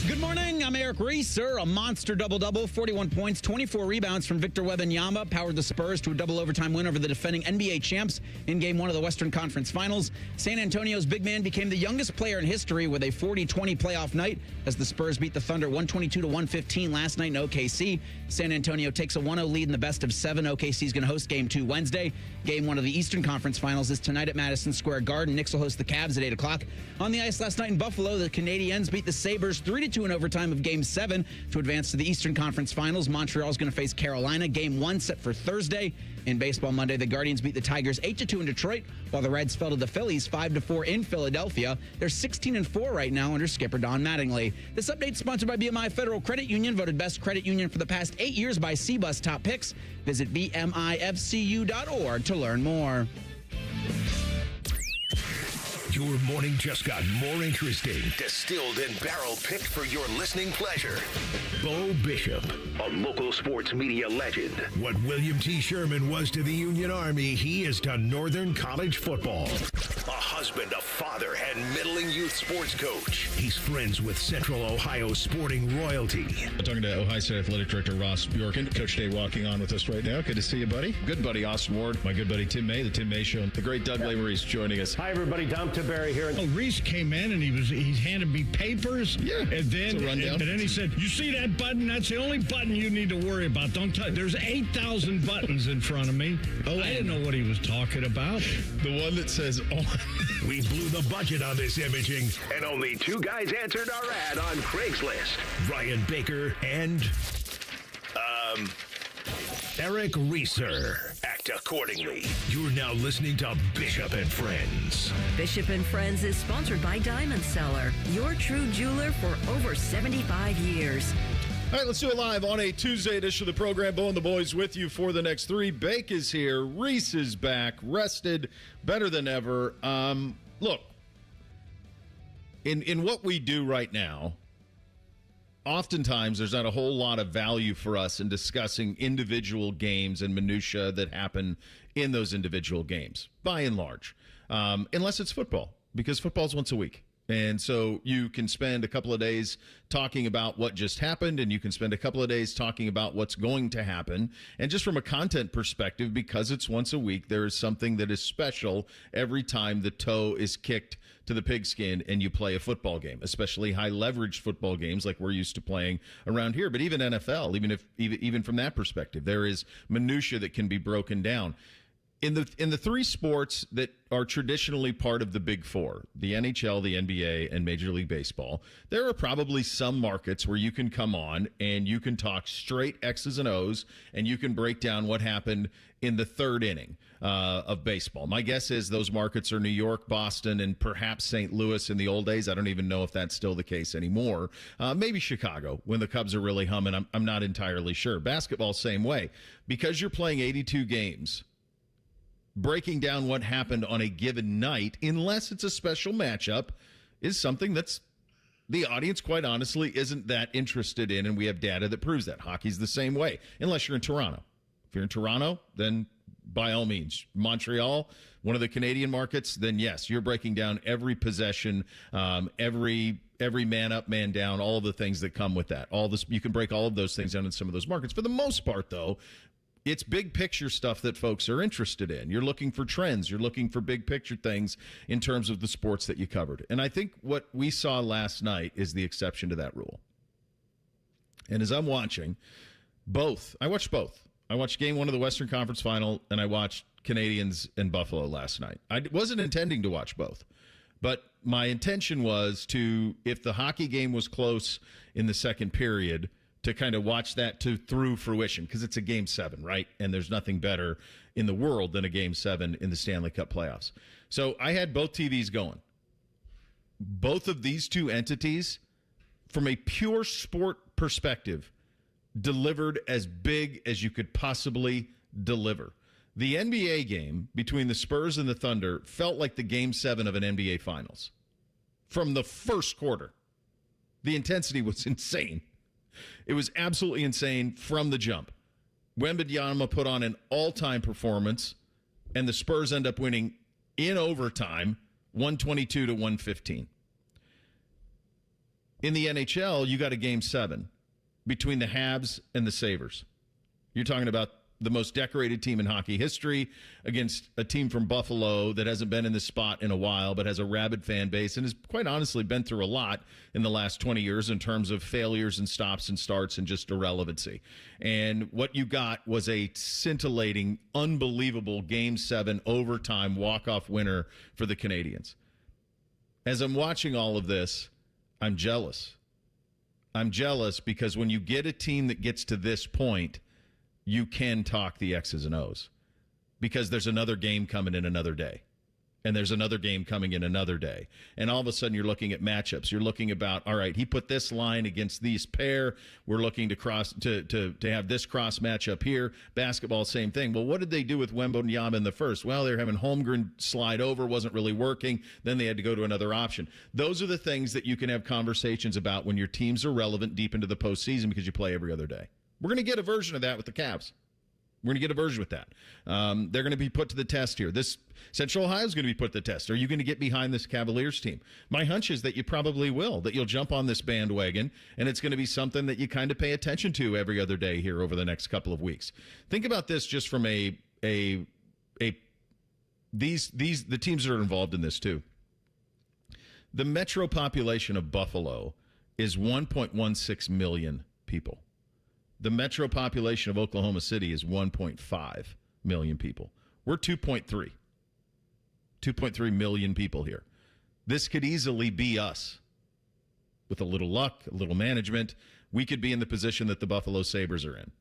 Good morning. I'm Eric Reeser. A monster double-double, 41 points, 24 rebounds from Victor Wembanyama powered the Spurs to a double overtime win over the defending NBA champs in Game 1 of the Western Conference Finals. San Antonio's big man became the youngest player in history with a 40-20 playoff night as the Spurs beat the Thunder 122-115 last night in OKC. San Antonio takes a 1-0 lead in the best of 7. OKC is going to host Game 2 Wednesday. Game 1 of the Eastern Conference Finals is tonight at Madison Square Garden. Knicks will host the Cavs at 8 o'clock. On the ice last night in Buffalo, the Canadiens beat the Sabres 3-2 in overtime of Game 7 to advance to the Eastern Conference Finals. Montreal is going to face Carolina. Game 1 set for Thursday. In baseball Monday, the Guardians beat the Tigers 8-2 in Detroit, while the Reds fell to the Phillies 5-4 in Philadelphia. They're 16-4 right now under skipper Don Mattingly. This update is sponsored by BMI Federal Credit Union, voted best credit union for the past 8 years by CBUS Top Picks. Visit bmifcu.org to learn more. Your morning just got more interesting. Distilled and barrel-picked for your listening pleasure. Bo Bishop, a local sports media legend. What William T. Sherman was to the Union Army, he is to Northern College football. A husband, a father, and middling youth sports coach. He's friends with Central Ohio sporting royalty. I'm talking to Ohio State Athletic Director Ross Bjorken. Coach Day walking on with us right now. Good to see you, buddy. Good buddy Austin Ward. My good buddy Tim May, the Tim May Show. The great Doug Lavery's joining us. Hi, everybody. Dom Tiberi here. Oh, Reese came in and he handed me papers. Yeah, and then it's a rundown. And then he said, "You see that button? That's the only button you need to worry about. Don't touch. There's 8,000 buttons in front of me." Oh, I didn't know what he was talking about. The one that says on. We blew the budget on this imaging, and only 2 guys answered our ad on Craigslist. Ryan Baker and Eric Reeser. Act accordingly. You're now listening to Bishop and Friends. Bishop and Friends is sponsored by Diamond Seller, your true jeweler for over 75 years. All right, let's do it live on a Tuesday edition of the program. Bo and the boys with you for the next 3. Bake is here. Reese is back, rested, better than ever. Look, in what we do right now, oftentimes there's not a whole lot of value for us in discussing individual games and minutia that happen in those individual games, by and large, unless it's football, because football's once a week. And so you can spend a couple of days talking about what just happened, and you can spend a couple of days talking about what's going to happen. And just from a content perspective, because it's once a week, there is something that is special every time the toe is kicked to the pigskin and you play a football game, especially high-leveraged football games like we're used to playing around here. But even NFL, even from that perspective, there is minutia that can be broken down. In the 3 sports that are traditionally part of the Big 4, the NHL, the NBA, and Major League Baseball, there are probably some markets where you can come on and you can talk straight X's and O's, and you can break down what happened in the 3rd inning of baseball. My guess is those markets are New York, Boston, and perhaps St. Louis in the old days. I don't even know if that's still the case anymore. Maybe Chicago when the Cubs are really humming. I'm not entirely sure. Basketball, same way. Because you're playing 82 games, breaking down what happened on a given night, unless it's a special matchup, is something that's the audience, quite honestly, isn't that interested in, and we have data that proves that. Hockey's the same way, unless you're in Toronto. If you're in Toronto, then by all means. Montreal, one of the Canadian markets, then yes, you're breaking down every possession, every man up, man down, all of the things that come with that. All this, you can break all of those things down in some of those markets. For the most part, though, it's big picture stuff that folks are interested in. You're looking for trends. You're looking for big picture things in terms of the sports that you covered. And I think what we saw last night is the exception to that rule. And as I'm watching both, I watched both. I watched Game 1 of the Western Conference Final, and I watched Canadians and Buffalo last night. I wasn't intending to watch both. But my intention was to, if the hockey game was close in the second period, to kind of watch that through fruition, because it's a Game 7, right? And there's nothing better in the world than a Game 7 in the Stanley Cup playoffs. So I had both TVs going. Both of these 2 entities, from a pure sport perspective, delivered as big as you could possibly deliver. The NBA game between the Spurs and the Thunder felt like the Game 7 of an NBA Finals. From the first quarter, the intensity was insane. It was absolutely insane from the jump. Wembanyama put on an all-time performance, and the Spurs end up winning in overtime, 122-115. In the NHL, you got a Game 7 between the Habs and the Sabres. You're talking about the most decorated team in hockey history against a team from Buffalo that hasn't been in this spot in a while but has a rabid fan base and has quite honestly been through a lot in the last 20 years in terms of failures and stops and starts and just irrelevancy. And what you got was a scintillating, unbelievable Game 7 overtime walk-off winner for the Canadiens. As I'm watching all of this, I'm jealous. I'm jealous because when you get a team that gets to this point, you can talk the X's and O's because there's another game coming in another day. And there's another game coming in another day. And all of a sudden you're looking at matchups. You're looking about, all right, he put this line against these pair. We're looking to cross to have this cross matchup here. Basketball, same thing. Well, what did they do with Wemby in the first? Well, they were having Holmgren slide over, wasn't really working. Then they had to go to another option. Those are the things that you can have conversations about when your teams are relevant deep into the postseason because you play every other day. We're going to get a version of that with the Cavs. We're going to get a version with that. They're going to be put to the test here. This Central Ohio is going to be put to the test. Are you going to get behind this Cavaliers team? My hunch is that you probably will, that you'll jump on this bandwagon, and it's going to be something that you kind of pay attention to every other day here over the next couple of weeks. Think about this just from the teams that are involved in this too. The metro population of Buffalo is 1.16 million people. The metro population of Oklahoma City is 1.5 million people. We're 2.3 million people here. This could easily be us. With a little luck, a little management, we could be in the position that the Buffalo Sabres are in.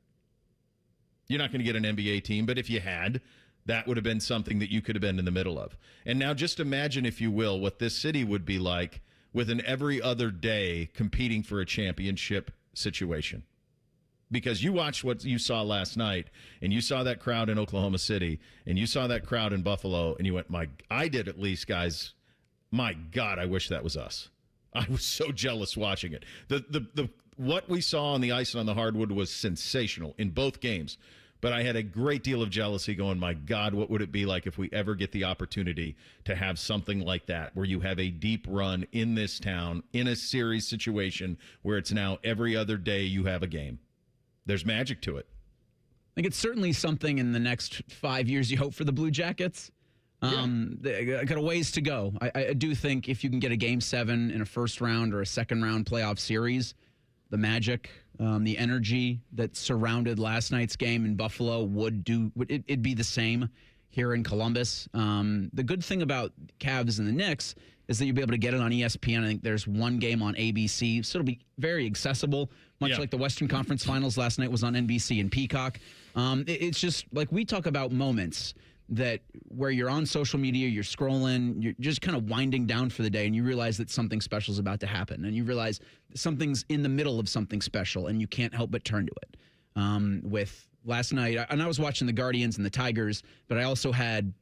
You're not going to get an NBA team, but if you had, that would have been something that you could have been in the middle of. And now just imagine, if you will, what this city would be like with an every other day competing for a championship situation. Because you watched what you saw last night, and you saw that crowd in Oklahoma City, and you saw that crowd in Buffalo, and you went, I did at least, guys. My God, I wish that was us. I was so jealous watching it. The what we saw on the ice and on the hardwood was sensational in both games. But I had a great deal of jealousy going, my God, what would it be like if we ever get the opportunity to have something like that, where you have a deep run in this town, in a series situation where it's now every other day you have a game. There's magic to it. I think it's certainly something in the next 5 years you hope for the Blue Jackets. They got a ways to go. I do think if you can get a Game 7 in a first round or a second round playoff series, the magic, the energy that surrounded last night's game in Buffalo it'd be the same here in Columbus. The good thing about Cavs and the Knicks is that you'll be able to get it on ESPN. I think there's one game on ABC, so it'll be very accessible, much like the Western Conference Finals last night was on NBC and Peacock. It's just like we talk about moments that where you're on social media, you're scrolling, you're just kind of winding down for the day, and you realize that something special is about to happen, and you realize something's in the middle of something special, and you can't help but turn to it. With last night, and I was watching the Guardians and the Tigers, but I also had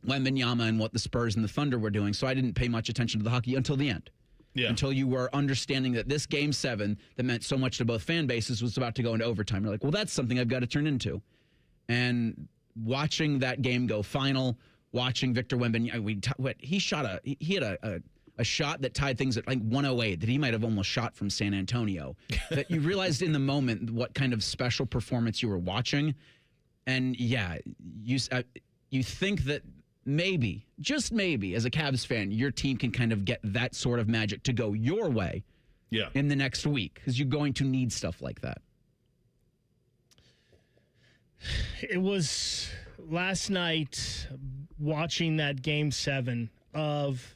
Wemby and what the Spurs and the Thunder were doing, so I didn't pay much attention to the hockey until the end. Yeah. Until you were understanding that this Game 7 that meant so much to both fan bases was about to go into overtime. You're like, well, that's something I've got to turn into. And watching that game go final, watching Victor Wemby, he had a shot that tied things at like 108 that he might have almost shot from San Antonio. That you realized in the moment what kind of special performance you were watching. And yeah, you think that maybe, just maybe, as a Cavs fan, your team can kind of get that sort of magic to go your way in the next week, because you're going to need stuff like that. It was last night watching that Game 7 of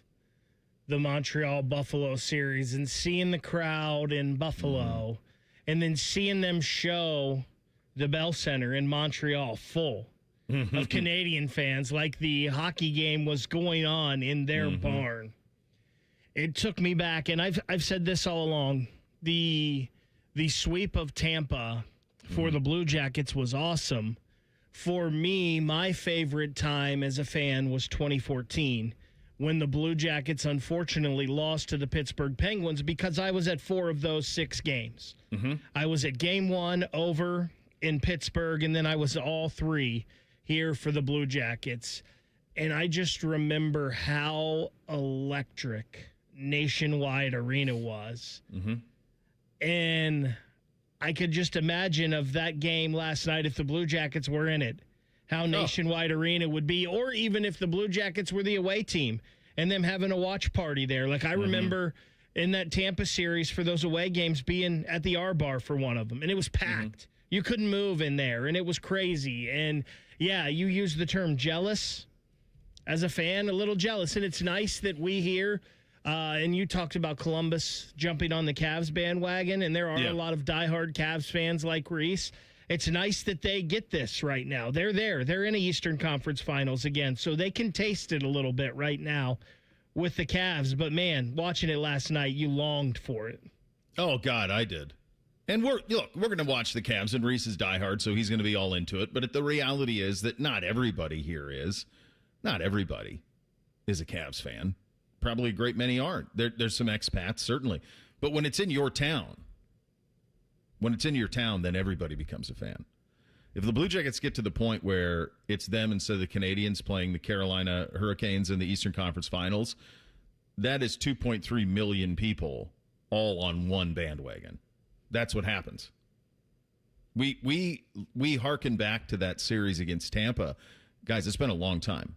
the Montreal-Buffalo series and seeing the crowd in Buffalo and then seeing them show the Bell Center in Montreal full of Canadian fans like the hockey game was going on in their barn. It took me back, and I've said this all along. The sweep of Tampa for the Blue Jackets was awesome. For me, my favorite time as a fan was 2014, when the Blue Jackets unfortunately lost to the Pittsburgh Penguins, because I was at 4 of those 6 games. I was at Game 1 over in Pittsburgh, and then I was all 3 here for the Blue Jackets. And I just remember how electric Nationwide Arena was. Mm-hmm. And I could just imagine of that game last night if the Blue Jackets were in it, how Nationwide Arena would be, or even if the Blue Jackets were the away team and them having a watch party there. Like I remember in that Tampa series for those away games being at the R-Bar for one of them, and it was packed. You couldn't move in there, and it was crazy. And, yeah, you used the term jealous. As a fan, a little jealous. And it's nice that we here, and you talked about Columbus jumping on the Cavs bandwagon, and there are a lot of diehard Cavs fans like Reese. It's nice that they get this right now. They're there. They're in the Eastern Conference Finals again, so they can taste it a little bit right now with the Cavs. But, man, watching it last night, you longed for it. Oh, God, I did. And we're going to watch the Cavs, and Reese is diehard, so he's going to be all into it. But the reality is that not everybody here is. Not everybody is a Cavs fan. Probably a great many aren't. There's some expats, certainly. But when it's in your town, then everybody becomes a fan. If the Blue Jackets get to the point where it's them instead of the Canadians playing the Carolina Hurricanes in the Eastern Conference Finals, that is 2.3 million people all on one bandwagon. That's what happens. We hearken back to that series against Tampa. Guys, it's been a long time.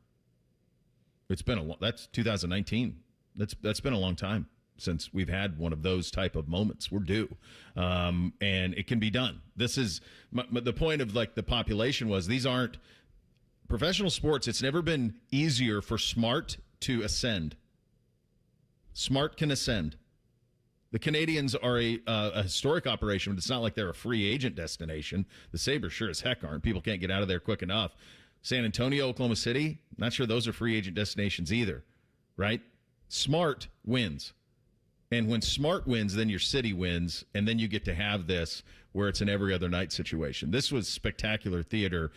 That's 2019. That's been a long time since we've had one of those type of moments. We're due. And it can be done. This is the point of like the population was these aren't professional sports. It's never been easier for smart to ascend. Smart can ascend. The Canadians are a historic operation, but it's not like they're a free agent destination. The Sabres sure as heck aren't. People can't get out of there quick enough. San Antonio, Oklahoma City, not sure those are free agent destinations either, right? Smart wins. And when smart wins, then your city wins, and then you get to have this where it's an every other night situation. This was spectacular theater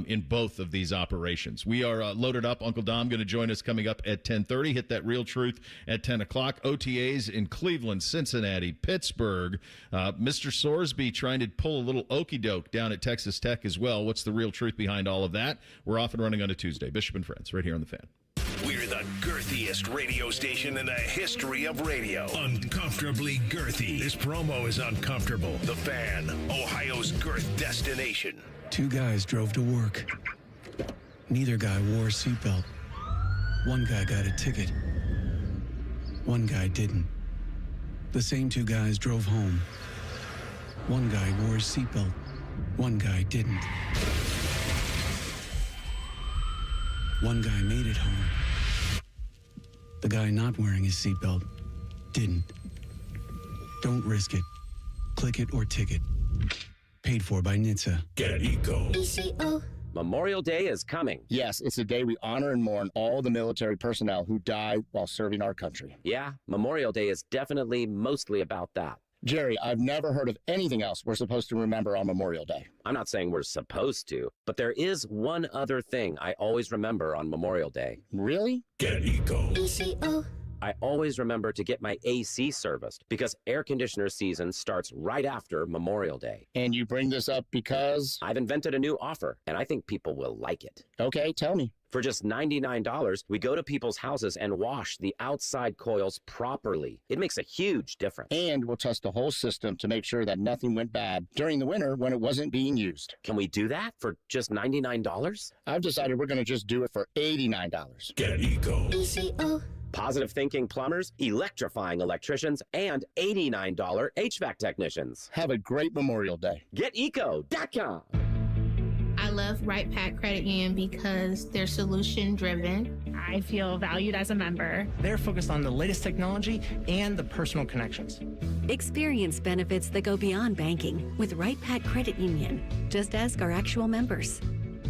in both of these operations. We are loaded up. Uncle Dom going to join us coming up at 10:30. Hit that Real Truth at 10 o'clock. OTAs in Cleveland, Cincinnati, Pittsburgh. Mr. Sorsby trying to pull a little okey-doke down at Texas Tech as well. What's the real truth behind all of that? We're off and running on a Tuesday. Bishop and Friends, right here on The Fan. We're the girthiest radio station in the history of radio. Uncomfortably girthy. This promo is uncomfortable. The Fan, Ohio's girth destination. Two guys drove to work. Neither guy wore a seatbelt. One guy got a ticket. One guy didn't. The same two guys drove home. One guy wore a seatbelt. One guy didn't. One guy made it home. The guy not wearing his seatbelt didn't. Don't risk it. Click it or ticket. Paid for by NHTSA. Get Eco. ECO. Memorial Day is coming. Yes, it's a day we honor and mourn all the military personnel who died while serving our country. Yeah, Memorial Day is definitely mostly about that. Jerry, I've never heard of anything else we're supposed to remember on Memorial Day. I'm not saying we're supposed to, but there is one other thing I always remember on Memorial Day. Really? Get Eco. ECO. I always remember to get my AC serviced because air conditioner season starts right after Memorial Day. And you bring this up because? I've invented a new offer, and I think people will like it. Okay, tell me. For just $99, we go to people's houses and wash the outside coils properly. It makes a huge difference. And we'll test the whole system to make sure that nothing went bad during the winter when it wasn't being used. Can we do that for just $99? I've decided we're going to just do it for $89. Get Eco. ECO. Positive thinking plumbers, electrifying electricians, and $89 HVAC technicians. Have a great Memorial Day. GetEco.com. I love Right Pack Credit Union because they're solution driven. I feel valued as a member. They're focused on the latest technology and the personal connections. Experience benefits that go beyond banking with Right Pack Credit Union. Just ask our actual members.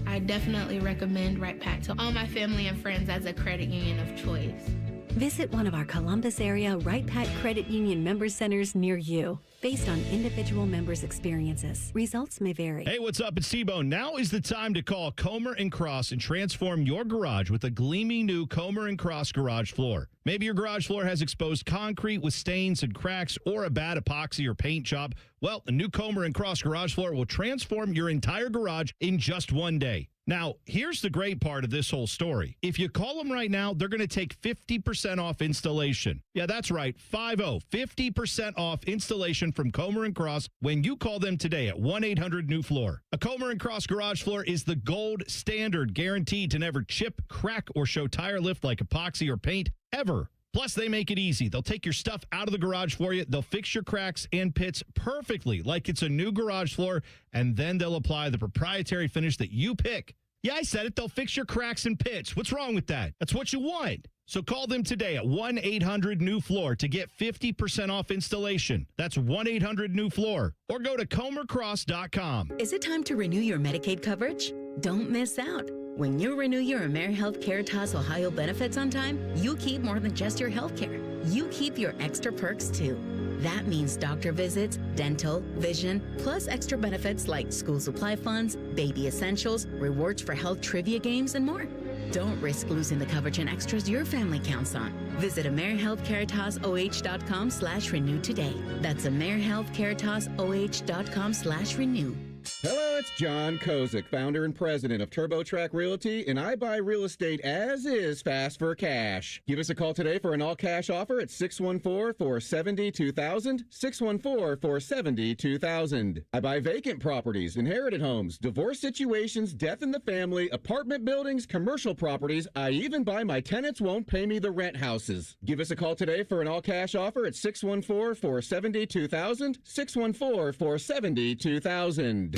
I definitely recommend Right Pack to all my family and friends as a credit union of choice. Visit one of our Columbus area Right Pack Credit Union member centers near you. Based on individual members' experiences, results may vary. Hey, what's up? It's T-Bone. Now is the time to call Comer & Cross and transform your garage with a gleaming new Comer & Cross garage floor. Maybe your garage floor has exposed concrete with stains and cracks or a bad epoxy or paint job. Well, a new Comer and Cross garage floor will transform your entire garage in just one day. Now, here's the great part of this whole story. If you call them right now, they're going to take 50% off installation. Yeah, that's right, 50% off installation from Comer and Cross when you call them today at 1-800-NEW-FLOOR. A Comer and Cross garage floor is the gold standard, guaranteed to never chip, crack, or show tire lift like epoxy or paint ever. Plus, they make it easy. They'll take your stuff out of the garage for you. They'll fix your cracks and pits perfectly like it's a new garage floor, and then they'll apply the proprietary finish that you pick. Yeah, I said it. They'll fix your cracks and pits. What's wrong with that? That's what you want. So call them today at 1-800-NEW-FLOOR to get 50% off installation. That's 1-800-NEW-FLOOR. Or go to comercross.com. Is it time to renew your Medicaid coverage? Don't miss out. When you renew your AmeriHealth Caritas Ohio benefits on time, you keep more than just your health care. You keep your extra perks too. That means doctor visits, dental, vision, plus extra benefits like school supply funds, baby essentials, rewards for health trivia games, and more. Don't risk losing the coverage and extras your family counts on. Visit AmeriHealthCaritasoh.com/renew today. That's AmeriHealthCaritasoh.com/renew. Hello, it's John Kozik, founder and president of TurboTrack Realty, and I buy real estate as is, fast for cash. Give us a call today for an all-cash offer at 614-470-2000, 614-470-2000. I buy vacant properties, inherited homes, divorce situations, death in the family, apartment buildings, commercial properties. I even buy my tenants won't pay me the rent houses. Give us a call today for an all-cash offer at 614-470-2000, 614-470-2000.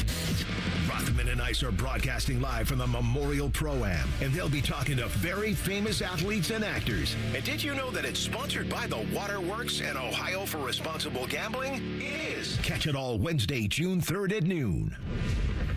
Rothman and Ice are broadcasting live from the Memorial Pro-Am, and they'll be talking to very famous athletes and actors. And did you know that it's sponsored by the Waterworks and Ohio for Responsible Gambling? It is. Catch it all Wednesday, June 3rd at noon.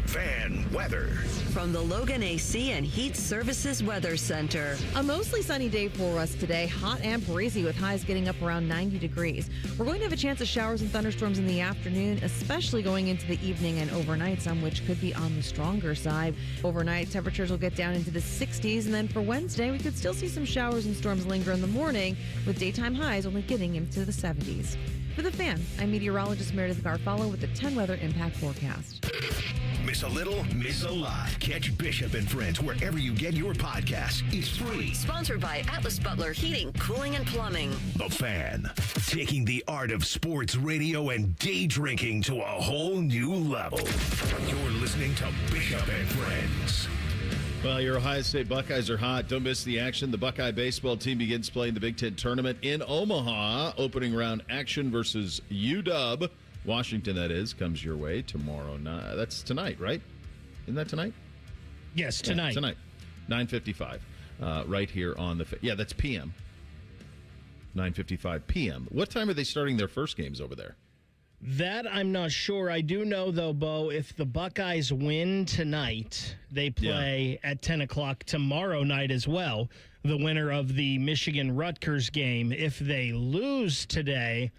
Fan weather. From the Logan AC and Heat Services Weather Center. A mostly sunny day for us today. Hot and breezy with highs getting up around 90 degrees. We're going to have a chance of showers and thunderstorms in the afternoon, especially going into the evening and overnight, some which could be on the stronger side. Overnight, temperatures will get down into the 60s, and then for Wednesday, we could still see some showers and storms linger in the morning, with daytime highs only getting into the 70s. For The Fan, I'm meteorologist Meredith Garfalo with the 10 Weather Impact Forecast. Miss a little, miss a lot. Catch Bishop and Friends wherever you get your podcasts. It's free. Sponsored by Atlas Butler Heating, Cooling, and Plumbing. The Fan, taking the art of sports radio and day drinking to a whole new level. You're listening to Bishop and Friends. Well, your Ohio State Buckeyes are hot. Don't miss the action. The Buckeye baseball team begins playing the Big Ten tournament in Omaha. Opening round action versus UW. Washington, that is, comes your way tomorrow night. That's tonight, right? Isn't that tonight? Yes, tonight. Yeah, tonight, 9:55, right here on the... Yeah, that's p.m. 9:55 p.m. What time are they starting their first games over there? That I'm not sure. I do know, though, Bo, if the Buckeyes win tonight, they play at 10 o'clock tomorrow night as well, the winner of the Michigan-Rutgers game. If they lose today...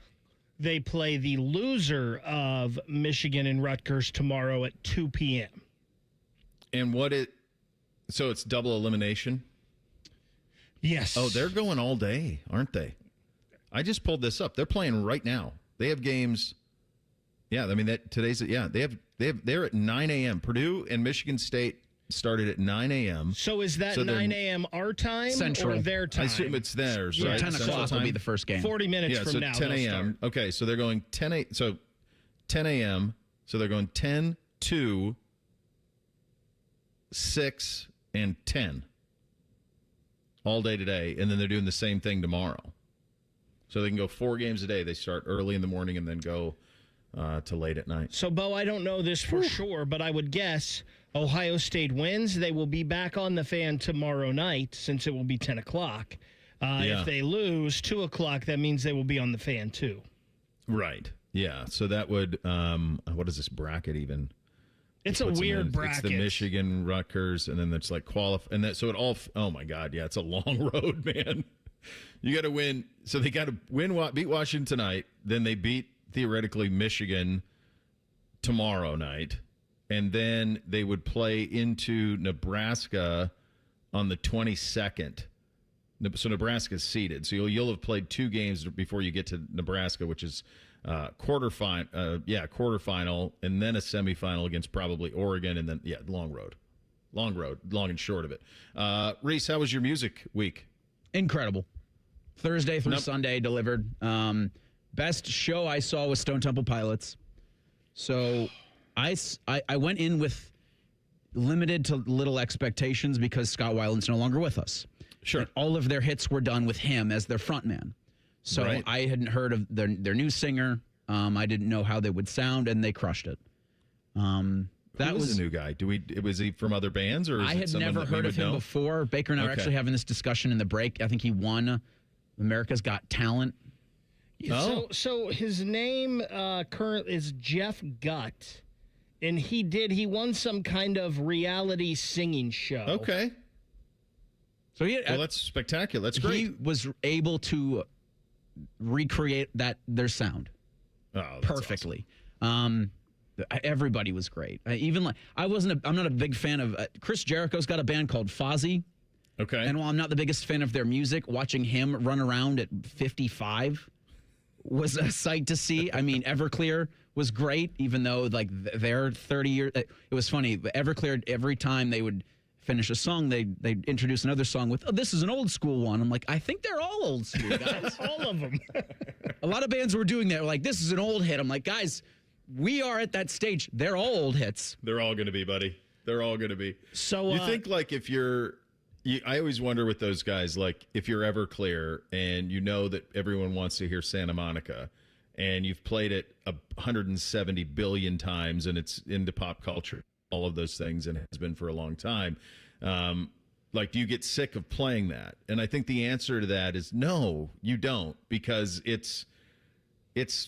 They play the loser of Michigan and Rutgers tomorrow at 2 p.m. And so it's double elimination? Yes. Oh, they're going all day, aren't they? I just pulled this up. They're playing right now. They have games. Yeah, I mean they're at 9 a.m. Purdue and Michigan State started at 9 a.m. So is that 9 a.m. our time Central. or their time? I assume it's theirs, Yeah, right? 10 o'clock will be the first game. 40 minutes from so now. 10 a.m. Okay, so they're going 10 a.m. So 10 a.m. So they're going 10, 2, 6, and 10 all day today, and then they're doing the same thing tomorrow. So they can go 4 games a day. They start early in the morning and then go to late at night. So, Bo, I don't know this for sure, but I would guess Ohio State wins. They will be back on the Fan tomorrow night since it will be 10 o'clock. If they lose 2 o'clock, that means they will be on the Fan too. Right. Yeah. So that would, what is this bracket even? It's a weird bracket. It's the Michigan, Rutgers, and then it's like and that. So it all, oh my God. Yeah. It's a long road, man. You got to win. So they got to beat Washington tonight. Then they beat theoretically Michigan tomorrow night. And then they would play into Nebraska on the 22nd. So Nebraska's seeded. So you'll have played 2 games before you get to Nebraska, which is quarterfinal, and then a semifinal against probably Oregon, and then long road, long and short of it. Reese, how was your music week? Incredible. Thursday through Sunday delivered. Best show I saw was Stone Temple Pilots. So I went in with limited to little expectations because Scott Weiland's no longer with us. Sure. And all of their hits were done with him as their frontman. So Right. I hadn't heard of their new singer. I didn't know how they would sound, and they crushed it. That was the new guy. Was he from other bands, or is I it had someone never that we heard would of him know? before. Baker and I were Okay. actually having this discussion in the break. I think he won America's Got Talent. So his name current is Jeff Gutt, and he won some kind of reality singing show. Okay. So that's spectacular. That's great. He was able to recreate their sound perfectly. Awesome. Everybody was great. I'm not a big fan of Chris Jericho's got a band called Fozzy. Okay. And while I'm not the biggest fan of their music, watching him run around at 55 was a sight to see. I mean, Everclear was great, even though they're 30 years. It was funny. Everclear, every time they would finish a song, they introduce another song with, this is an old school one. I'm like, I think they're all old school, guys. All of them. A lot of bands were doing that. Like, this is an old hit. I'm like, guys, we are at that stage. They're all old hits. They're all going to be, buddy. They're all going to be. So you think if I always wonder with those guys, if you're Everclear and you know that everyone wants to hear Santa Monica and you've played it 170 billion times and it's into pop culture, all of those things, and has been for a long time. Do you get sick of playing that? And I think the answer to that is no, you don't, because it's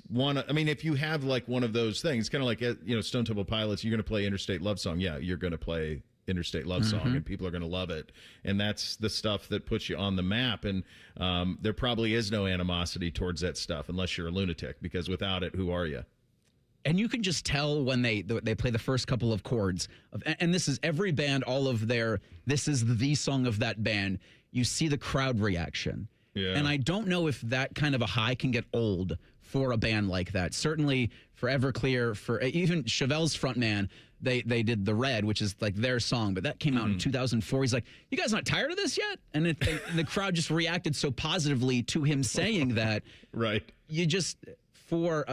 one. I mean, if you have one of those things, kind of like Stone Temple Pilots, you're going to play Interstate Love Song. Yeah, you're going to play Interstate Love Song, and people are going to love it. And that's the stuff that puts you on the map. And there probably is no animosity towards that stuff unless you're a lunatic, because without it, who are you? And you can just tell when they play the first couple of chords. And this is every band, all of this is the song of that band. You see the crowd reaction. Yeah. And I don't know if that kind of a high can get old for a band like that. Certainly for Everclear, for even Chevelle's frontman, they did The Red, which is their song, but that came out in 2004. He's like, you guys not tired of this yet? And the crowd just reacted so positively to him saying that. Right. You just... For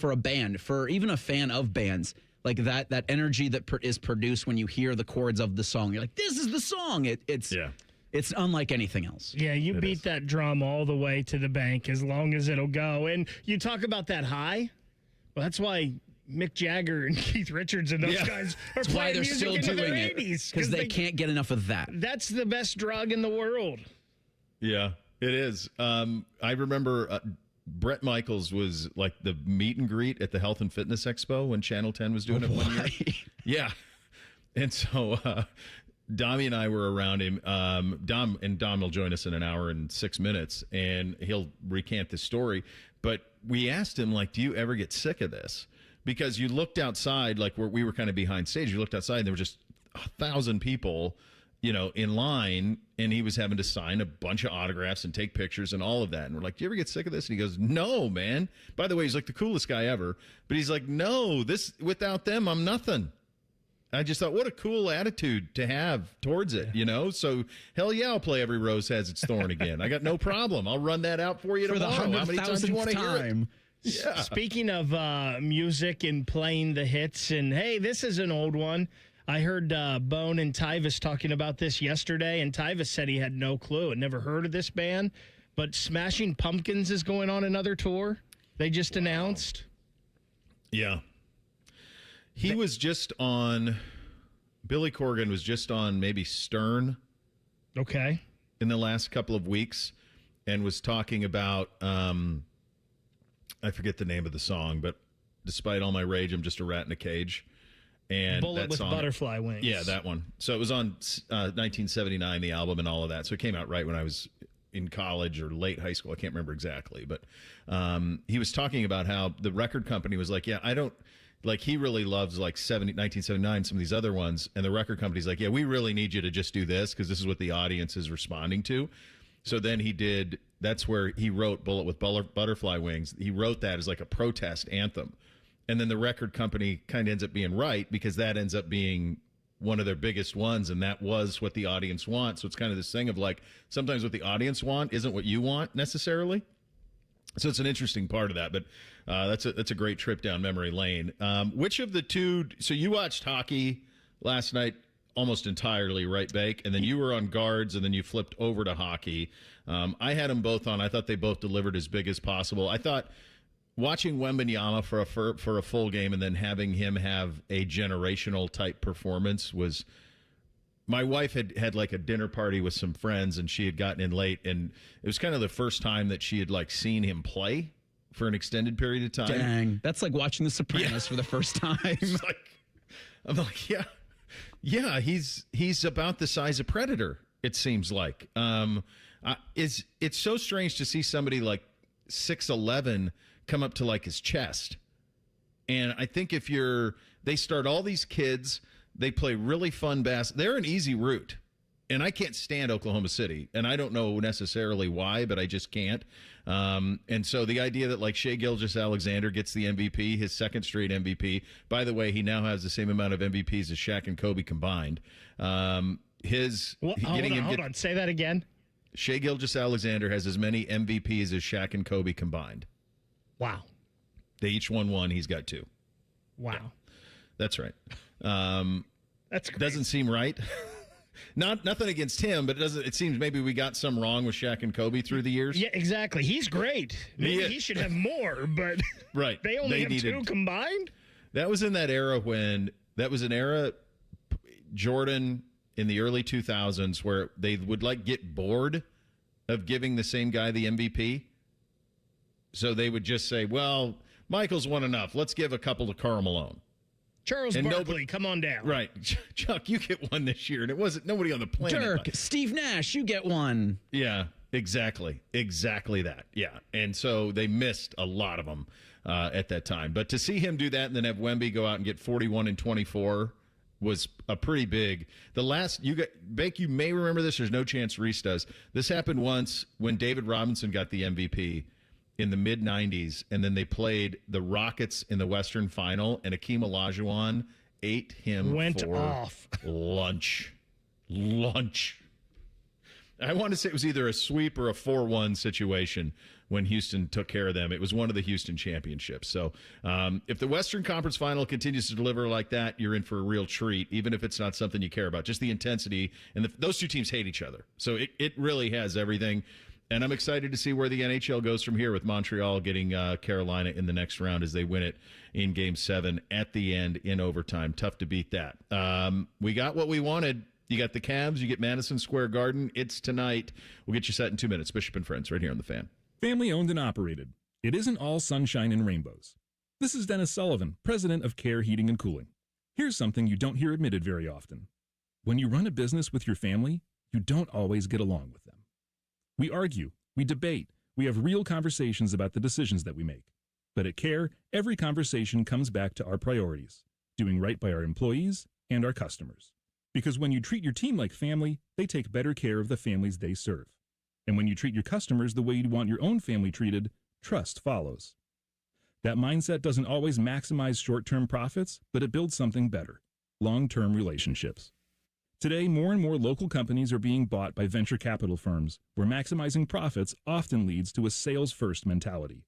a band, for even a fan of bands, that energy that is produced when you hear the chords of the song, you're like, this is the song. It's unlike anything else. Yeah, you beat that drum all the way to the bank as long as it'll go. And you talk about that high. Well, that's why Mick Jagger and Keith Richards and those guys are That's why playing they're music still into doing their it, 80s. because they can't get enough of that. That's the best drug in the world. Yeah, it is. I remember Brett Michaels was the meet and greet at the Health and Fitness Expo when Channel 10 was doing it one year. Yeah. And so Dami and I were around him. Dom will join us in an hour and 6 minutes, and he'll recant the story. But we asked him, do you ever get sick of this? Because you looked outside, where we were kind of behind stage. You looked outside, and there were just 1,000 people, in line, and he was having to sign a bunch of autographs and take pictures and all of that. And we're like, do you ever get sick of this? And he goes, no, man. By the way, he's the coolest guy ever. But he's like, no, without them, I'm nothing. I just thought, what a cool attitude to have towards it, So, hell yeah, I'll play Every Rose Has Its Thorn again. I got no problem. I'll run that out for you tomorrow. For the How many times do you want to hear it? Yeah. Speaking of music and playing the hits, and hey, this is an old one. I heard Bone and Tyvis talking about this yesterday, and Tyvis said he had no clue and never heard of this band. But Smashing Pumpkins is going on another tour. They just announced. Yeah. He was just on, Billy Corgan was just on maybe Stern. Okay. In the last couple of weeks, and was talking about, I forget the name of the song, but Despite All My Rage, I'm Just a Rat in a Cage. And Bullet that with song, Butterfly Wings. Yeah, that one. So it was on 1979, the album and all of that. So it came out right when I was in college or late high school. I can't remember exactly. But he was talking about how the record company was like, yeah, I don't, he really loves 1979, some of these other ones. And the record company's like, yeah, we really need you to just do this because this is what the audience is responding to. So then that's where he wrote Bullet with Butterfly Wings. He wrote that as like a protest anthem. And then the record company kind of ends up being right because that ends up being one of their biggest ones, and that was what the audience wants. So it's kind of this thing of like sometimes what the audience want isn't what you want necessarily. So it's an interesting part of that, but that's a great trip down memory lane. Which of the two? So you watched hockey last night almost entirely, right, Bake? And then you were on guards, and then you flipped over to hockey. I had them both on. I thought they both delivered as big as possible. I thought watching Wemby for a full game and then having him have a generational type performance was. My wife had like a dinner party with some friends, and she had gotten in late, and it was kind of the first time that she had like seen him play for an extended period of time. Dang, that's like watching The Sopranos for the first time. I'm like, yeah, he's about the size of Predator. It seems like. It's so strange to see somebody like 6'11" come up to like his chest, and I think they start all these kids. They play really fun basketball. They're an easy route. And I can't stand Oklahoma City. And I don't know necessarily why, but I just can't. And so the idea that like Shai Gilgeous-Alexander gets the MVP, his second straight MVP. By the way, he now has the same amount of MVPs as Shaq and Kobe combined. Hold on. Say that again. Shai Gilgeous-Alexander has as many MVPs as Shaq and Kobe combined. Wow. They each won one. He's got two. Wow. Yeah, that's right. That's great. Doesn't seem right. Nothing against him, but it seems maybe we got some wrong with Shaq and Kobe through the years. Yeah, exactly. He's great. Maybe he should have more, but right. They only have two combined. That was in that era Jordan in the early 2000s where they would like get bored of giving the same guy the MVP. So they would just say, well, Michael's won enough. Let's give a couple to Karl Malone. Charles Barkley, come on down. Right. Chuck, you get one this year, and it wasn't nobody on the planet. Dirk, Steve Nash, you get one. Yeah, exactly. Exactly that. Yeah. And so they missed a lot of them at that time. But to see him do that and then have Wemby go out and get 41 and 24 was a pretty big. Bake, you may remember this. There's no chance Reese does. This happened once when David Robinson got the MVP in the mid-'90s, and then they played the Rockets in the Western Final, and Akeem Olajuwon ate him off lunch. I want to say it was either a sweep or a 4-1 situation when Houston took care of them. It was one of the Houston championships. So if the Western Conference Final continues to deliver like that, you're in for a real treat, even if it's not something you care about. Just the intensity, and those two teams hate each other. So it really has everything. And I'm excited to see where the NHL goes from here with Montreal getting Carolina in the next round as they win it in Game 7 at the end in overtime. Tough to beat that. We got what we wanted. You got the Cavs. You get Madison Square Garden. It's tonight. We'll get you set in 2 minutes. Bishop and Friends right here on The Fan. Family owned and operated. It isn't all sunshine and rainbows. This is Dennis Sullivan, president of Care Heating and Cooling. Here's something you don't hear admitted very often. When you run a business with your family, you don't always get along with them. We argue, we debate, we have real conversations about the decisions that we make. But at Care, every conversation comes back to our priorities, doing right by our employees and our customers. Because when you treat your team like family, they take better care of the families they serve. And when you treat your customers the way you want your own family treated, trust follows. That mindset doesn't always maximize short-term profits, but it builds something better, long-term relationships. Today, more and more local companies are being bought by venture capital firms, where maximizing profits often leads to a sales-first mentality.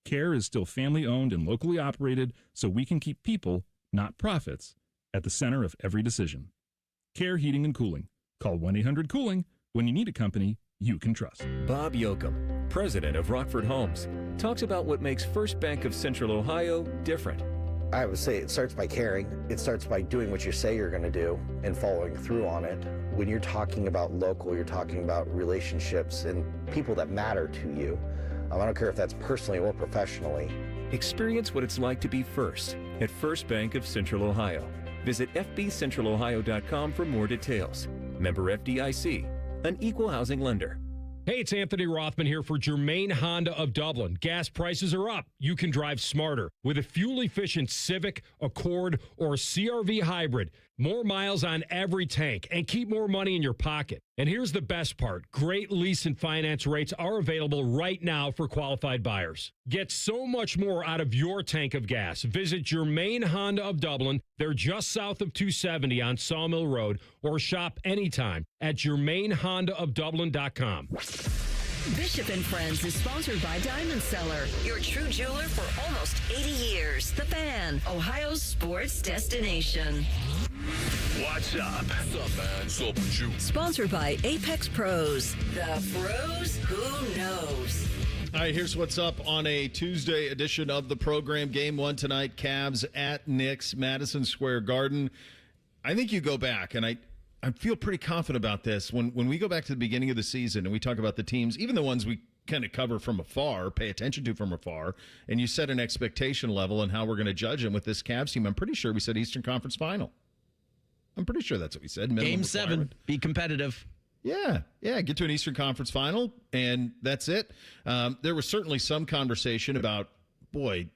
Care is still family-owned and locally operated, so we can keep people, not profits, at the center of every decision. Care Heating and Cooling. Call 1-800-COOLING when you need a company you can trust. Bob Yoakum, president of Rockford Homes, talks about what makes First Bank of Central Ohio different. I would say it starts by caring. It starts by doing what you say you're going to do and following through on it. When you're talking about local, you're talking about relationships and people that matter to you. I don't care if that's personally or professionally. Experience what it's like to be first at First Bank of Central Ohio. Visit fbcentralohio.com for more details. Member FDIC, an equal housing lender. Hey, it's Anthony Rothman here for Germain Honda of Dublin. Gas prices are up. You can drive smarter with a fuel-efficient Civic, Accord, or CR-V hybrid. More miles on every tank, and keep more money in your pocket. And here's the best part. Great lease and finance rates are available right now for qualified buyers. Get so much more out of your tank of gas. Visit Germain Honda of Dublin. They're just south of 270 on Sawmill Road, or shop anytime at GermainHondaofDublin.com. Bishop and Friends is sponsored by Diamond Seller, your true jeweler for almost 80 years. The Fan, Ohio's sports destination. What's up? What's up, man? What's up with you? Sponsored by Apex Pros. The pros who knows. All right, here's what's up on a Tuesday edition of the program. Game 1 tonight, Cavs at Knicks, Madison Square Garden. I think you go back, and I feel pretty confident about this. When we go back to the beginning of the season and we talk about the teams, even the ones we kind of cover from afar, pay attention to from afar, and you set an expectation level and how we're going to judge them with this Cavs team, I'm pretty sure we said Eastern Conference Final. I'm pretty sure that's what we said. Game 7, be competitive. Yeah, get to an Eastern Conference Final, and that's it. There was certainly some conversation about, boy,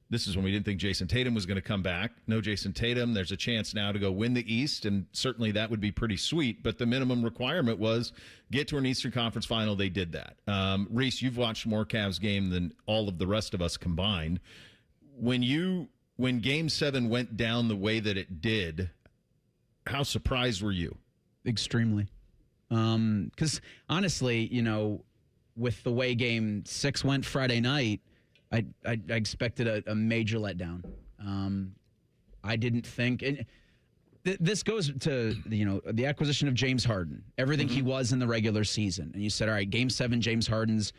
this is when we didn't think Jason Tatum was going to come back. No Jason Tatum. There's a chance now to go win the East, and certainly that would be pretty sweet. But the minimum requirement was get to an Eastern Conference Final. They did that. Reese, you've watched more Cavs game than all of the rest of us combined. When Game 7 went down the way that it did, how surprised were you? Extremely. Because honestly, with the way Game 6 went Friday night, I expected a major letdown. I didn't think, and this goes to the acquisition of James Harden, everything he was in the regular season, and you said, all right, Game 7, James Harden's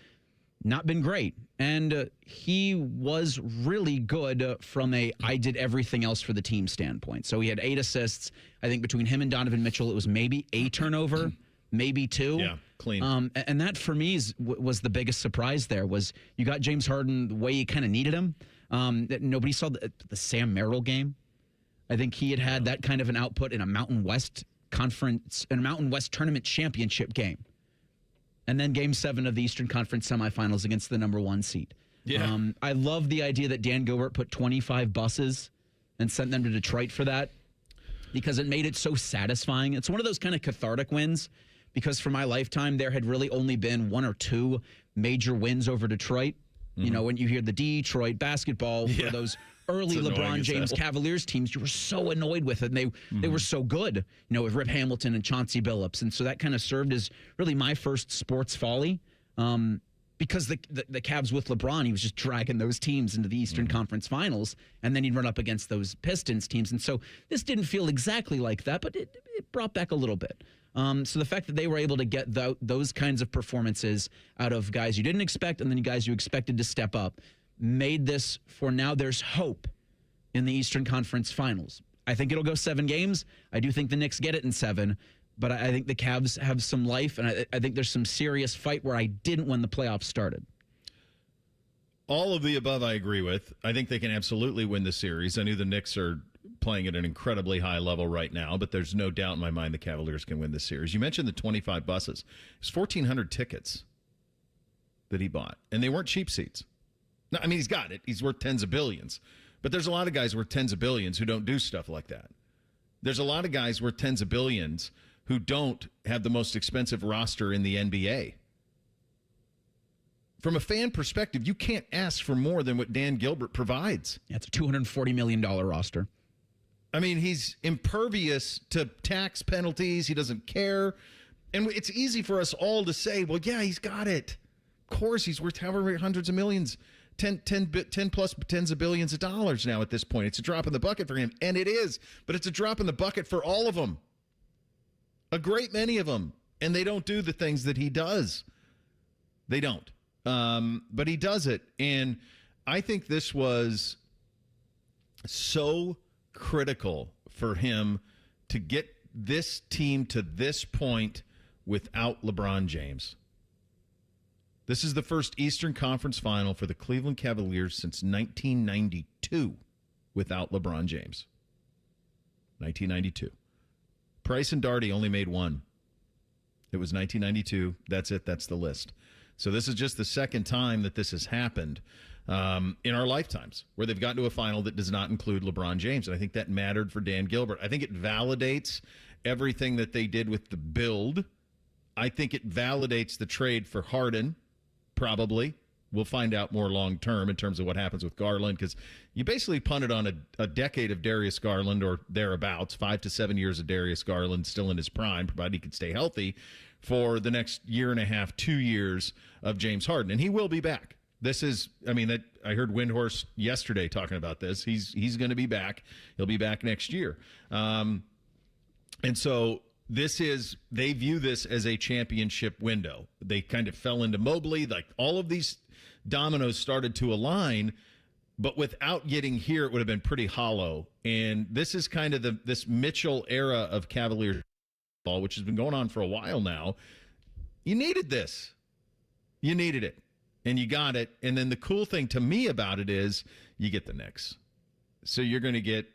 not been great, and he was really good from I did everything else for the team standpoint. So he had 8 assists. I think between him and Donovan Mitchell, it was maybe a turnover, maybe 2. Yeah, clean. And that for me was the biggest surprise. There was you got James Harden the way you kind of needed him. That nobody saw the Sam Merrill game. I think he had that kind of an output in a Mountain West Conference and Mountain West Tournament championship game. And then Game 7 of the Eastern Conference semifinals against the number 1 seed. Yeah. I love the idea that Dan Gilbert put 25 buses and sent them to Detroit for that, because it made it so satisfying. It's one of those kind of cathartic wins, because for my lifetime, there had really only been 1 or 2 major wins over Detroit. Mm-hmm. When you hear the Detroit basketball for those early LeBron James Cavaliers teams, you were so annoyed with it. And they were so good, with Rip Hamilton and Chauncey Billups. And so that kind of served as really my first sports folly. Because the Cavs with LeBron, he was just dragging those teams into the Eastern Conference Finals, and then he'd run up against those Pistons teams. And so this didn't feel exactly like that, but it brought back a little bit. So the fact that they were able to get those kinds of performances out of guys you didn't expect and then guys you expected to step up made this, for now, there's hope in the Eastern Conference Finals. I think it'll go 7 games. I do think the Knicks get it in 7. But I think the Cavs have some life, and I think there's some serious fight where I didn't when the playoffs started. All of the above I agree with. I think they can absolutely win the series. I knew the Knicks are playing at an incredibly high level right now, but there's no doubt in my mind the Cavaliers can win the series. You mentioned the 25 buses. It's 1,400 tickets that he bought, and they weren't cheap seats. No, I mean, he's got it. He's worth tens of billions. But there's a lot of guys worth tens of billions who don't do stuff like that. There's a lot of guys worth tens of billions who don't have the most expensive roster in the NBA. From a fan perspective, you can't ask for more than what Dan Gilbert provides. Yeah, it's a $240 million roster. I mean, he's impervious to tax penalties. He doesn't care. And it's easy for us all to say, well, yeah, he's got it. Of course, he's worth however many hundreds of millions, 10 plus tens of billions of dollars now at this point. It's a drop in the bucket for him. And it is. But it's a drop in the bucket for all of them. A great many of them. And they don't do the things that he does. They don't. But he does it. And I think this was so critical for him to get this team to this point without LeBron James. This is the first Eastern Conference final for the Cleveland Cavaliers since 1992 without LeBron James. 1992. Price and Darty only made one. It was 1992. That's it. That's the list. So this is just the second time that this has happened. in our lifetimes, where they've gotten to a final that does not include LeBron James. And I think that mattered for Dan Gilbert. I think it validates everything that they did with the build. I think it validates the trade for Harden, probably. We'll find out more long-term in terms of what happens with Garland, because you basically punted on a decade of Darius Garland or thereabouts, 5 to 7 years of Darius Garland still in his prime, provided he could stay healthy, for the next year and a half, 2 years of James Harden. And he will be back. This is, I heard Windhorst yesterday talking about this. He's going to be back. He'll be back next year. And so they view this as a championship window. They kind of fell into Mobley. Like, all of these dominoes started to align, but without getting here, it would have been pretty hollow. And this is kind of this Mitchell era of Cavaliers ball, which has been going on for a while now. You needed this. You needed it. And you got it. And then the cool thing to me about it is you get the Knicks. So you're going to get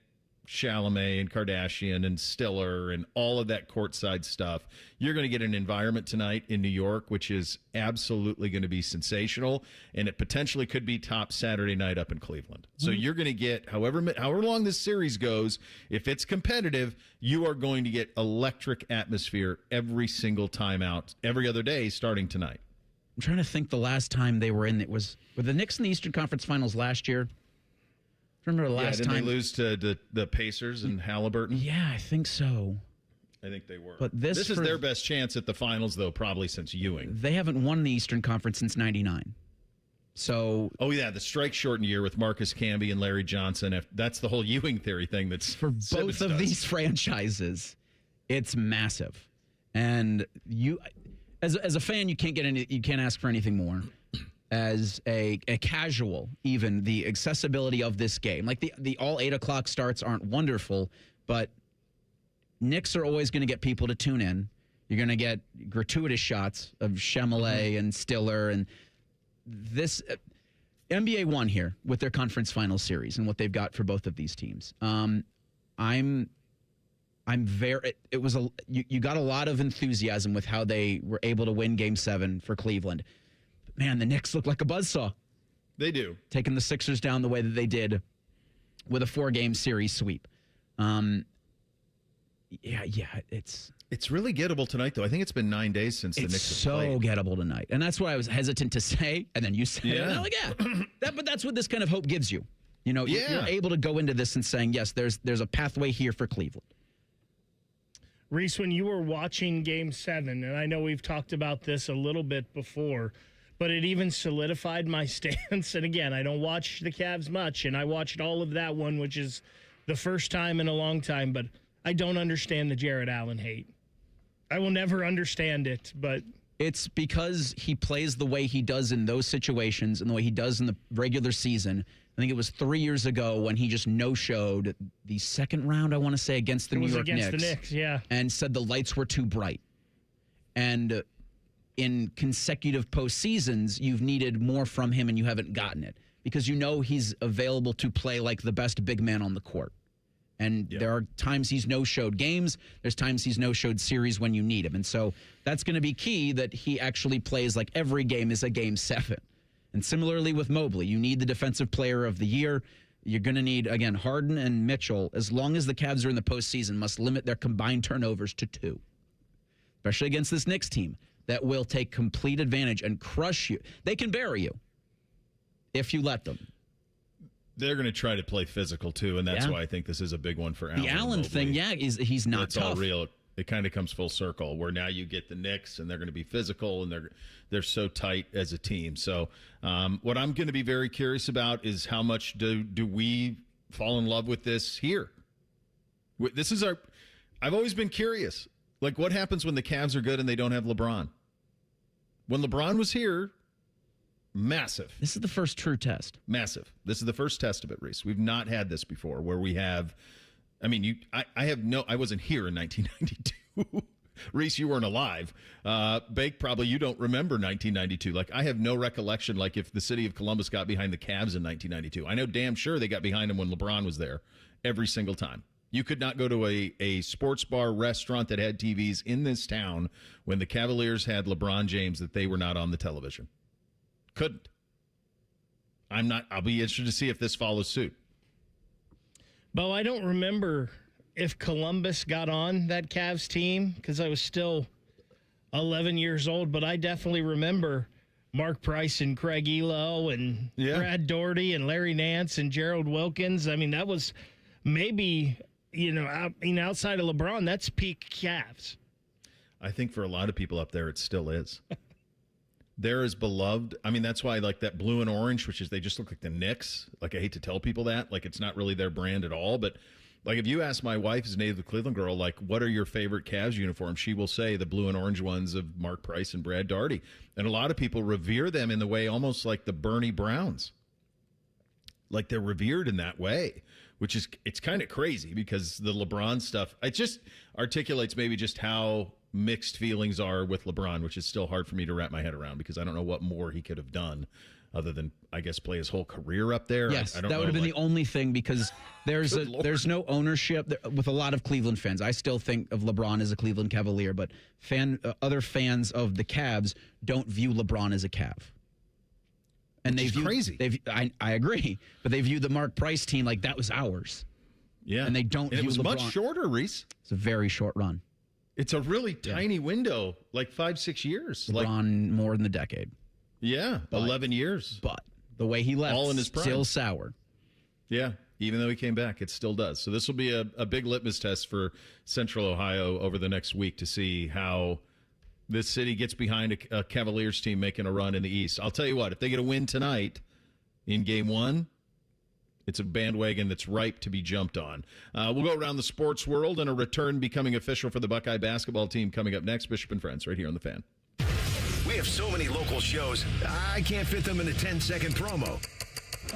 Chalamet and Kardashian and Stiller and all of that courtside stuff. You're going to get an environment tonight in New York, which is absolutely going to be sensational, and it potentially could be top Saturday night up in Cleveland. So you're going to get, however long this series goes, if it's competitive, you are going to get electric atmosphere every single time out, every other day starting tonight. I'm trying to think the last time they were in. Were the Knicks in the Eastern Conference Finals last year? Remember the last time they lose to the Pacers and Halliburton? Yeah, I think so. I think they were. But this is their best chance at the finals, though, probably since Ewing. They haven't won the Eastern Conference since '99. So, the strike shortened year with Marcus Camby and Larry Johnson. That's the whole Ewing theory thing. That's for both of these franchises. It's massive, and you, as a fan, you can't ask for anything more. As a casual, even the accessibility of this game, like the all 8 o'clock starts aren't wonderful, but Knicks are always going to get people to tune in. You're going to get gratuitous shots of Chalamet and Stiller, and this NBA won here with their conference final series and what they've got for both of these teams. I'm very. It was you got a lot of enthusiasm with how they were able to win Game 7 for Cleveland. Man, the Knicks look like a buzzsaw. They do. Taking the Sixers down the way that they did with a 4-game series sweep. It's really gettable tonight, though. I think it's been 9 days since the Knicks have played. It's so gettable tonight. And that's what I was hesitant to say, and then you said it. And I'm like, but that's what this kind of hope gives you. You know, you're able to go into this and saying, yes, there's a pathway here for Cleveland. Reese, when you were watching Game 7, and I know we've talked about this a little bit before, but it even solidified my stance. And again, I don't watch the Cavs much, and I watched all of that one, which is the first time in a long time, but I don't understand the Jared Allen hate. I will never understand it, but it's because he plays the way he does in those situations and the way he does in the regular season. I think it was 3 years ago when he just no-showed the second round, I want to say, against the New York Knicks. The Knicks, yeah. And said the lights were too bright. And in consecutive postseasons, you've needed more from him and you haven't gotten it because you know he's available to play like the best big man on the court. And there are times he's no-showed games. There's times he's no-showed series when you need him. And so that's going to be key that he actually plays like every game is a Game 7. And similarly with Mobley, you need the Defensive Player of the Year. You're going to need, again, Harden and Mitchell, as long as the Cavs are in the postseason, must limit their combined turnovers to 2, especially against this Knicks team that will take complete advantage and crush you. They can bury you if you let them. They're going to try to play physical, too, and that's why I think this is a big one for Allen. The Allen thing, he's not tough. It's all real. It kind of comes full circle, where now you get the Knicks, and they're going to be physical, and they're so tight as a team. So what I'm going to be very curious about is how much do we fall in love with this here? This is I've always been curious. Like, what happens when the Cavs are good and they don't have LeBron? When LeBron was here, massive. This is the first true test. Massive. This is the first test of it, Reese. We've not had this before where we have, I wasn't here in 1992. Reese, you weren't alive. Bake, probably you don't remember 1992. Like, I have no recollection, like, if the city of Columbus got behind the Cavs in 1992. I know damn sure they got behind them when LeBron was there every single time. You could not go to a sports bar restaurant that had TVs in this town when the Cavaliers had LeBron James that they were not on the television. Couldn't. I'll be interested to see if this follows suit. Bo, I don't remember if Columbus got on that Cavs team because I was still 11 years old, but I definitely remember Mark Price and Craig Elo and Brad Daugherty and Larry Nance and Gerald Wilkins. I mean, that was maybe, outside of LeBron, that's peak Cavs. I think for a lot of people up there, it still is. They're as beloved. I mean, that's why like that blue and orange, which is they just look like the Knicks. Like I hate to tell people that. Like it's not really their brand at all. But like if you ask my wife, who's a native Cleveland girl, like what are your favorite Cavs uniforms? She will say the blue and orange ones of Mark Price and Brad Daugherty. And a lot of people revere them in the way almost like the Bernie Browns. Like they're revered in that way, which is it's kind of crazy because the LeBron stuff, it just articulates maybe just how mixed feelings are with LeBron, which is still hard for me to wrap my head around because I don't know what more he could have done other than, I guess, play his whole career up there. Yes, I don't that would have been like, the only thing because there's no ownership with a lot of Cleveland fans. I still think of LeBron as a Cleveland Cavalier, but other fans of the Cavs don't view LeBron as a Cav. And they view crazy. I agree, but they view the Mark Price team like that was ours. Yeah, and they don't. And view it was LeBron. much shorter, Reese. It's a very short run. It's a really tiny window, like 5-6 years. LeBron more than a decade. Yeah, 11 years. But the way he left, all in his prime, still sour. Yeah, even though he came back, it still does. So this will be a big litmus test for Central Ohio over the next week to see how this city gets behind a Cavaliers team making a run in the East. I'll tell you what, if they get a win tonight in Game 1, it's a bandwagon that's ripe to be jumped on. We'll go around the sports world and a return becoming official for the Buckeye basketball team coming up next. Bishop and Friends right here on The Fan. We have so many local shows, I can't fit them in a 10-second promo.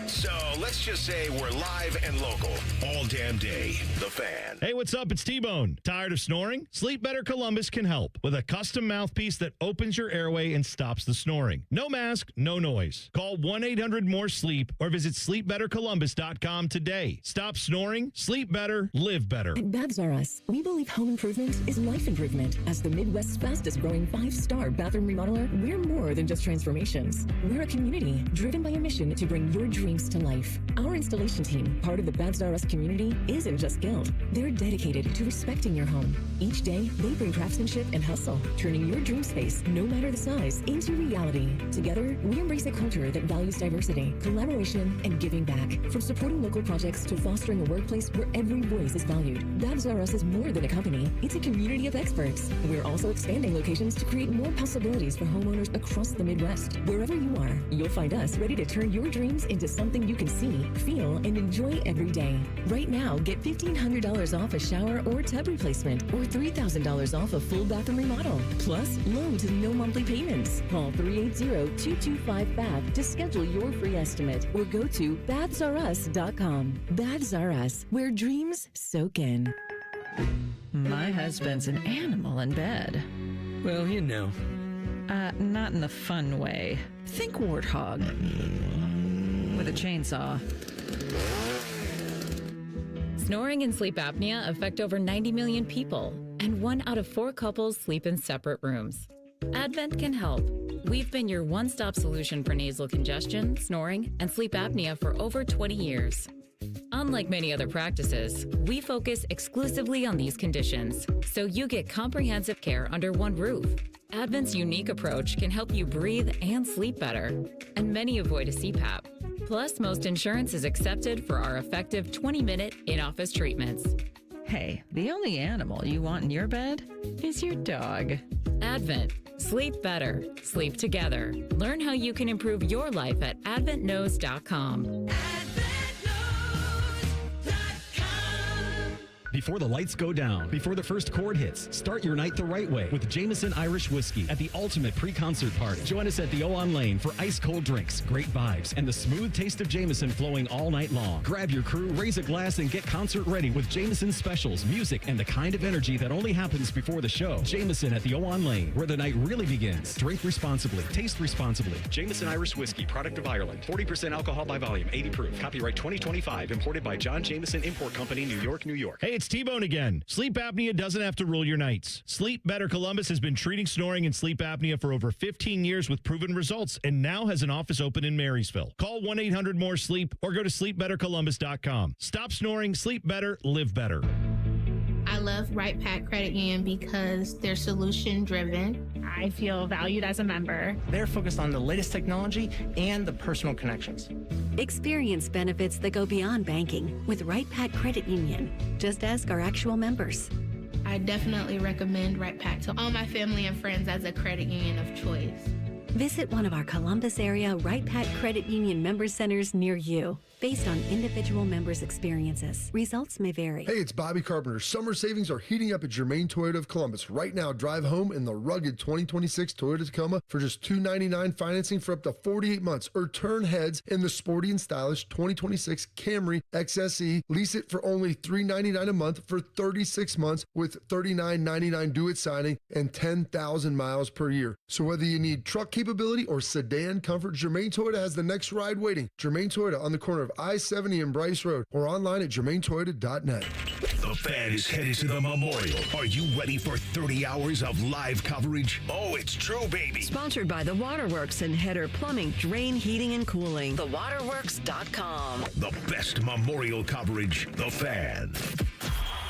So let's just say we're live and local all damn day. The Fan. Hey, what's up? It's T-Bone. Tired of snoring? Sleep Better Columbus can help with a custom mouthpiece that opens your airway and stops the snoring. No mask, no noise. Call 1-800-MORE-SLEEP or visit sleepbettercolumbus.com today. Stop snoring, sleep better, live better. At Babs R Us, we believe home improvement is life improvement. As the Midwest's fastest growing 5-star bathroom remodeler, we're more than just transformations. We're a community driven by a mission to bring your dreams to life. Our installation team, part of the Babs R Us community, isn't just skilled. They're dedicated to respecting your home. Each day, they bring craftsmanship and hustle, turning your dream space, no matter the size, into reality. Together, we embrace a culture that values diversity, collaboration, and giving back. From supporting local projects to fostering a workplace where every voice is valued. Babs R Us is more than a company. It's a community of experts. We're also expanding locations to create more possibilities for homeowners across the Midwest. Wherever you are, you'll find us ready to turn your dreams into something you can see, feel, and enjoy every day. Right now, get $1,500 off a shower or tub replacement or $3,000 off a full bathroom remodel. Plus, low to no monthly payments. Call 380-225-BAB to schedule your free estimate or go to babsrus.com. Babs R Us, where dreams soak in. My husband's an animal in bed. Well, you know. Not in the fun way. Think warthog. With a chainsaw. Snoring and sleep apnea affect over 90 million people, and 1 out of 4 couples sleep in separate rooms. Advent can help. We've been your one-stop solution for nasal congestion, snoring, and sleep apnea for over 20 years. Unlike many other practices, we focus exclusively on these conditions, so you get comprehensive care under one roof. Advent's unique approach can help you breathe and sleep better, and many avoid a CPAP. Plus, most insurance is accepted for our effective 20-minute in-office treatments. Hey, the only animal you want in your bed is your dog. Advent. Sleep better. Sleep together. Learn how you can improve your life at adventknows.com. Before the lights go down, before the first chord hits, start your night the right way with Jameson Irish Whiskey at the ultimate pre-concert party. Join us at the O-On Lane for ice-cold drinks, great vibes, and the smooth taste of Jameson flowing all night long. Grab your crew, raise a glass, and get concert ready with Jameson specials, music, and the kind of energy that only happens before the show. Jameson at the O-On Lane, where the night really begins. Drink responsibly. Taste responsibly. Jameson Irish Whiskey, product of Ireland. 40% alcohol by volume, 80 proof. Copyright 2025. Imported by John Jameson Import Company, New York, New York. Hey, it's It's T-Bone again. Sleep apnea doesn't have to rule your nights. Sleep Better Columbus has been treating snoring and sleep apnea for over 15 years with proven results and now has an office open in Marysville. Call 1-800-MORE-SLEEP or go to sleepbettercolumbus.com. Stop snoring, sleep better, live better. I love Right Pack Credit Union because they're solution driven. I feel valued as a member. They're focused on the latest technology and the personal connections. Experience benefits that go beyond banking with Right Pack Credit Union. Just ask our actual members. I definitely recommend Right Pack to all my family and friends as a credit union of choice. Visit one of our Columbus area Right Pack Credit Union member centers near you. Based on individual members' experiences, results may vary. Hey, it's Bobby Carpenter. Summer savings are heating up at Germain Toyota of Columbus. Right now, drive home in the rugged 2026 Toyota Tacoma for just $299 financing for up to 48 months, or turn heads in the sporty and stylish 2026 Camry XSE. Lease it for only $399 a month for 36 months with $39.99 due at signing and 10,000 miles per year. So whether you need truck capability or sedan comfort, Germain Toyota has the next ride waiting. Germain Toyota on the corner of I-70 and Bryce Road, or online at germaintoyota.net. The Fan is headed to the Memorial. Are you ready for 30 hours of live coverage? Oh, it's true, baby. Sponsored by The Waterworks and Header Plumbing, Drain, Heating, and Cooling. TheWaterworks.com. The best Memorial coverage, The Fan.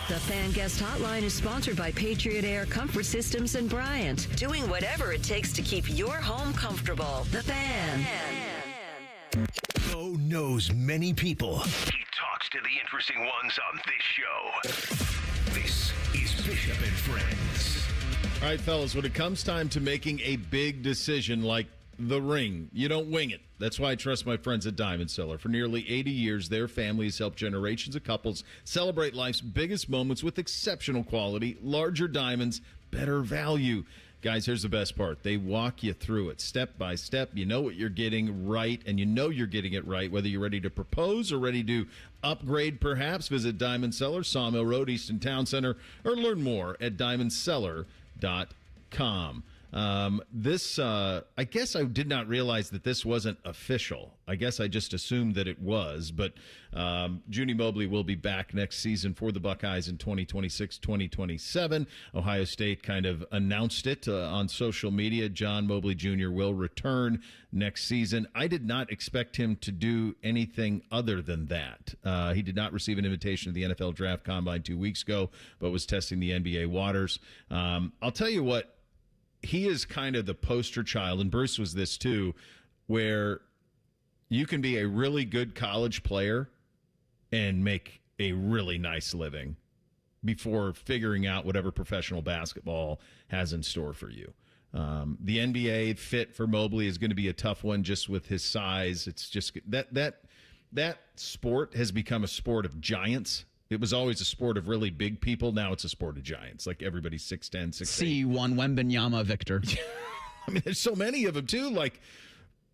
The Fan Guest Hotline is sponsored by Patriot Air Comfort Systems and Bryant. Doing whatever it takes to keep your home comfortable. The Fan. Bo knows many people. He talks to the interesting ones on this show. This is Bishop and Friends. All right, fellas, when it comes time to making a big decision like the ring, you don't wing it. That's why I trust my friends at Diamond Cellar. For nearly 80 years, their family has helped generations of couples celebrate life's biggest moments with exceptional quality, larger diamonds, better value. Guys, here's the best part. They walk you through it step by step. You know what you're getting right, and you know you're getting it right, whether you're ready to propose or ready to upgrade, perhaps. Visit Diamond Cellar, Sawmill Road, Easton Town Center, or learn more at diamondcellar.com. I guess I did not realize that this wasn't official. I guess I just assumed that it was, but Junie Mobley will be back next season for the Buckeyes in 2026-2027. Ohio State kind of announced it on social media. John Mobley Jr. will return next season. I did not expect him to do anything other than that. He did not receive an invitation to the NFL Draft Combine 2 weeks ago, but was testing the NBA waters. I'll tell you what, he is kind of the poster child, and Bruce was this too, where you can be a really good college player and make a really nice living before figuring out whatever professional basketball has in store for you. The NBA fit for Mobley is going to be a tough one just with his size. It's just that sport has become a sport of giants. It was always a sport of really big people. Now it's a sport of giants. Like everybody's 6'10", 6'8". C1 Wembenyama Victor. I mean, there's so many of them too. Like,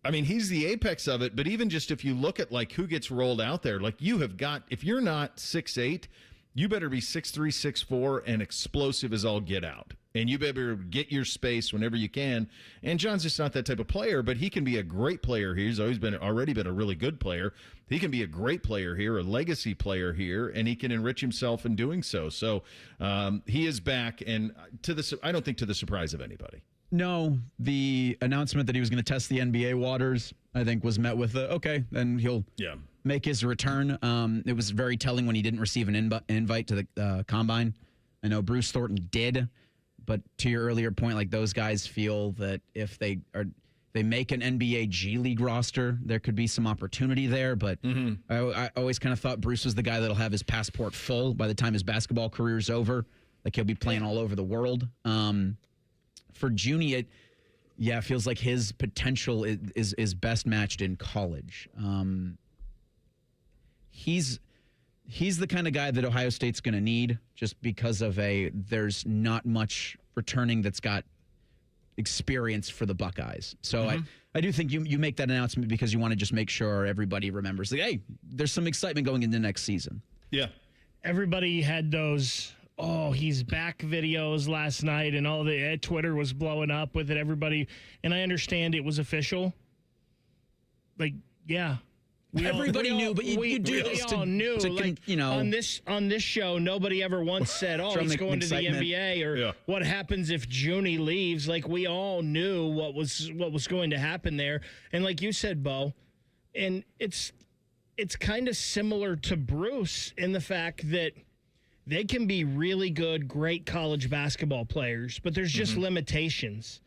I mean, he's the apex of it. But even just if you look at like who gets rolled out there, like you have got, if you're not 6'8", you better be 6'3", 6'4", and explosive as all get out. And you better get your space whenever you can. And John's just not that type of player, but he can be a great player here. He's already been a really good player. He can be a great player here, a legacy player here, and he can enrich himself in doing so. So he is back, and I don't think to the surprise of anybody. No, the announcement that he was going to test the NBA waters, I think, was met with, okay, then he'll make his return. It was very telling when he didn't receive an invite to the Combine. I know Bruce Thornton did, but to your earlier point, like those guys feel that if they make an NBA G League roster, there could be some opportunity there. But I always kind of thought Bruce was the guy that'll have his passport full by the time his basketball career's over. Like he'll be playing all over the world. For Junie, it feels like his potential is best matched in college. He's the kind of guy that Ohio State's going to need just because of there's not much returning that's got experience for the Buckeyes. So I do think you make that announcement because you want to just make sure everybody remembers that, hey, there's some excitement going into next season. Yeah. Everybody had those, he's back videos last night, and all the Twitter was blowing up with it. Everybody, and I understand it was official. Like, yeah. Everybody knew, but you do We this all knew. on this show, nobody ever once said, "Oh, he's going to the NBA," or "What happens if Junie leaves?" Like we all knew what was going to happen there, and like you said, Bo, and it's kind of similar to Bruce in the fact that they can be really good, great college basketball players, but there's just limitations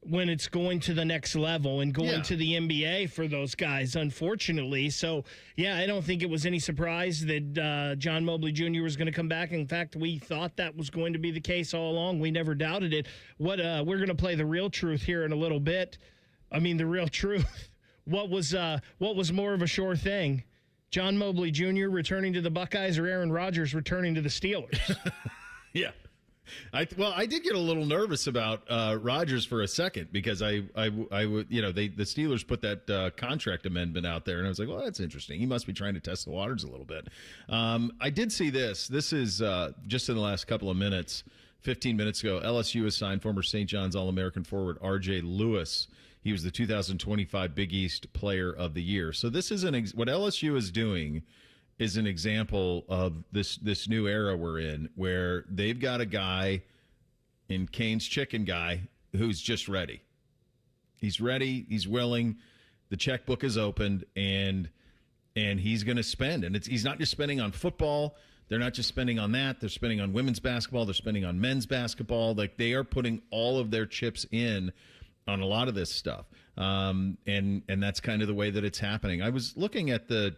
when it's going to the next level and going to the NBA for those guys, unfortunately. So, I don't think it was any surprise that John Mobley Jr. was going to come back. In fact, we thought that was going to be the case all along. We never doubted it. We're going to play the real truth here in a little bit. I mean, the real truth. What was more of a sure thing? John Mobley Jr. returning to the Buckeyes or Aaron Rodgers returning to the Steelers? Yeah. I did get a little nervous about Rodgers for a second because I would, the Steelers put that contract amendment out there, and I was like, well, that's interesting. He must be trying to test the waters a little bit. I did see this. This is just in the last couple of minutes, 15 minutes ago. LSU has signed former St. John's All-American forward R.J. Lewis. He was the 2025 Big East Player of the Year. So this is what LSU is doing is an example of this new era we're in, where they've got a guy in Kane's Chicken guy who's just ready. He's ready. He's willing. The checkbook is opened, and he's going to spend. And he's not just spending on football. They're not just spending on that. They're spending on women's basketball. They're spending on men's basketball. Like, they are putting all of their chips in on a lot of this stuff. And that's kind of the way that it's happening. I was looking at the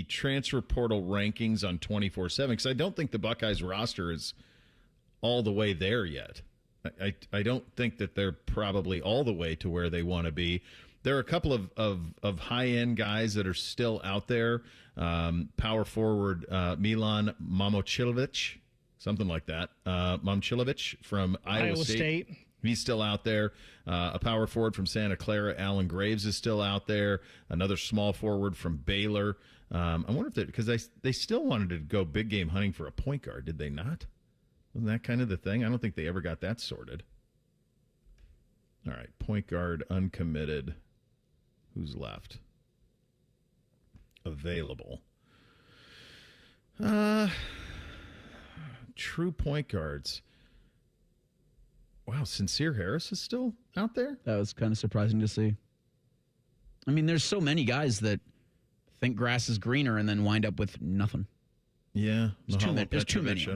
transfer portal rankings on 24/7 because I don't think the Buckeyes roster is all the way there yet. I don't think that they're probably all the way to where they want to be. There are a couple of high-end guys that are still out there. Power forward Milan Momcilovic, something like that. Momcilovic from Iowa State. He's still out there. A power forward from Santa Clara, Alan Graves, is still out there. Another small forward from Baylor. I wonder if because they still wanted to go big game hunting for a point guard, did they not? Wasn't that kind of the thing? I don't think they ever got that sorted. All right, point guard uncommitted. Who's left? Available. True point guards. Wow, Sincere Harris is still out there? That was kind of surprising to see. I mean, there's so many guys that think grass is greener and then wind up with nothing. Yeah. There's too many.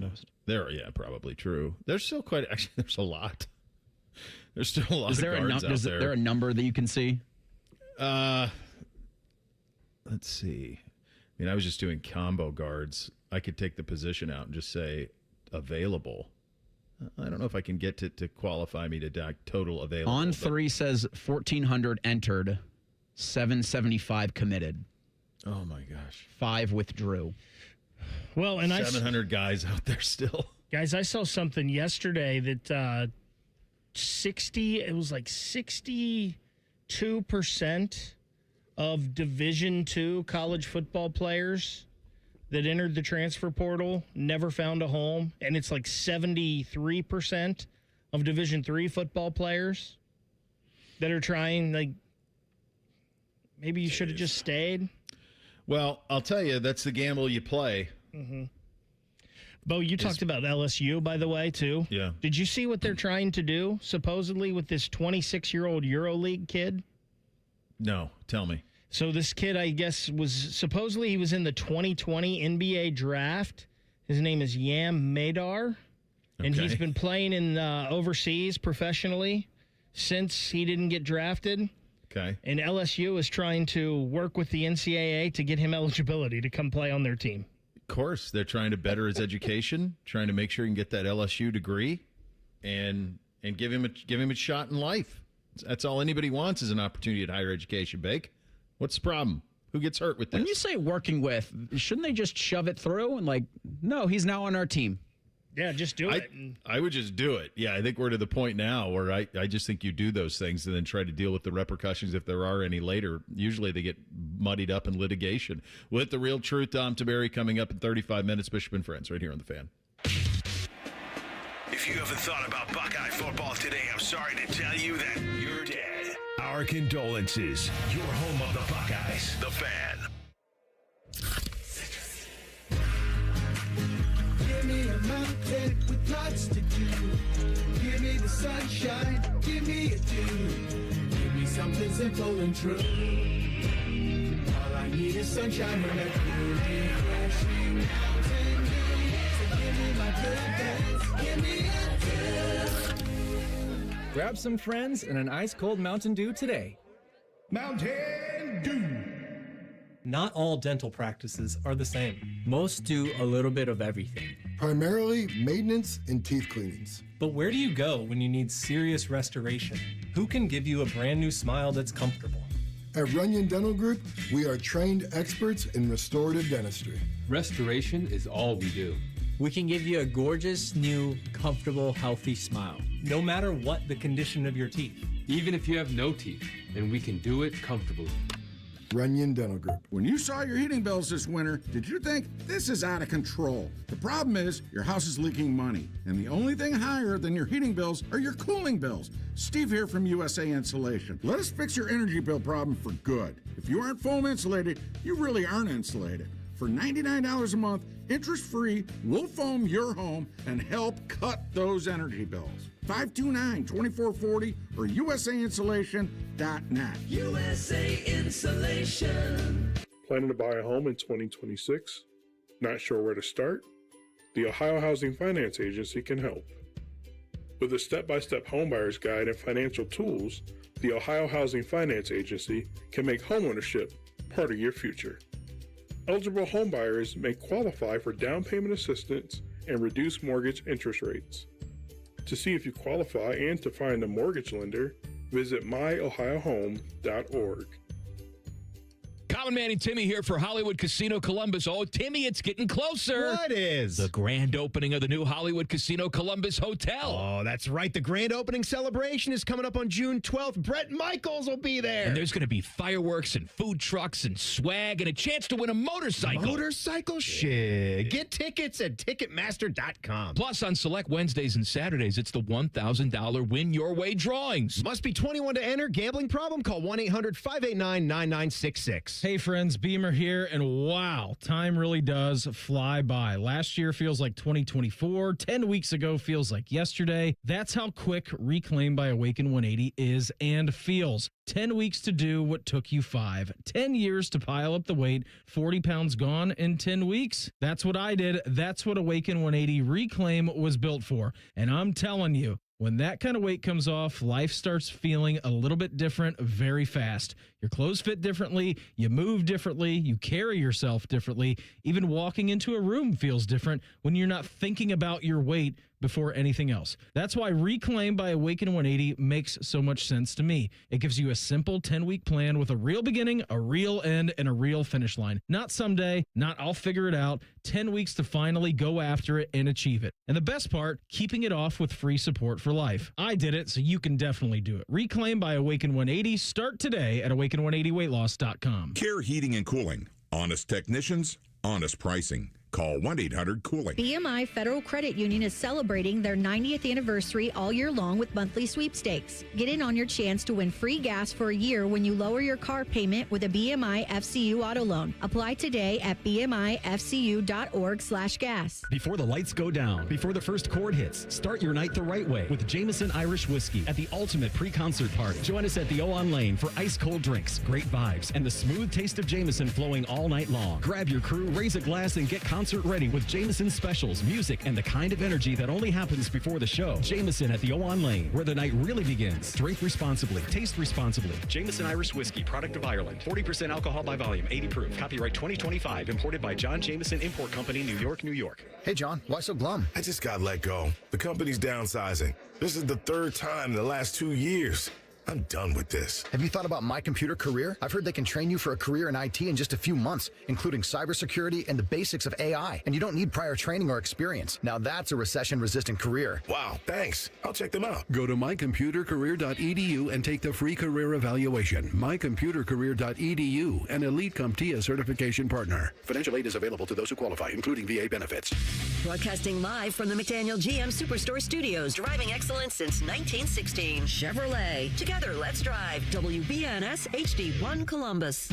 There, probably true. There's still there's a lot. There's still a lot of guards out there. Is there a number that you can see? Let's see. I mean, I was just doing combo guards. I could take the position out and just say available. I don't know if I can get to qualify me to total available. On 3 says 1,400 entered, 775 committed. Oh, my gosh. 5 withdrew. Well, and 700 guys out there still. Guys, I saw something yesterday that 62% of Division II college football players that entered the transfer portal never found a home, and it's like 73% of Division III football players that are trying, like, maybe you should have just stayed. Well, I'll tell you, that's the gamble you play. Mm-hmm. Bo, you talked about LSU, by the way, too. Yeah. Did you see what they're trying to do, supposedly, with this 26-year-old EuroLeague kid? No, tell me. So this kid, I guess, he was in the 2020 NBA draft. His name is Yam Madar, and he's been playing in overseas professionally since he didn't get drafted. Okay. And LSU is trying to work with the NCAA to get him eligibility to come play on their team. Of course, they're trying to better his education, trying to make sure he can get that LSU degree, and give him a shot in life. That's all anybody wants is an opportunity at higher education, Bake. What's the problem? Who gets hurt with this? When you say working with, shouldn't they just shove it through and no, he's now on our team? Yeah, just do it. I would just do it. Yeah, I think we're to the point now where I just think you do those things and then try to deal with the repercussions if there are any later. Usually they get muddied up in litigation. We'll hit the real truth, Tom Tiberi, coming up in 35 minutes. Bishop and Friends, right here on The Fan. If you haven't thought about Buckeye football today, I'm sorry to tell you that you're dead. Our condolences. Your home of the Buckeyes. The Fan. sunshine, give me a dew. Give me something simple and true. All I need is sunshine when I feel refreshing Mountain Dew. So give me my good days, give me a dew. Grab some friends and an ice-cold Mountain Dew today. Mountain Dew. Not all dental practices are the same. Most do a little bit of everything. Primarily maintenance and teeth cleanings. But where do you go when you need serious restoration? Who can give you a brand new smile that's comfortable? At Runyon Dental Group, we are trained experts in restorative dentistry. Restoration is all we do. We can give you a gorgeous, new, comfortable, healthy smile. No matter what the condition of your teeth. Even if you have no teeth, and we can do it comfortably. Runyon Dental Group. When you saw your heating bills this winter, did you think this is out of control? The problem is your house is leaking money, and the only thing higher than your heating bills are your cooling bills. Steve here from USA Insulation. Let us fix your energy bill problem for good. If you aren't foam insulated, you really aren't insulated. For $99 a month, interest-free, we'll foam your home and help cut those energy bills. 529-2440 or usainsulation.net. USA Insulation. Planning to buy a home in 2026? Not sure where to start? The Ohio Housing Finance Agency can help. With a step-by-step homebuyer's guide and financial tools, the Ohio Housing Finance Agency can make homeownership part of your future. Eligible homebuyers may qualify for down payment assistance and reduced mortgage interest rates. To see if you qualify and to find a mortgage lender, visit myohiohome.org. Common Man and Timmy here for Hollywood Casino Columbus. Oh, Timmy, it's getting closer. What is? The grand opening of the new Hollywood Casino Columbus Hotel. Oh, that's right. The grand opening celebration is coming up on June 12th. Brett Michaels will be there. And there's going to be fireworks and food trucks and swag and a chance to win a motorcycle. Motorcycle? Shit. Get tickets at Ticketmaster.com. Plus, on select Wednesdays and Saturdays, it's the $1,000 Win Your Way drawings. Must be 21 to enter. Gambling problem? Call 1-800-589-9966. Hey friends, Beamer here, and wow, time really does fly by. Last year feels like 2024, 10 weeks ago feels like yesterday. That's how quick Reclaim by Awaken 180 is and feels. 10 weeks to do what took you 5. 10 years to pile up the weight, 40 pounds gone in 10 weeks. That's what I did. That's what Awaken 180 Reclaim was built for. And I'm telling you, when that kind of weight comes off, life starts feeling a little bit different very fast. Your clothes fit differently, you move differently, you carry yourself differently. Even walking into a room feels different when you're not thinking about your weight before anything else. That's why Reclaim by Awaken 180 makes so much sense to me. It gives you a simple 10-week plan with a real beginning, a real end, and a real finish line. Not someday, not I'll figure it out. 10 weeks to finally go after it and achieve it. And the best part, keeping it off with free support for life. I did it, so you can definitely do it. Reclaim by Awaken 180. Start today at awaken180weightloss.com. Care Heating and Cooling. Honest technicians, honest pricing. Call 1-800-COOLING. BMI Federal Credit Union is celebrating their 90th anniversary all year long with monthly sweepstakes. Get in on your chance to win free gas for a year when you lower your car payment with a BMI FCU auto loan. Apply today at bmifcu.org/gas. Before the lights go down, before the first chord hits, start your night the right way with Jameson Irish Whiskey at the ultimate pre-concert party. Join us at the O on Lane for ice-cold drinks, great vibes, and the smooth taste of Jameson flowing all night long. Grab your crew, raise a glass, and get concert ready with Jameson specials, music, and the kind of energy that only happens before the show. Jameson at the O on Lane, where the night really begins. Drink responsibly. Taste responsibly. Jameson Irish Whiskey, product of Ireland. 40% alcohol by volume, 80 proof. Copyright 2025. Imported by John Jameson Import Company, New York, New York. Hey, John, why so glum? I just got let go. The company's downsizing. This is the third time in the last 2 years. I'm done with this. Have you thought about My Computer Career? I've heard they can train you for a career in IT in just a few months, including cybersecurity and the basics of AI. And you don't need prior training or experience. Now that's a recession-resistant career. Wow, thanks. I'll check them out. Go to mycomputercareer.edu and take the free career evaluation. mycomputercareer.edu, an Elite CompTIA certification partner. Financial aid is available to those who qualify, including VA benefits. Broadcasting live from the McDaniel GM Superstore Studios, driving excellence since 1916. Chevrolet. Together, let's drive. WBNS HD1 Columbus.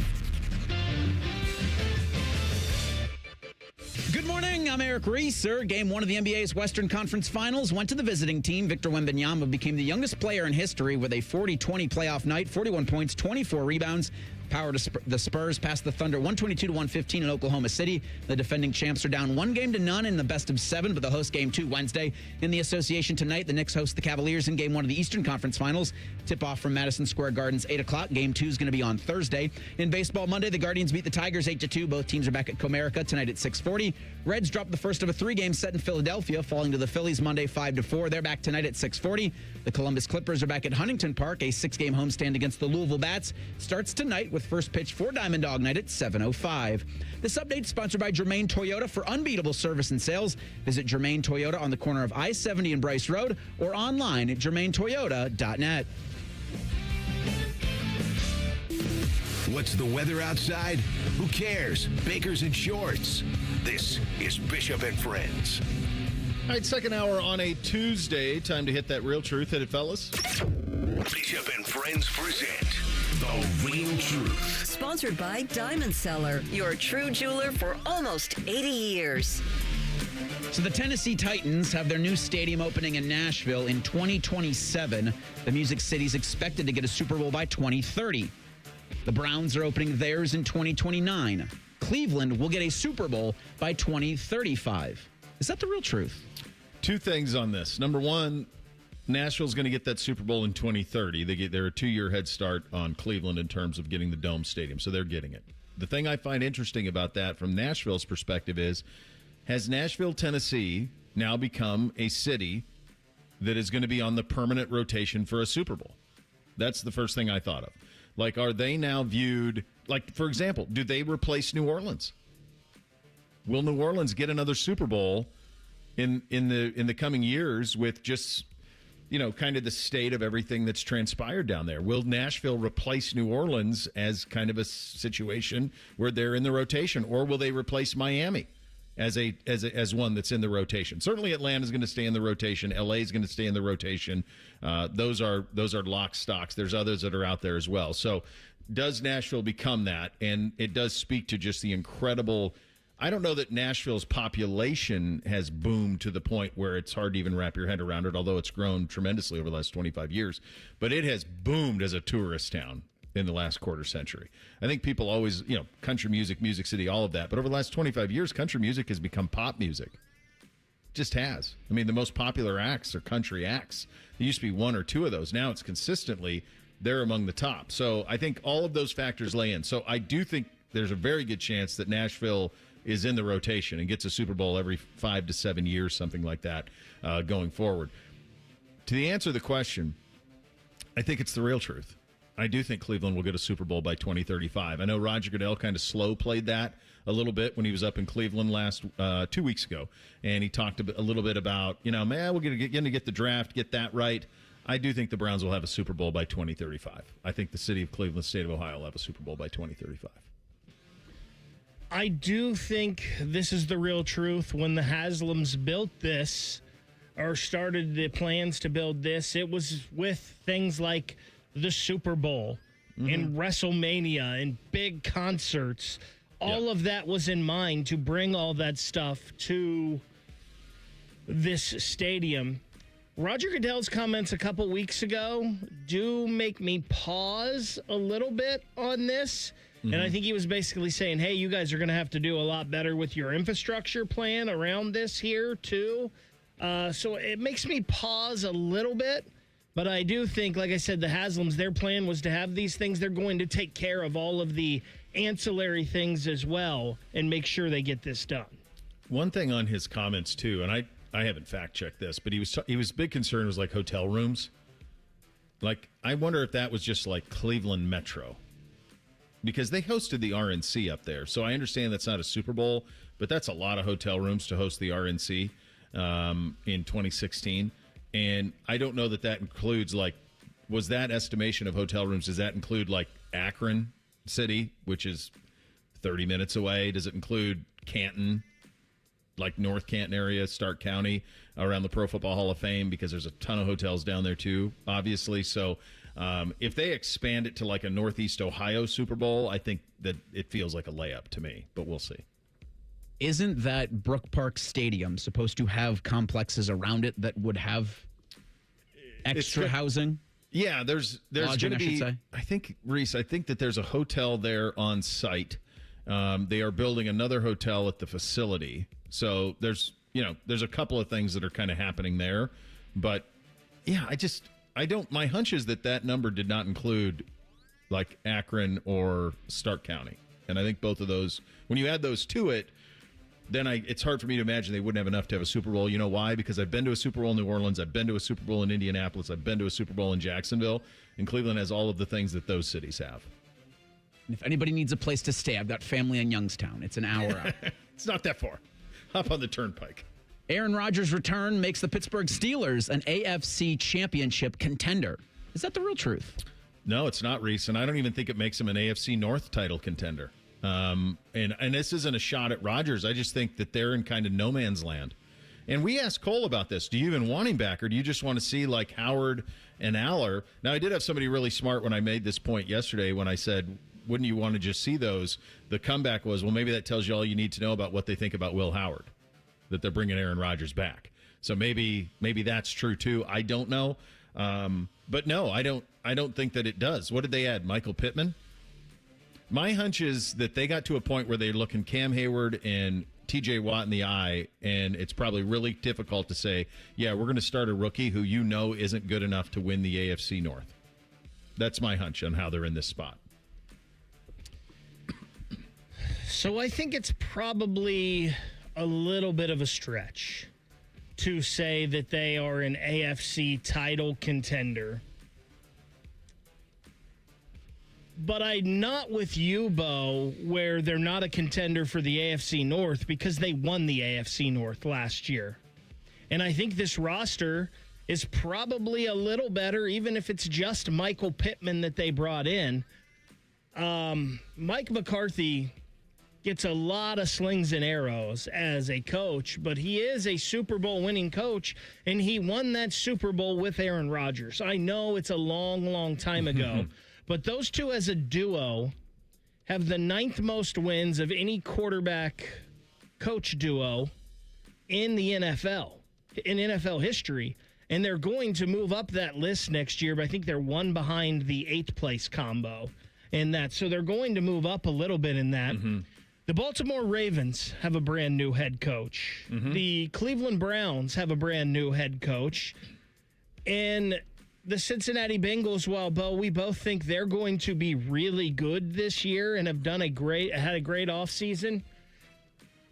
Good morning. I'm Eric Reeser. Game 1 of the NBA's Western Conference Finals went to the visiting team. Victor Wembanyama became the youngest player in history with a 40-20 playoff night, 41 points, 24 rebounds. Power to the Spurs past the Thunder 122-115 in Oklahoma City. The defending champs are down 1-0 in the best of 7, but they'll host Game 2 Wednesday. In the association tonight, the Knicks host the Cavaliers in Game 1 of the Eastern Conference Finals. Tip-off from Madison Square Garden's 8 o'clock. Game 2 is going to be on Thursday. In baseball Monday, the Guardians beat the Tigers 8-2. Both teams are back at Comerica tonight at 6:40. Reds dropped the first of a 3-game set in Philadelphia, falling to the Phillies Monday 5-4. They're back tonight at 6:40. The Columbus Clippers are back at Huntington Park. A 6-game homestand against the Louisville Bats starts tonight with first pitch for Diamond Dog Night at 7:05. This update is sponsored by Germain Toyota. For unbeatable service and sales, visit Germain Toyota on the corner of I-70 and Bryce Road or online at germaintoyota.net. What's the weather outside? Who cares? Baker's in shorts. This is Bishop and Friends. All right, second hour on a Tuesday. Time to hit that real truth. Hit it, fellas. Bishop and Friends present The Real Truth. Sponsored by Diamond Seller, your true jeweler for almost 80 years. So the Tennessee Titans have their new stadium opening in Nashville in 2027. The Music City's expected to get a Super Bowl by 2030. The Browns are opening theirs in 2029. Cleveland will get a Super Bowl by 2035. Is that the real truth? Two things on this. Number one, Nashville's going to get that Super Bowl in 2030. They're a 2-year head start on Cleveland in terms of getting the Dome Stadium, so they're getting it. The thing I find interesting about that from Nashville's perspective is, has Nashville, Tennessee now become a city that is going to be on the permanent rotation for a Super Bowl? That's the first thing I thought of. Like, are they now viewed, like, for example, do they replace New Orleans? Will New Orleans get another Super Bowl in the coming years with just, kind of the state of everything that's transpired down there? Will Nashville replace New Orleans as kind of a situation where they're in the rotation, or will they replace Miami as one that's in the rotation? Certainly Atlanta's going to stay in the rotation. LA's going to stay in the rotation. Those are lock stocks. There's others that are out there as well. So does Nashville become that? And it does speak to just the incredible, I don't know that Nashville's population has boomed to the point where it's hard to even wrap your head around it, although it's grown tremendously over the last 25 years. But it has boomed as a tourist town in the last quarter century. I think people always, country music, Music City, all of that. But over the last 25 years, country music has become pop music. It just has. I mean, the most popular acts are country acts. There used to be one or two of those. Now it's consistently, they're among the top. So I think all of those factors lay in. So I do think there's a very good chance that Nashville is in the rotation and gets a Super Bowl every 5 to 7 years, something like that, going forward. To the answer to the question, I think it's the real truth. I do think Cleveland will get a Super Bowl by 2035. I know Roger Goodell kind of slow played that a little bit when he was up in Cleveland 2 weeks ago, and he talked a little bit about, we're going to get the draft, get that right. I do think the Browns will have a Super Bowl by 2035. I think the city of Cleveland, state of Ohio, will have a Super Bowl by 2035. I do think this is the real truth. When the Haslams built this, or started the plans to build this, it was with things like the Super Bowl and WrestleMania and big concerts. All of that was in mind to bring all that stuff to this stadium. Roger Goodell's comments a couple weeks ago do make me pause a little bit on this. And I think he was basically saying, hey, you guys are going to have to do a lot better with your infrastructure plan around this here, too. So it makes me pause a little bit. But I do think, like I said, the Haslams, their plan was to have these things. They're going to take care of all of the ancillary things as well and make sure they get this done. One thing on his comments, too, and I haven't fact-checked this, but he was big concern was like hotel rooms. Like, I wonder if that was just like Cleveland Metro. Because they hosted the RNC up there. So I understand that's not a Super Bowl, but that's a lot of hotel rooms to host the RNC in 2016. And I don't know that includes, like, was that estimation of hotel rooms, does that include, like, Akron City, which is 30 minutes away? Does it include Canton, like North Canton area, Stark County, around the Pro Football Hall of Fame? Because there's a ton of hotels down there, too, obviously. So if they expand it to like a Northeast Ohio Super Bowl, I think that it feels like a layup to me, but we'll see. isn't that Brook Park Stadium supposed to have complexes around it that would have extra housing? Yeah, there's going to be. I think, Reese, that there's a hotel there on site. They are building another hotel at the facility. So there's a couple of things that are kind of happening there. But yeah, my hunch is that number did not include like Akron or Stark County. And I think both of those, when you add those to it, then it's hard for me to imagine they wouldn't have enough to have a Super Bowl. You know why? Because I've been to a Super Bowl in New Orleans. I've been to a Super Bowl in Indianapolis. I've been to a Super Bowl in Jacksonville. And Cleveland has all of the things that those cities have. And if anybody needs a place to stay, I've got family in Youngstown. It's an hour out. It's not that far. Hop on the turnpike. Aaron Rodgers' return makes the Pittsburgh Steelers an AFC championship contender. Is that the real truth? No, it's not, Reese. And I don't even think it makes him an AFC North title contender. And this isn't a shot at Rodgers. I just think that they're in kind of no man's land. And we asked Cole about this. Do you even want him back, or do you just want to see like Howard and Aller? Now, I did have somebody really smart when I made this point yesterday when I said, wouldn't you want to just see those? The comeback was, well, maybe that tells you all you need to know about what they think about Will Howard, that they're bringing Aaron Rodgers back. So maybe that's true too. I don't know. But no, I don't think that it does. What did they add? Michael Pittman? My hunch is that they got to a point where they're looking Cam Hayward and TJ Watt in the eye, and it's probably really difficult to say, yeah, we're going to start a rookie who isn't good enough to win the AFC North. That's my hunch on how they're in this spot. So I think it's probably a little bit of a stretch to say that they are an AFC title contender. But I'm not with you, Bo, where they're not a contender for the AFC North because they won the AFC North last year. And I think this roster is probably a little better, even if it's just Michael Pittman that they brought in. Mike McCarthy gets a lot of slings and arrows as a coach, but he is a Super Bowl winning coach, and he won that Super Bowl with Aaron Rodgers. I know it's a long, long time ago, but those two as a duo have the 9th most wins of any quarterback coach duo in the NFL, in NFL history. And they're going to move up that list next year, but I think they're one behind the 8th place combo in that. So they're going to move up a little bit in that. Mm-hmm. The Baltimore Ravens have a brand new head coach. Mm-hmm. The Cleveland Browns have a brand new head coach. And the Cincinnati Bengals, well, Bo, we both think they're going to be really good this year and have had a great offseason.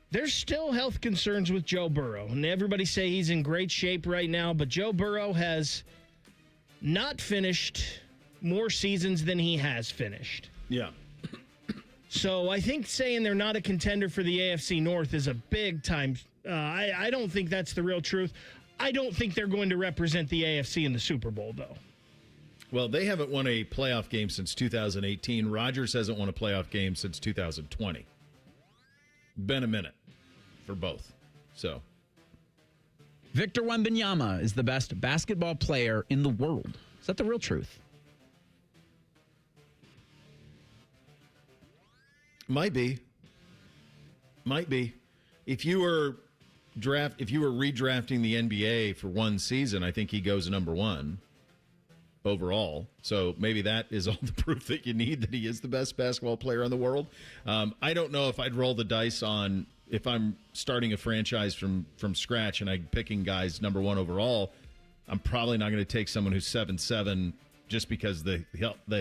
There's still health concerns with Joe Burrow, and everybody say he's in great shape right now, but Joe Burrow has not finished more seasons than he has finished. Yeah. So I think saying they're not a contender for the AFC North is a big time. I don't think that's the real truth. I don't think they're going to represent the AFC in the Super Bowl, though. Well, they haven't won a playoff game since 2018. Rodgers hasn't won a playoff game since 2020. Been a minute for both. So, Victor Wembanyama is the best basketball player in the world. Is that the real truth? Might be. If you were redrafting the NBA for one season, I think he goes number 1 overall. So maybe that is all the proof that you need that he is the best basketball player in the world. I don't know if I'd roll the dice on if I'm starting a franchise from scratch and I'm picking guys number 1 overall. I'm probably not going to take someone who's 7'7" just because the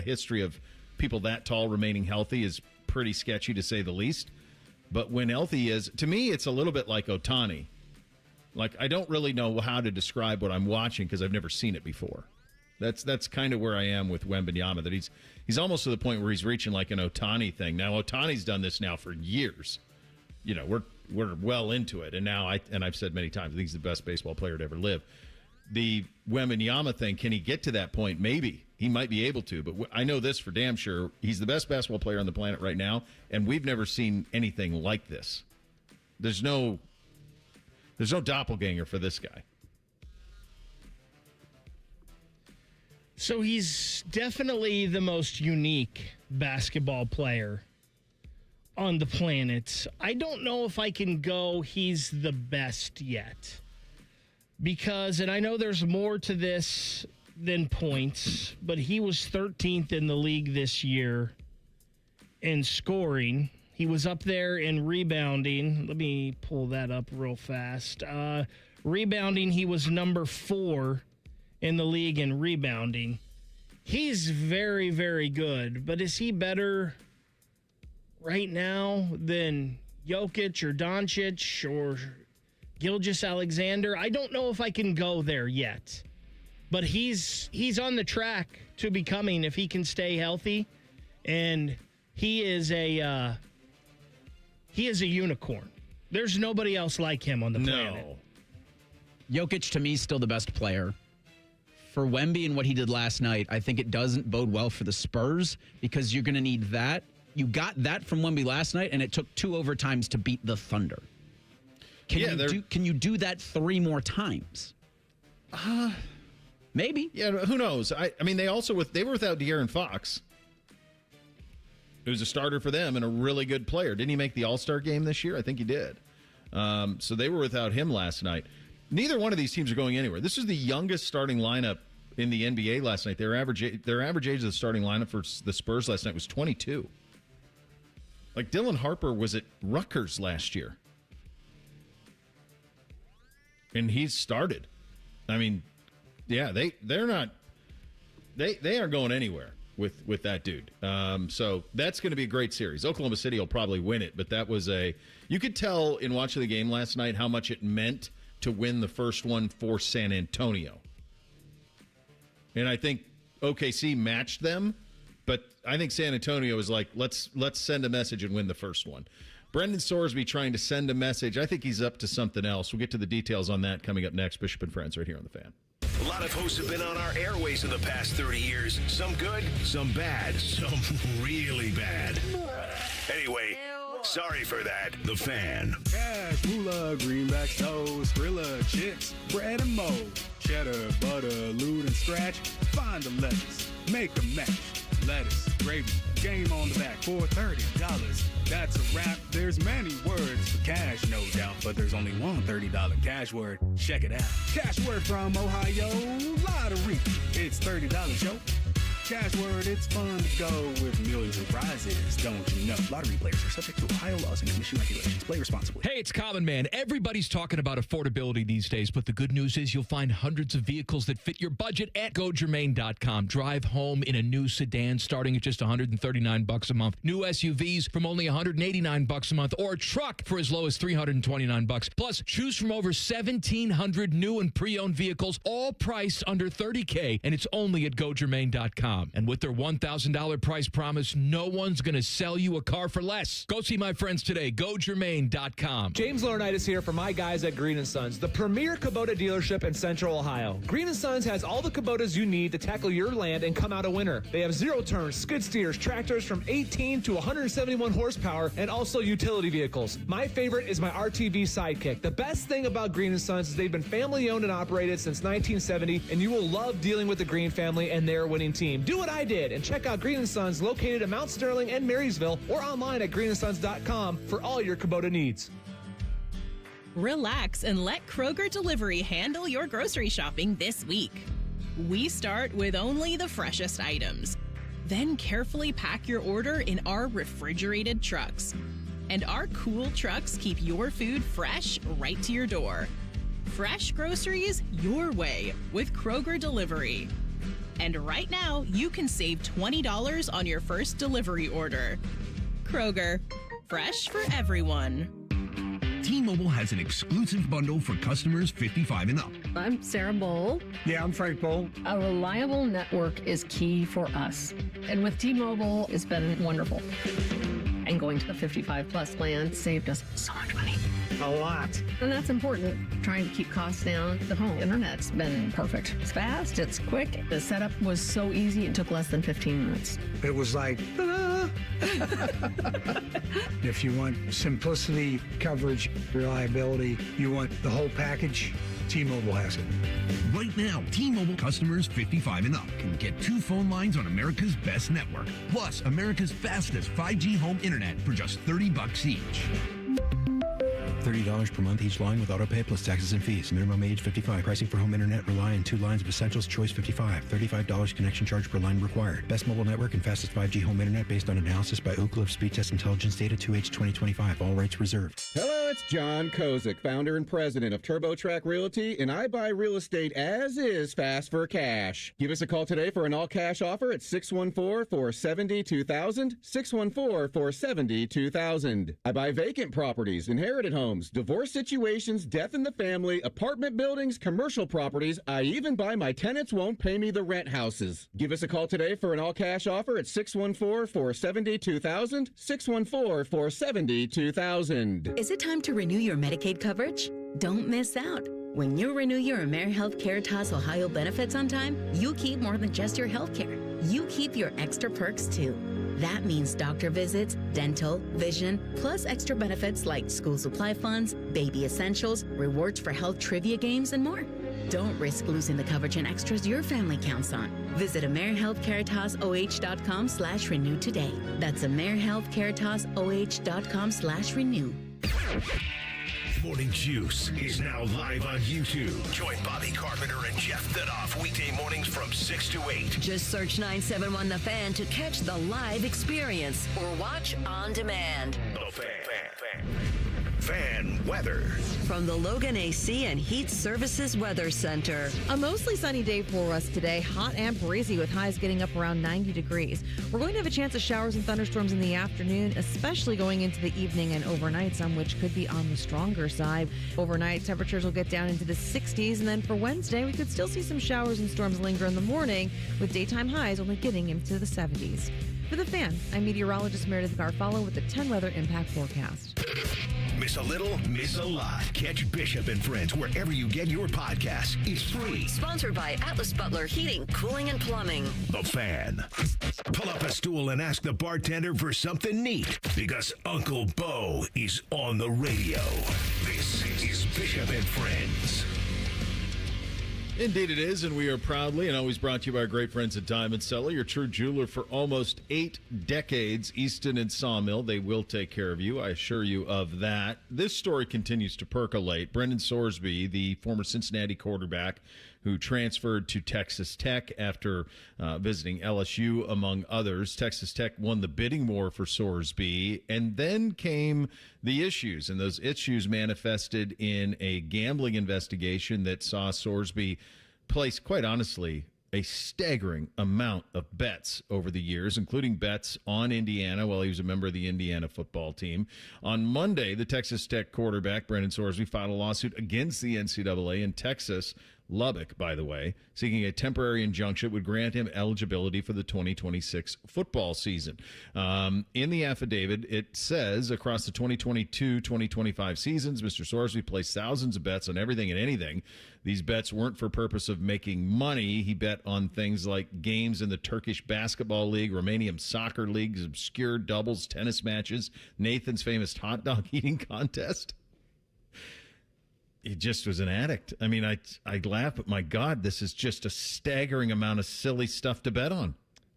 history of people that tall remaining healthy is pretty sketchy to say the least. But when healthy is, to me, it's a little bit like Ohtani. Like, I don't really know how to describe what I'm watching because I've never seen it before. That's kind of where I am with Wembanyama, that he's almost to the point where he's reaching like an Ohtani thing. Now, Ohtani's done this now for years. You know, we're well into it. And now, I've said many times, I think he's the best baseball player to ever live. The Wembanyama thing, can he get to that point? Maybe. He might be able to. But I know this for damn sure. He's the best basketball player on the planet right now, and we've never seen anything like this. There's no doppelganger for this guy. So he's definitely the most unique basketball player on the planet. I don't know if I can go he's the best yet. Because, and I know there's more to this than points, but he was 13th in the league this year in scoring. He was up there in rebounding. Let me pull that up real fast. Rebounding, he was number 4 in the league in rebounding. He's very, very good, but is he better right now than Jokic or Doncic or Gilgeous-Alexander? I don't know if I can go there yet, but he's on the track to becoming, if he can stay healthy, and he is a unicorn. There's nobody else like him on the planet. Jokic, to me, is still the best player. For Wemby and what he did last night, I think it doesn't bode well for the Spurs because you're going to need that. You got that from Wemby last night, and it took 2 overtimes to beat the Thunder. Can you do that 3 more times? Maybe. Yeah, who knows? I mean, they were without De'Aaron Fox, who was a starter for them and a really good player. Didn't he make the All-Star game this year? I think he did. So they were without him last night. Neither one of these teams are going anywhere. This is the youngest starting lineup in the NBA last night. Their average age of the starting lineup for the Spurs last night was 22. Like, Dylan Harper was at Rutgers last year. And he's started. I mean, yeah, they aren't going anywhere with that dude. So that's going to be a great series. Oklahoma City will probably win it, but that was you could tell in watching the game last night how much it meant to win the first one for San Antonio. And I think OKC matched them, but I think San Antonio was like, let's send a message and win the first one. Brendan Sorsby trying to send a message. I think he's up to something else. We'll get to the details on that coming up next. Bishop and Friends right here on The Fan. A lot of hosts have been on our airways in the past 30 years. Some good, some bad, some really bad. Anyway, sorry for that. The Fan. Cash, moolah, greenbacks, toast, Skrilla, chips, bread and mold, cheddar, butter, lewd and scratch. Find the lettuce, make a match. Lettuce, gravy, game on the back for $30. That's a wrap. There's many words for cash, no doubt, but there's only one $30 cash word. Check it out. Cash word from Ohio, lottery. It's $30, yo. Cash word, it's fun to go with millions of prizes, don't you know? Lottery players are subject to Ohio laws and commission regulations. Play responsibly. Hey, it's Common Man. Everybody's talking about affordability these days, but the good news is you'll find hundreds of vehicles that fit your budget at GoGermain.com. Drive home in a new sedan starting at just $139 a month. New SUVs from only $189 a month, or a truck for as low as $329. Plus, choose from over 1,700 new and pre-owned vehicles, all priced under $30K, and it's only at GoGermain.com. And with their $1,000 price promise, no one's going to sell you a car for less. Go see my friends today. GoGermain.com. James Laurinaitis here for my guys at Green & Sons, the premier Kubota dealership in Central Ohio. Green & Sons has all the Kubotas you need to tackle your land and come out a winner. They have zero-turn skid steers, tractors from 18 to 171 horsepower, and also utility vehicles. My favorite is my RTV Sidekick. The best thing about Green & Sons is they've been family-owned and operated since 1970, and you will love dealing with the Green family and their winning team. Do what I did and check out Green & Sons located in Mount Sterling and Marysville, or online at greenandsons.com for all your Kubota needs. Relax and let Kroger Delivery handle your grocery shopping this week. We start with only the freshest items. Then carefully pack your order in our refrigerated trucks. And our cool trucks keep your food fresh right to your door. Fresh groceries your way with Kroger Delivery. And right now, you can save $20 on your first delivery order. Kroger, fresh for everyone. T-Mobile has an exclusive bundle for customers 55 and up. I'm Sarah Bowl. Yeah, I'm Frank Bowl. A reliable network is key for us. And with T-Mobile, it's been wonderful. And going to the 55 plus plan saved us so much money. A lot. And that's important. Trying to keep costs down. The home internet's been perfect. It's fast, it's quick. The setup was so easy, it took less than 15 minutes. It was like, If you want simplicity, coverage, reliability, you want the whole package, T-Mobile has it. Right now, T-Mobile customers 55 and up can get 2 phone lines on America's best network, plus America's fastest 5G home internet for just $30 each. $30 per month each line with autopay plus taxes and fees. Minimum age 55. Pricing for home internet rely on 2 lines of essentials. Choice 55. $35 connection charge per line required. Best mobile network and fastest 5G home internet based on analysis by Oak Cliff Speed Test Intelligence Data 2H 2025. All rights reserved. Hello, it's John Kozik, founder and president of TurboTrack Realty, and I buy real estate as is fast for cash. Give us a call today for an all-cash offer at 614-470-2000, 614-470-2000. I buy vacant properties, inherited homes, divorce situations, death in the family, apartment buildings, commercial properties. I even buy my tenants won't pay me the rent houses. Give us a call today for an all-cash offer at 614-470-2000, 614-470-2000. Is it time to renew your Medicaid coverage? Don't miss out. When you renew your AmeriHealth Caritas Ohio benefits on time, you keep more than just your health care. You keep your extra perks too. That means doctor visits, dental, vision, plus extra benefits like school supply funds, baby essentials, rewards for health trivia games, and more. Don't risk losing the coverage and extras your family counts on. Visit AmeriHealthCaritasOH.com/renew today. That's AmeriHealthCaritasOH.com/renew. Morning Juice is now live on YouTube. Join Bobby Carpenter and Jeff Thidoff weekday mornings from 6 to 8. Just search 971 The Fan to catch the live experience or watch on demand. The Fan weather. From the Logan AC and Heat Services Weather Center. A mostly sunny day for us today, hot and breezy with highs getting up around 90 degrees. We're going to have a chance of showers and thunderstorms in the afternoon, especially going into the evening and overnight, some which could be on the stronger side. Overnight, temperatures will get down into the 60s, and then for Wednesday, we could still see some showers and storms linger in the morning, with daytime highs only getting into the 70s. For The Fan, I'm meteorologist Meredith Garfalo with the 10 weather impact forecast. Miss a little, miss a lot. Catch Bishop and Friends wherever you get your podcasts. It's free. Sponsored by Atlas Butler Heating, Cooling, and Plumbing. The Fan. Pull up a stool and ask the bartender for something neat, because Uncle Bo is on the radio. This is Bishop and Friends. Indeed it is, and we are proudly and always brought to you by our great friends at Diamond Cellar, your true jeweler for almost 8 decades, Easton and Sawmill. They will take care of you, I assure you of that. This story continues to percolate. Brendan Sorsby, the former Cincinnati quarterback who transferred to Texas Tech after visiting LSU, among others. Texas Tech won the bidding war for Sorsby, and then came the issues, and those issues manifested in a gambling investigation that saw Sorsby place, quite honestly, a staggering amount of bets over the years, including bets on Indiana while he was a member of the Indiana football team. On Monday, the Texas Tech quarterback, Brendan Sorsby, filed a lawsuit against the NCAA in Texas, Lubbock, by the way, seeking a temporary injunction that would grant him eligibility for the 2026 football season. In the affidavit, it says across the 2022-2025 seasons, Mr. Sorsby placed thousands of bets on everything and anything. These bets weren't for purpose of making money. He bet on things like games in the Turkish Basketball League, Romanian Soccer Leagues, obscure doubles, tennis matches, Nathan's famous hot dog eating contest. He just was an addict. I mean, I laugh, but my God, this is just a staggering amount of silly stuff to bet on.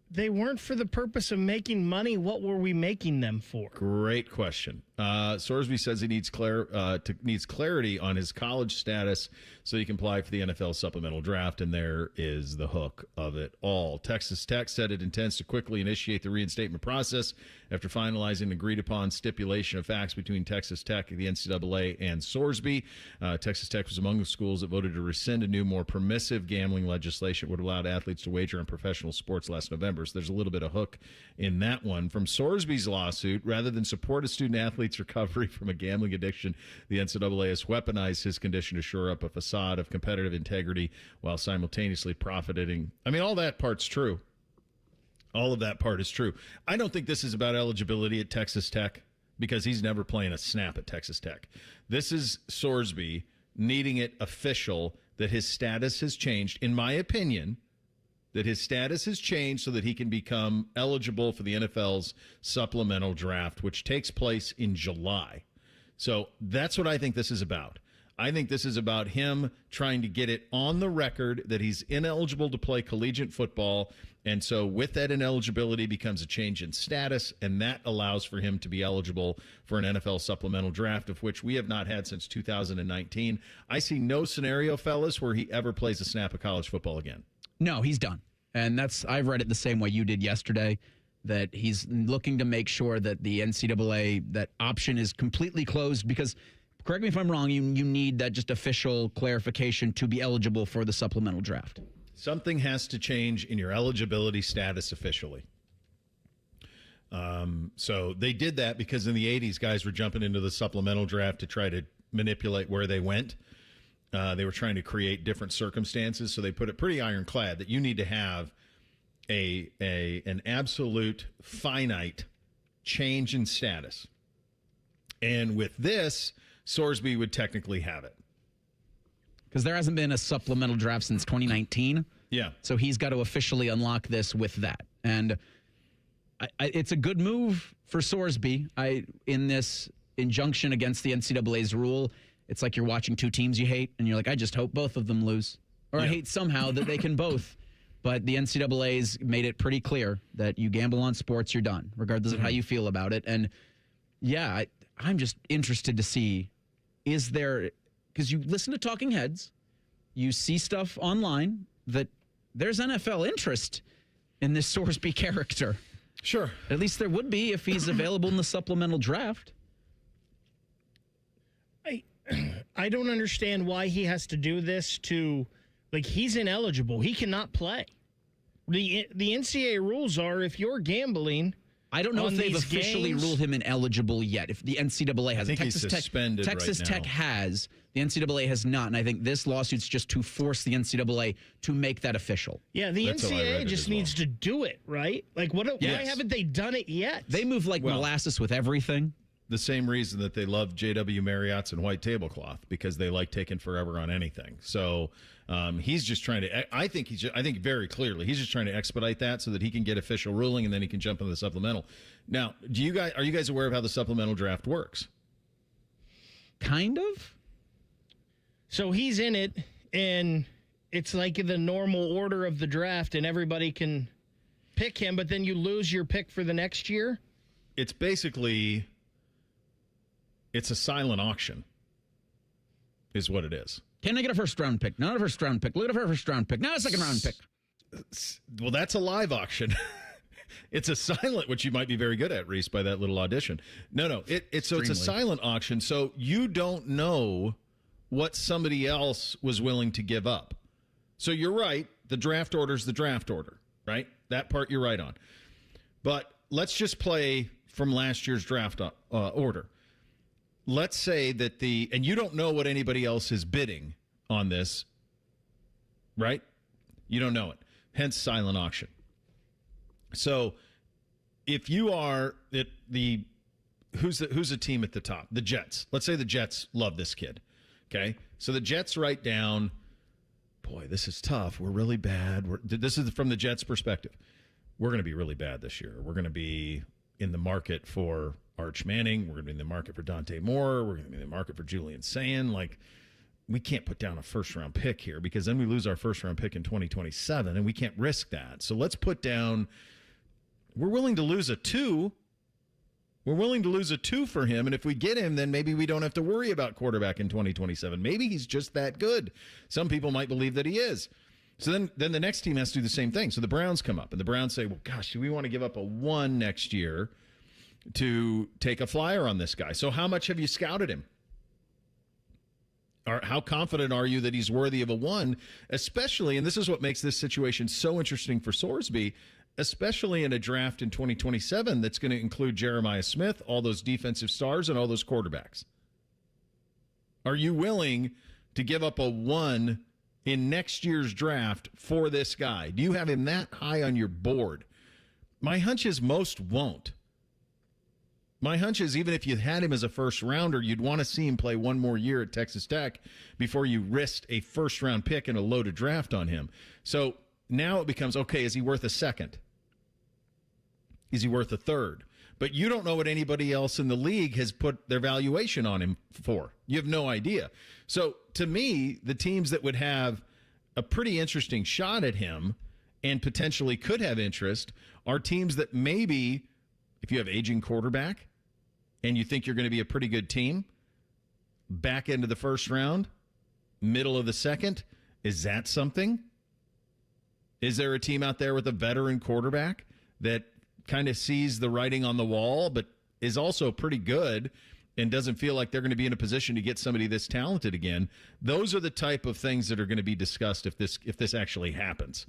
They weren't for the purpose of making money. What were we making them for? Great question. Sorsby says he needs clarity on his college status so he can apply for the NFL supplemental draft, and there is the hook of it all. Texas Tech said it intends to quickly initiate the reinstatement process after finalizing an agreed-upon stipulation of facts between Texas Tech, the NCAA, and Sorsby. Texas Tech was among the schools that voted to rescind a new, more permissive gambling legislation that would allow athletes to wager on professional sports last November. So there's a little bit of hook in that one. From Sorsby's lawsuit, rather than support a student-athlete's recovery from a gambling addiction, the NCAA has weaponized his condition to shore up a facade of competitive integrity while simultaneously profiting. I mean, all that part's true. All of that part is true. I don't think this is about eligibility at Texas Tech because he's never playing a snap at Texas Tech. This is Sorsby needing it official that his status has changed, in my opinion, that his status has changed so that he can become eligible for the NFL's supplemental draft, which takes place in July. So that's what I think this is about. I think this is about him trying to get it on the record that he's ineligible to play collegiate football. And so with that ineligibility becomes a change in status, and that allows for him to be eligible for an NFL supplemental draft, of which we have not had since 2019. I see no scenario, fellas, where he ever plays a snap of college football again. No, he's done. And I've read it the same way you did yesterday, that he's looking to make sure that the NCAA, that option is completely closed because, correct me if I'm wrong, you need that just official clarification to be eligible for the supplemental draft. Something has to change in your eligibility status officially. So they did that because in the 80s, guys were jumping into the supplemental draft to try to manipulate where they went. They were trying to create different circumstances, so they put it pretty ironclad that you need to have an absolute finite change in status. And with this, Sorsby would technically have it. Because there hasn't been a supplemental draft since 2019. Yeah. So he's got to officially unlock this with that. And it's a good move for Sorsby. In this injunction against the NCAA's rule, it's like you're watching two teams you hate, and you're like, I just hope both of them lose. Or I hate somehow that they can both. But the NCAA's made it pretty clear that you gamble on sports, you're done, regardless of how you feel about it. And, yeah, I'm just interested to see, is there... Because you listen to talking heads, you see stuff online that there's NFL interest in this Sorsby character. Sure. At least there would be if he's available in the supplemental draft. I don't understand why he has to do this to, like, he's ineligible. He cannot play. The NCAA rules are if you're gambling... I don't know if they've officially ruled him ineligible yet. If the NCAA has, I think he's suspended Texas right Tech now. has, the NCAA has not, and I think this lawsuit's just to force the NCAA to make that official. Yeah, the NCAA just needs to do it, right? Like, why haven't they done it yet? They move like molasses with everything. The same reason that they love J.W. Marriott's and white tablecloth, because they like taking forever on anything. So he's just trying to. I think very clearly he's just trying to expedite that so that he can get official ruling and then he can jump into the supplemental. Now, are you guys aware of how the supplemental draft works? Kind of. So he's in it, and it's like the normal order of the draft, and everybody can pick him, but then you lose your pick for the next year. It's basically. It's a silent auction, is what it is. Can I get a first-round pick? Not a first-round pick. Look at a first-round pick. Now a second-round pick. Well, that's a live auction. It's a silent, which you might be very good at, Reese, by that little audition. No. It's a silent auction, so you don't know what somebody else was willing to give up. So you're right. The draft order's the draft order, right? That part you're right on. But let's just play from last year's draft order. Let's say that and you don't know what anybody else is bidding on this, right? You don't know it. Hence silent auction. So if you are who's the team at the top? The Jets. Let's say the Jets love this kid. Okay. So the Jets write down, boy, this is tough. We're really bad. This is from the Jets' perspective. We're going to be really bad this year. We're going to be in the market for Arch Manning. We're going to be in the market for Dante Moore. We're going to be in the market for Julian Sand. Like, we can't put down a first-round pick here because then we lose our first-round pick in 2027, and we can't risk that. So let's put down – we're willing to lose a 2. We're willing to lose a 2 for him, and if we get him, then maybe we don't have to worry about quarterback in 2027. Maybe he's just that good. Some people might believe that he is. So then the next team has to do the same thing. So the Browns come up, and the Browns say, well, gosh, do we want to give up a 1 next year to take a flyer on this guy? So how much have you scouted him? Or how confident are you that he's worthy of a 1, especially, and this is what makes this situation so interesting for Sorsby, especially in a draft in 2027 that's going to include Jeremiah Smith, all those defensive stars, and all those quarterbacks. Are you willing to give up a 1 in next year's draft for this guy? Do you have him that high on your board? My hunch is most won't. My hunch is even if you had him as a first rounder, you'd want to see him play 1 more year at Texas Tech before you risked a first round pick and a loaded draft on him. So now it becomes, okay, is he worth a 2nd? Is he worth a 3rd? but you don't know what anybody else in the league has put their valuation on him for. You have no idea. So to me, the teams that would have a pretty interesting shot at him and potentially could have interest are teams that maybe, if you have aging quarterback and you think you're going to be a pretty good team, back into the first round, middle of the second, is that something? Is there a team out there with a veteran quarterback that kind of sees the writing on the wall, but is also pretty good and doesn't feel like they're going to be in a position to get somebody this talented again? Those are the type of things that are going to be discussed if this actually happens.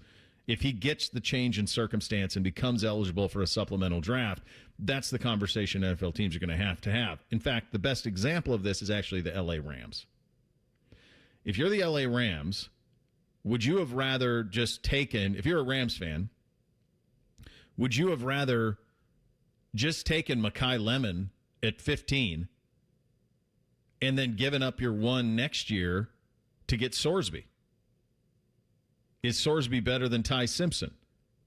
If he gets the change in circumstance and becomes eligible for a supplemental draft, that's the conversation NFL teams are going to have. In fact, the best example of this is actually the LA Rams. If you're the LA Rams, would you have rather just taken, if you're a Rams fan, would you have rather just taken Mekhi Lemon at 15 and then given up your one next year to get Sorsby? Is Sorsby better than Ty Simpson?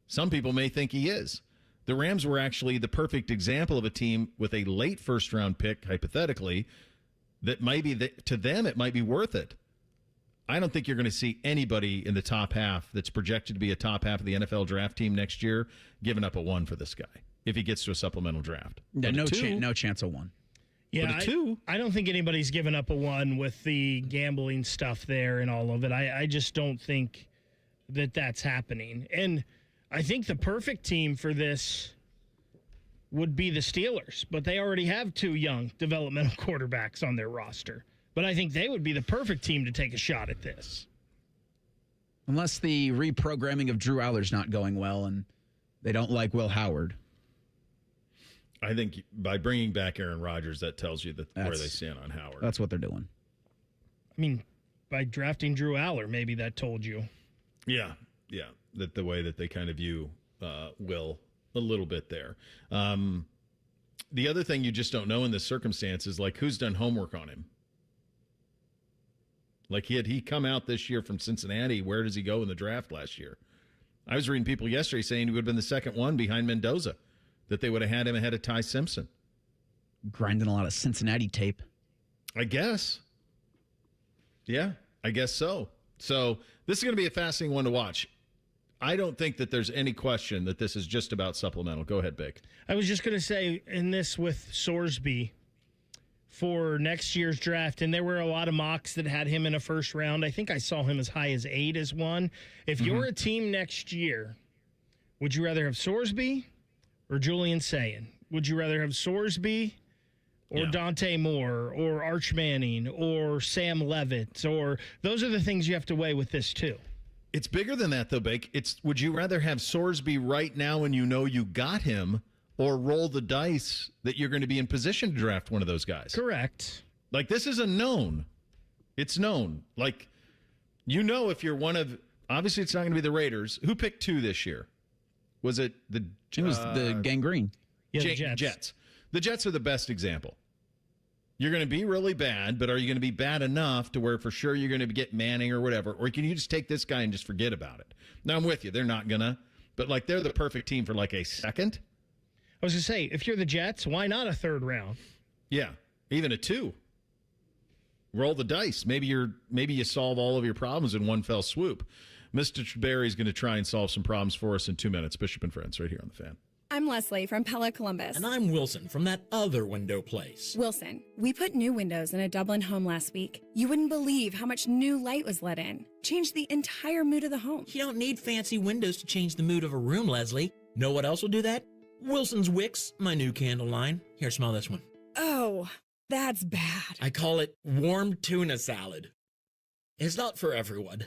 Some people may think he is. The Rams were actually the perfect example of a team with a late first-round pick, hypothetically, that might be, to them, it might be worth it. I don't think you're going to see anybody in the top half that's projected to be a top half of the NFL draft team next year giving up a 1 for this guy if he gets to a supplemental draft. Yeah, no chance of 1. Yeah, I don't think anybody's given up a 1 with the gambling stuff there and all of it. I just don't think that's happening. And I think the perfect team for this would be the Steelers, but they already have 2 young developmental quarterbacks on their roster. But I think they would be the perfect team to take a shot at this. Unless the reprogramming of Drew Aller's not going well and they don't like Will Howard. I think by bringing back Aaron Rodgers, that tells you where they stand on Howard. That's what they're doing. I mean, by drafting Drew Aller, maybe that told you. Yeah, that the way that they kind of view Will a little bit there. The other thing you just don't know in this circumstance is, like, who's done homework on him? Like, had he come out this year from Cincinnati, where does he go in the draft last year? I was reading people yesterday saying he would have been the second one behind Mendoza, that they would have had him ahead of Ty Simpson. Grinding a lot of Cincinnati tape. I guess. Yeah, I guess so. So this is going to be a fascinating one to watch. I don't think that there's any question that this is just about supplemental. Go ahead, Bake. I was just going to say, in this with Sorsby for next year's draft, and there were a lot of mocks that had him in a first round. I think I saw him as high as 8 as one. If you're a team next year, would you rather have Sorsby or Julian Sayin? Would you rather have Sorsby or Dante Moore or Arch Manning or Sam Levitt? Or those are the things you have to weigh with this too. It's bigger than that, though, Bake. Would you rather have Sorsby right now when you know you got him, or roll the dice that you're going to be in position to draft one of those guys? Correct. Like, this is a known. It's known. Like, you know, if you're one of, obviously it's not going to be the Raiders. Who picked 2 this year? Was it the... It was the Gangrene. Yeah, the Jets. Jets. The Jets are the best example. You're going to be really bad, but are you going to be bad enough to where for sure you're going to get Manning or whatever? Or can you just take this guy and just forget about it? Now, I'm with you. They're not going to. But, like, they're the perfect team for, like, a second. I was going to say, if you're the Jets, why not a 3rd round? Yeah, even a 2. Roll the dice. Maybe you solve all of your problems in one fell swoop. Mr. Tiberi is going to try and solve some problems for us in 2 minutes. Bishop and Friends, right here on The Fan. I'm Leslie from Pella Columbus. And I'm Wilson from that other window place. Wilson, we put new windows in a Dublin home last week. You wouldn't believe how much new light was let in. Changed the entire mood of the home. You don't need fancy windows to change the mood of a room, Leslie. Know what else will do that? Wilson's Wicks, my new candle line. Here, smell this one. Oh, that's bad. I call it warm tuna salad. It's not for everyone.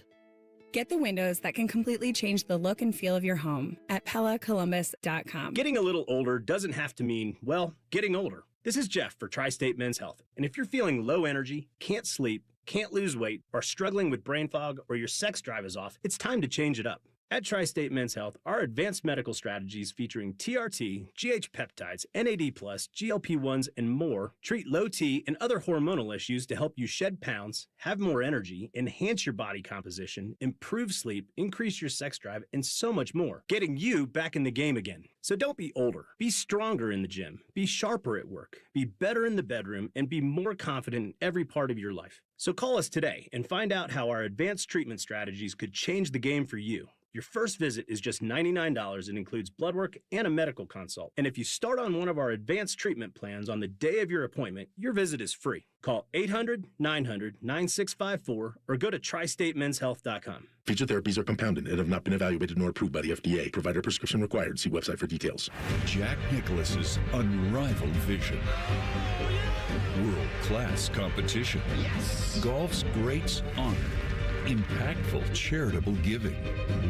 Get the windows that can completely change the look and feel of your home at PellaColumbus.com. Getting a little older doesn't have to mean, well, getting older. This is Jeff for Tri-State Men's Health. And if you're feeling low energy, can't sleep, can't lose weight, or struggling with brain fog, or your sex drive is off, it's time to change it up. At Tri-State Men's Health, our advanced medical strategies featuring TRT, GH peptides, NAD+, GLP-1s, and more treat low T and other hormonal issues to help you shed pounds, have more energy, enhance your body composition, improve sleep, increase your sex drive, and so much more, getting you back in the game again. So don't be older. Be stronger in the gym. Be sharper at work. Be better in the bedroom, and be more confident in every part of your life. So call us today and find out how our advanced treatment strategies could change the game for you. Your first visit is just $99 and includes blood work and a medical consult. And if you start on one of our advanced treatment plans on the day of your appointment, your visit is free. Call 800-900-9654 or go to tristatemenshealth.com. Future therapies are compounded and have not been evaluated nor approved by the FDA. Provider prescription required. See website for details. Jack Nicklaus's unrivaled vision. World-class competition. Yes. Golf's greats honor. Impactful charitable giving,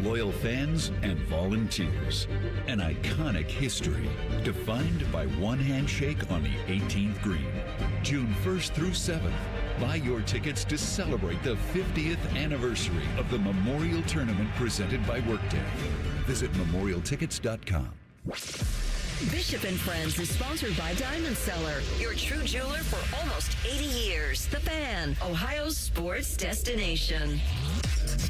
loyal fans and volunteers, an iconic history defined by one handshake on the 18th green. June 1st through 7th, buy your tickets to celebrate the 50th anniversary of the Memorial Tournament presented by Workday. Visit memorialtickets.com. Bishop and Friends is sponsored by Diamond Seller, your true jeweler for almost 80 years. The Fan, Ohio's sports destination.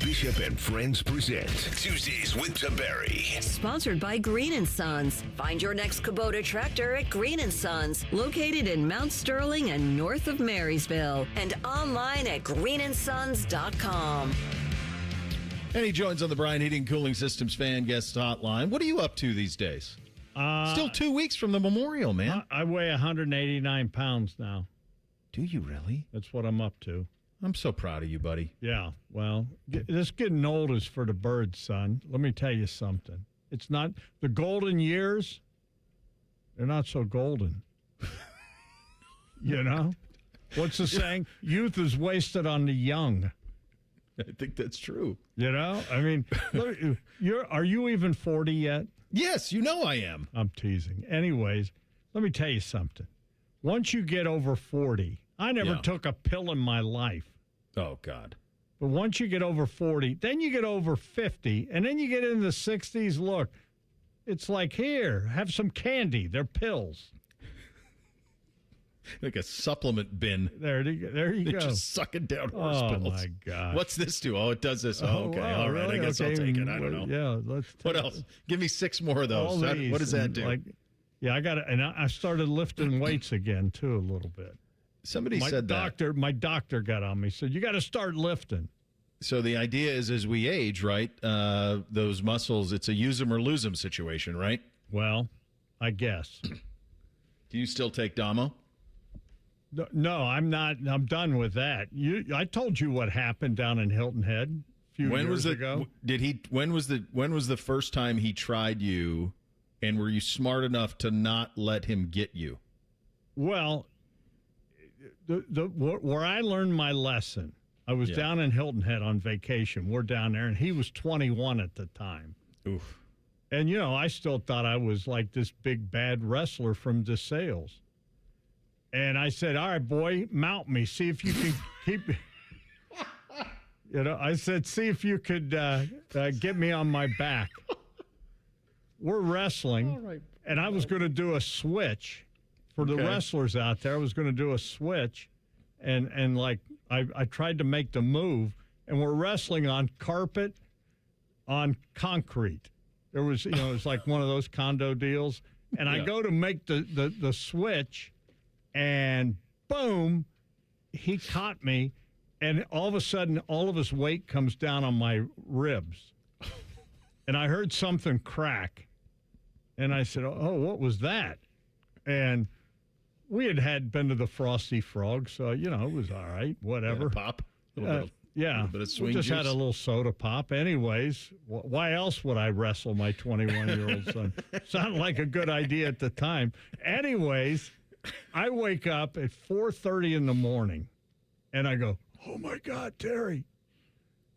Bishop and Friends present Tuesdays with Tiberi. Sponsored by Green & Sons. Find your next Kubota tractor at Green & Sons, located in Mount Sterling and north of Marysville, and online at greenandsons.com. And he joins on the Brian Heating Cooling Systems fan guest hotline. What are you up to these days? Still 2 weeks from the memorial, man. I weigh 189 pounds now. Do you really? That's what I'm up to. I'm so proud of you, buddy. Yeah, well, this getting old is for the birds, son. Let me tell you something. It's not the golden years. They're not so golden. You know? What's the saying? Youth is wasted on the young. I think that's true. You know? I mean, are you even 40 yet? Yes, you know I am. I'm teasing. Anyways, let me tell you something. Once you get over 40, I never took a pill in my life. Oh, God. But once you get over 40, then you get over 50, and then you get into the 60s. Look, it's like, here, have some candy. They're pills. Like a supplement bin. There you go. Just sucking down horse pills. Oh, my God. What's this do? Oh, it does this. Oh, okay. Wow, all right. really? I guess I'll take it. I don't know. Yeah. What else? Give me 6 more of those. What does that do? I got it. And I started lifting weights again, too, a little bit. Somebody said that. My doctor got on me. Said, you got to start lifting. So the idea is as we age, right, those muscles, it's a use them or lose them situation, right? Well, I guess. Do you still take Damo? No, I'm not. I'm done with that. I told you what happened down in Hilton Head a few years ago. When was the first time he tried you, and were you smart enough to not let him get you? Well, where I learned my lesson, I was down in Hilton Head on vacation. We're down there, and he was 21 at the time. Oof. And, I still thought I was like this big, bad wrestler from DeSales. And I said, all right, boy, mount me. See if you can keep... I said, see if you could get me on my back. We're wrestling, and I was going to do a switch. For the wrestlers out there, I was going to do a switch, and like I tried to make the move, and we're wrestling on carpet, on concrete. There was, it was like one of those condo deals, and I go to make the switch, and boom, he caught me, and all of a sudden, all of his weight comes down on my ribs, and I heard something crack, and I said, "Oh, what was that?" And we had been to the Frosty Frog, so, it was all right, whatever. Pop? A little bit of swing we just juice. had a little soda pop. Anyways, why else would I wrestle my 21-year-old son? Sounded like a good idea at the time. Anyways, I wake up at 4:30 in the morning, and I go, oh, my God, Terry,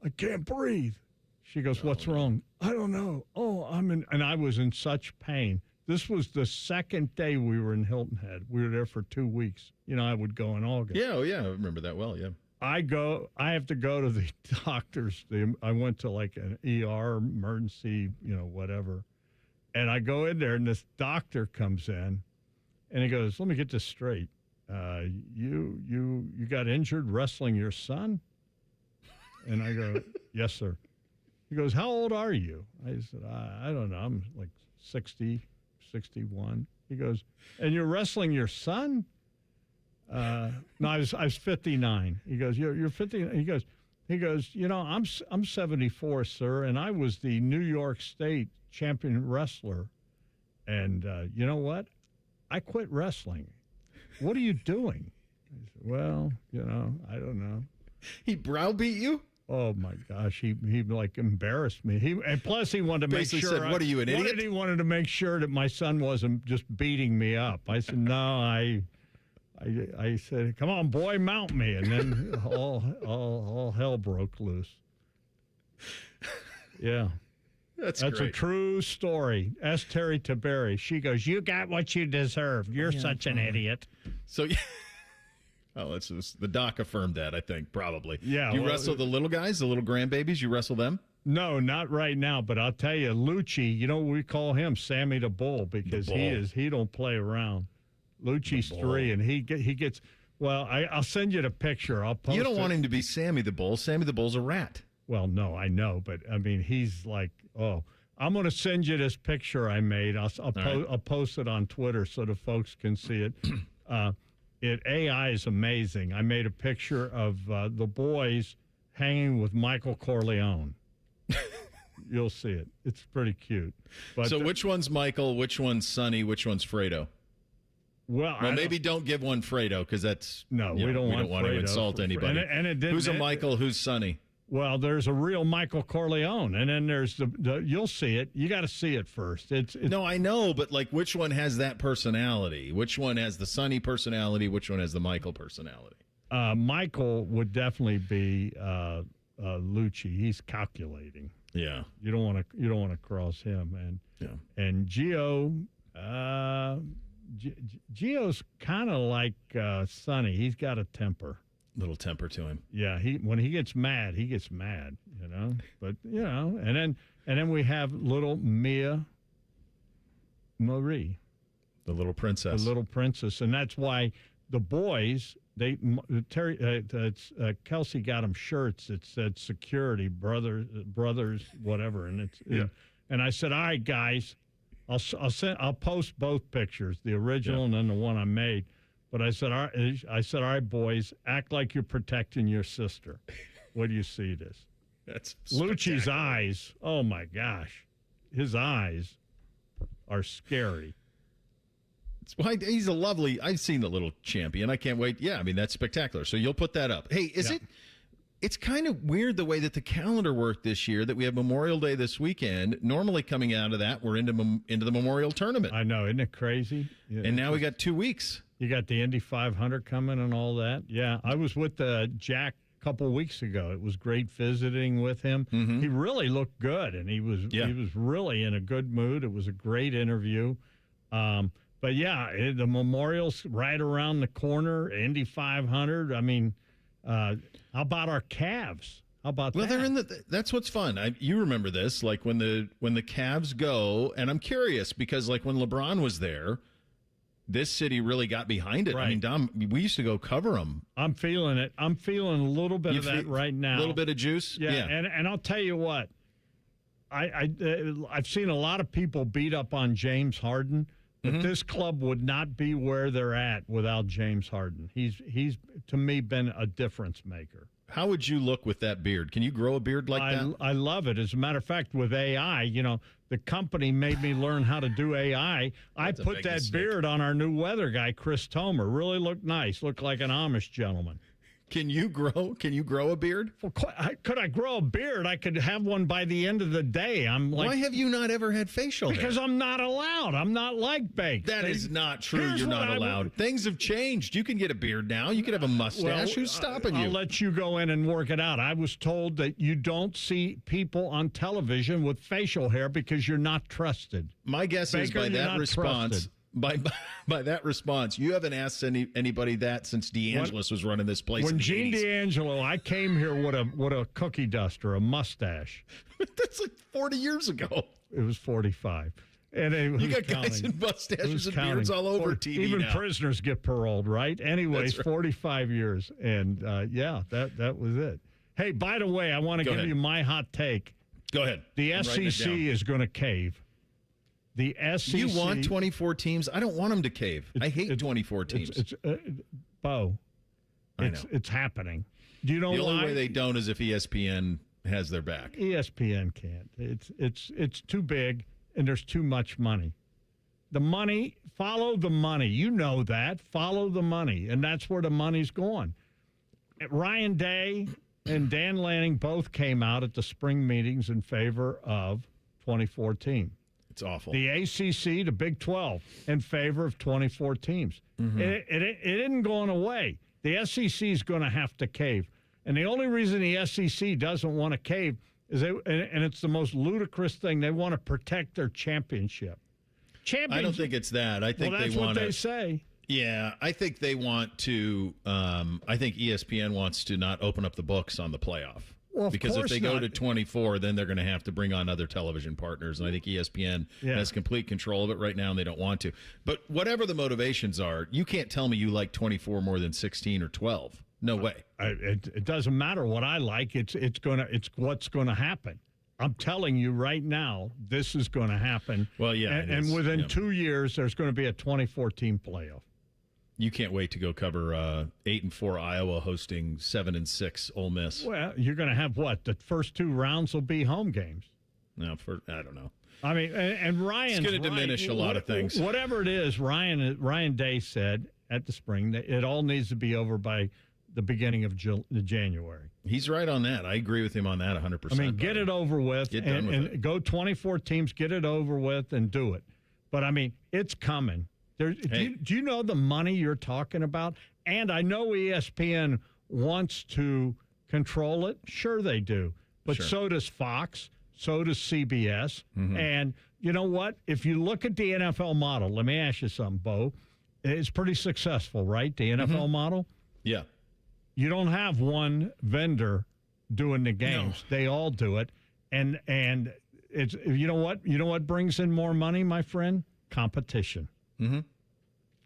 I can't breathe. She goes, what's wrong? I don't know. Oh, and I was in such pain. This was the second day we were in Hilton Head. We were there for 2 weeks. I would go in August. Yeah, I remember that well, yeah. I have to go to the doctor's. I went to like an ER emergency, whatever. And I go in there, and this doctor comes in, and he goes, "Let me get this straight. You got injured wrestling your son?" And I go, "Yes, sir." He goes, "How old are you?" I said, I don't know. I'm like 60, 61. He goes, "And you're wrestling your son?" No, I was 59. He goes, "You're 59." He goes, I'm 74, sir, and I was the New York State champion wrestler. And you know what? I quit wrestling. What are you doing? I said, "Well, I don't know." He browbeat you? Oh my gosh, he like embarrassed me. And plus he wanted to Basically make sure. said, "What are you, an idiot?" He wanted to make sure that my son wasn't just beating me up. I said, "No, I said, 'Come on, boy, mount me,' and then all hell broke loose." Yeah, that's a great. true story. Ask Terry Tiberi. She goes, "You got what you deserved. You're such an idiot." So, the doc affirmed that, I think, probably. Yeah. You wrestle the little guys, the little grandbabies? You wrestle them? No, not right now. But I'll tell you, Lucci, we call him Sammy the Bull because he don't play around. Lucci's 3, and he gets. Well, I'll send you the picture. I'll post. You don't want him to be Sammy the Bull. Sammy the Bull's a rat. Well, no, I know, but I mean, he's like, I'm going to send you this picture I made. I'll post it on Twitter so the folks can see it. AI is amazing. I made a picture of the boys hanging with Michael Corleone. You'll see it. It's pretty cute. But so which one's Michael? Which one's Sonny? Which one's Fredo? Well, maybe don't give one Fredo because that's we don't want to insult anybody. And it didn't, who's a Michael? Who's Sonny? Well, there's a real Michael Corleone, and then there's the you'll see it. You got to see it first. It's no, I know, but like, which one has that personality? Which one has the Sonny personality? Which one has the Michael personality? Michael would definitely be Lucci. He's calculating. Yeah, you don't want to cross him. And Gio. Gio's kind of like Sonny. He's got a temper. Little temper to him. Yeah, when he gets mad, But and then we have little Mia Marie, the little princess. And that's why the boys Kelsey got them shirts that said "Security brothers whatever," and and I said, "All right, guys." I'll post both pictures, the original and then the one I made. But I said, all right, boys, act like you're protecting your sister. What do you see this? That's Lucci's eyes. Oh my gosh, his eyes are scary. He's a lovely. I've seen the little champion. I can't wait. Yeah, I mean that's spectacular. So you'll put that up. Hey, is it? It's kind of weird the way that the calendar worked this year, that we have Memorial Day this weekend. Normally coming out of that, we're into the Memorial Tournament. I know, isn't it crazy? Yeah, and now we got 2 weeks. You got the Indy 500 coming and all that. Yeah, I was with Jack a couple of weeks ago. It was great visiting with him. Mm-hmm. He really looked good, and he was really in a good mood. It was a great interview. But yeah, the Memorial's right around the corner, Indy 500. I mean, how about our Cavs? How about that? Well, they're in that's what's fun. You remember this, like when the Cavs go, and I'm curious because like when LeBron was there, this city really got behind it. Right. I mean, Dom, we used to go cover them. I'm feeling it. I'm feeling a little bit of that right now. A little bit of juice? Yeah. And I'll tell you what, I've seen a lot of people beat up on James Harden, but this club would not be where they're at without James Harden. He's to me been a difference maker. How would you look with that beard? Can you grow a beard like that? I love it. As a matter of fact, with AI, the company made me learn how to do AI. I put that beard on our new weather guy, Chris Tomer. Really looked nice. Looked like an Amish gentleman. Can you grow a beard? Well, could I grow a beard? I could have one by the end of the day. Why have you not ever had facial hair? Because I'm not allowed. I'm not like baked. That is not true. You're not allowed. Things have changed. You can get a beard now. You can have a mustache. Who's stopping you? I'll let you go in and work it out. I was told that you don't see people on television with facial hair because you're not trusted. My guess is by that response, by that response, you haven't asked anybody that since DeAngelis was running this place. When in the Gene 80s. D'Angelo, I came here with a cookie duster, a mustache. That's like 40 years ago. It was 45. And you got guys in mustaches and beards all over TV Even now. prisoners get paroled, right? Anyways, Right. 45 years. And, that was it. Hey, by the way, I want to give you my hot take. Go ahead. The I'm writing it SEC down. is going to cave. The SEC. You want 24 teams? I don't want them to cave. I hate 24 teams. Bo, I know. it's happening. Do you know the why? only way they don't is if ESPN has their back. ESPN can't. It's too big, and there's too much money. The money, follow the money. You know that. Follow the money, and that's where the money's going. Ryan Day and Dan Lanning both came out at the spring meetings in favor of 24 teams. It's awful. The ACC, the Big 12, in favor of 24 teams. Mm-hmm. It isn't going away. The SEC is going to have to cave. And the only reason the SEC doesn't want to cave is, and it's the most ludicrous thing, they want to protect their championship. I don't think it's that. I think that's they want what they say. Yeah, I think they want to. I think ESPN wants to not open up the books on the playoff. Well, of because if course they go not. to 24, then they're going to have to bring on other television partners. And I think ESPN has complete control of it right now, and they don't want to. But whatever the motivations are, you can't tell me you like 24 more than 16 or 12. No way. It doesn't matter what I like. It's what's going to happen. I'm telling you right now, this is going to happen. Well, yeah. And within 2 years, there's going to be a 24-team playoff. You can't wait to go cover 8-4 Iowa hosting 7-6 Ole Miss. Well, you're going to have what? The first 2 rounds will be home games. No, I don't know. I mean, and Ryan's It's going to diminish a lot of things. Whatever it is, Ryan Day said at the spring that it all needs to be over by the beginning of January. He's right on that. I agree with him on that 100%. I mean, get it over with. Get done with and it. Go 24 teams, get it over with, and do it. But, I mean, it's coming. Do you know the money you're talking about? And I know ESPN wants to control it. Sure they do. But so does Fox. So does CBS. Mm-hmm. And you know what? If you look at the NFL model, let me ask you something, Bo. It's pretty successful, right? The NFL model? Yeah. You don't have one vendor doing the games. No. They all do it. And it's you know what brings in more money, my friend? Competition. Mm-hmm.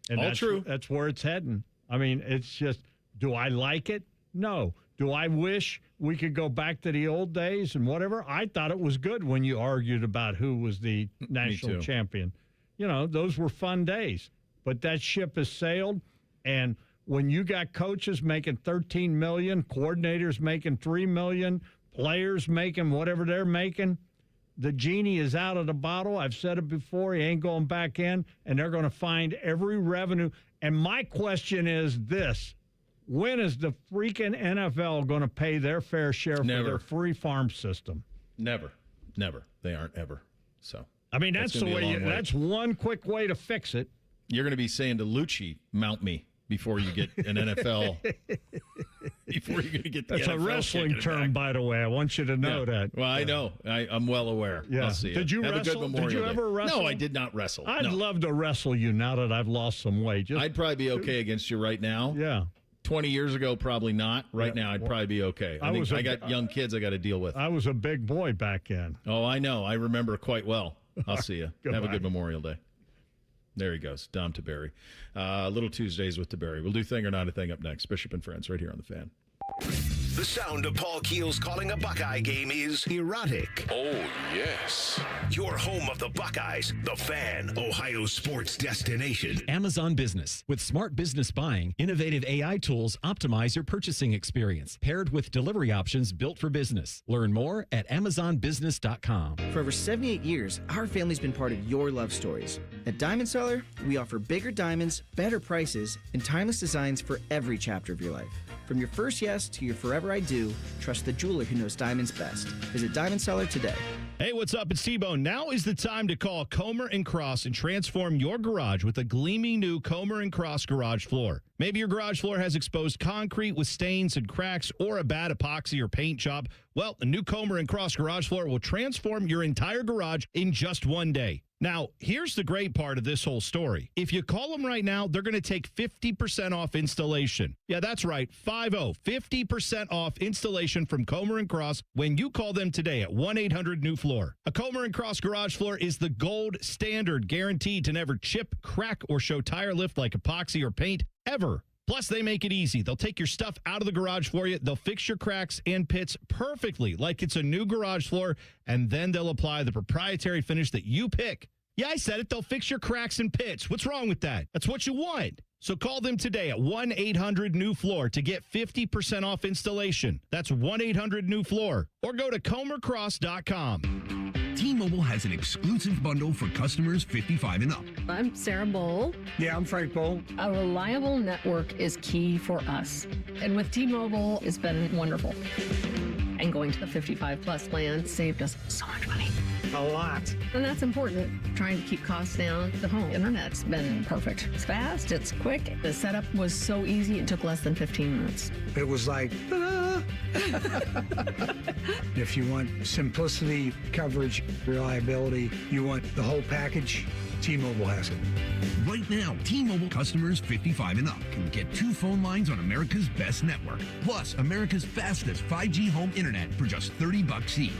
And all true. That's where it's heading. I mean, it's just, do I like it? No. Do I wish we could go back to the old days and whatever? I thought it was good when you argued about who was the national champion. You know, those were fun days. But that ship has sailed, and when you got coaches making $13 million, coordinators making $3 million, players making whatever they're making, the genie is out of the bottle. I've said it before. He ain't going back in, and they're going to find every revenue. And my question is this. When is the freaking NFL going to pay their fair share for their free farm system? Never. They aren't ever. So, I mean, that's the way. That's one quick way to fix it. You're going to be saying to Lucci, "Mount me," before you get an NFL. Before you're going to get the That's NFL a wrestling term, by the way. I want you to know that. Well, I know. I'm well aware. Yeah. I'll see Did you Have wrestle? a good Memorial Did you Day. ever wrestle? No, I did not wrestle. I'd love to wrestle you now that I've lost some weight. I'd probably be okay against you right now. Yeah. 20 years ago, probably not. Right now, I'd probably be okay. I got young kids I got to deal with. I was a big boy back then. Oh, I know. I remember quite well. I'll see you. Have a Goodbye. good Memorial Day. There he goes, Dom Tiberi. Little Tuesdays with Tiberi. We'll do Thing or Not a Thing up next. Bishop and Friends right here on The Fan. The sound of Paul Keels calling a Buckeye game is erotic. Oh, yes. Your home of the Buckeyes, The Fan, Ohio sports destination. Amazon Business. With smart business buying, innovative AI tools optimize your purchasing experience, paired with delivery options built for business. Learn more at AmazonBusiness.com. For over 78 years, our family's been part of your love stories. At Diamond Seller, we offer bigger diamonds, better prices, and timeless designs for every chapter of your life. From your first yes to your forever I do, trust the jeweler who knows diamonds best. Visit Diamond Seller today. Hey, what's up? It's T-Bone. Now is the time to call Comer & Cross and transform your garage with a gleaming new Comer & Cross garage floor. Maybe your garage floor has exposed concrete with stains and cracks or a bad epoxy or paint job. Well, the new Comer and Cross garage floor will transform your entire garage in just one day. Now, here's the great part of this whole story. If you call them right now, they're going to take 50% off installation. Yeah, that's right, 50% off installation from Comer and Cross when you call them today at 1-800-NEW-FLOOR. A Comer and Cross garage floor is the gold standard, guaranteed to never chip, crack, or show tire lift like epoxy or paint ever. Plus, they make it easy. They'll take your stuff out of the garage for you. They'll fix your cracks and pits perfectly like it's a new garage floor, and then they'll apply the proprietary finish that you pick. Yeah, I said it. They'll fix your cracks and pits. What's wrong with that? That's what you want. So call them today at 1-800-NEW-FLOOR to get 50% off installation. That's 1-800-NEW-FLOOR. Or go to comercross.com. T-Mobile has an exclusive bundle for customers 55 and up. I'm Sarah Bowl. Yeah, I'm Frank Bowl. A reliable network is key for us. And with T-Mobile, it's been wonderful. And going to the 55 plus plan saved us so much money. A lot. And that's important. Trying to keep costs down. The home internet's been perfect. It's fast, it's quick. The setup was so easy, it took less than 15 minutes. It was like, ta-da! If you want simplicity, coverage, reliability, you want the whole package, T-Mobile has it. Right now, T-Mobile customers 55 and up can get 2 phone lines on America's best network, plus America's fastest 5G home internet for just $30 each.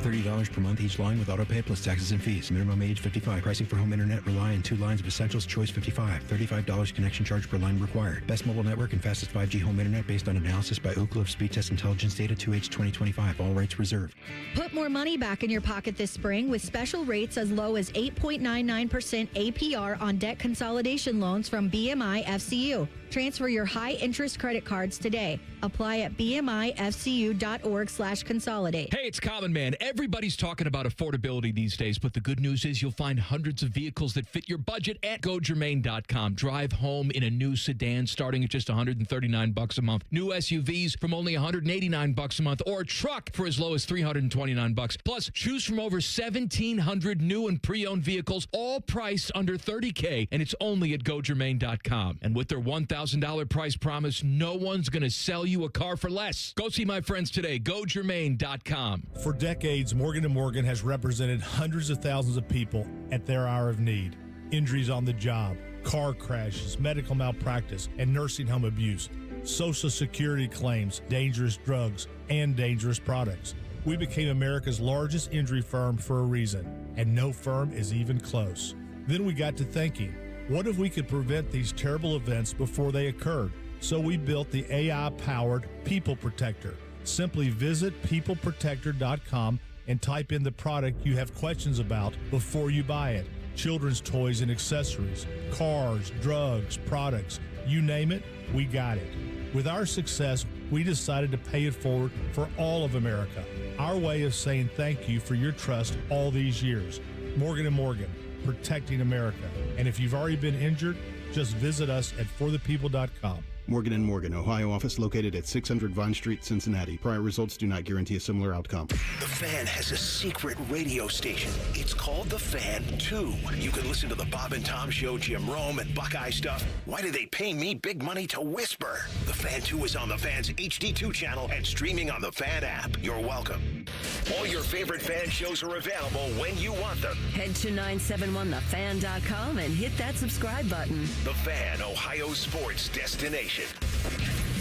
$30 per month each line with auto pay plus taxes and fees. Minimum age 55. Pricing for home internet rely on 2 lines of essentials. Choice 55. $35 connection charge per line required. Best mobile network and fastest 5G home internet based on analysis by Ookla of Speed Test Intelligence data 2H 2025. All rates reserved. Put more money back in your pocket this spring with special rates as low as 8.99% APR on debt consolidation loans from BMI FCU. Transfer your high-interest credit cards today. Apply at bmifcu.org/consolidate. Hey, it's Common Man. Everybody's talking about affordability these days, but the good news is you'll find hundreds of vehicles that fit your budget at GoGermain.com. Drive home in a new sedan starting at just $139 a month. New SUVs from only $189 a month, or a truck for as low as $329. Plus, choose from over 1,700 new and pre-owned vehicles, all priced under $30K, and it's only at GoGermain.com. And with their $1,000 price promise, no one's going to sell you a car for less. Go see my friends today. GoGermain.com. For decades, Morgan & Morgan has represented hundreds of thousands of people at their hour of need. Injuries on the job, car crashes, medical malpractice, and nursing home abuse, Social Security claims, dangerous drugs, and dangerous products. We became America's largest injury firm for a reason, and no firm is even close. Then we got to thinking, what if we could prevent these terrible events before they occurred? So we built the AI-powered People Protector. Simply visit peopleprotector.com and type in the product you have questions about before you buy it. Children's toys and accessories, cars, drugs, products, you name it, we got it. With our success, we decided to pay it forward for all of America. Our way of saying thank you for your trust all these years. Morgan & Morgan, protecting America. And if you've already been injured, just visit us at forthepeople.com. Morgan & Morgan, Ohio office located at 600 Vine Street, Cincinnati. Prior results do not guarantee a similar outcome. The Fan has a secret radio station. It's called The Fan 2. You can listen to the Bob and Tom Show, Jim Rome, and Buckeye stuff. Why do they pay me big money to whisper? The Fan 2 is on the Fan's HD2 channel and streaming on the Fan app. You're welcome. All your favorite Fan shows are available when you want them. Head to 971thefan.com and hit that subscribe button. The Fan, Ohio sports destination.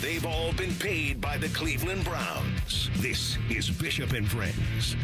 They've all been paid by the Cleveland Browns. This is Bishop and Friends.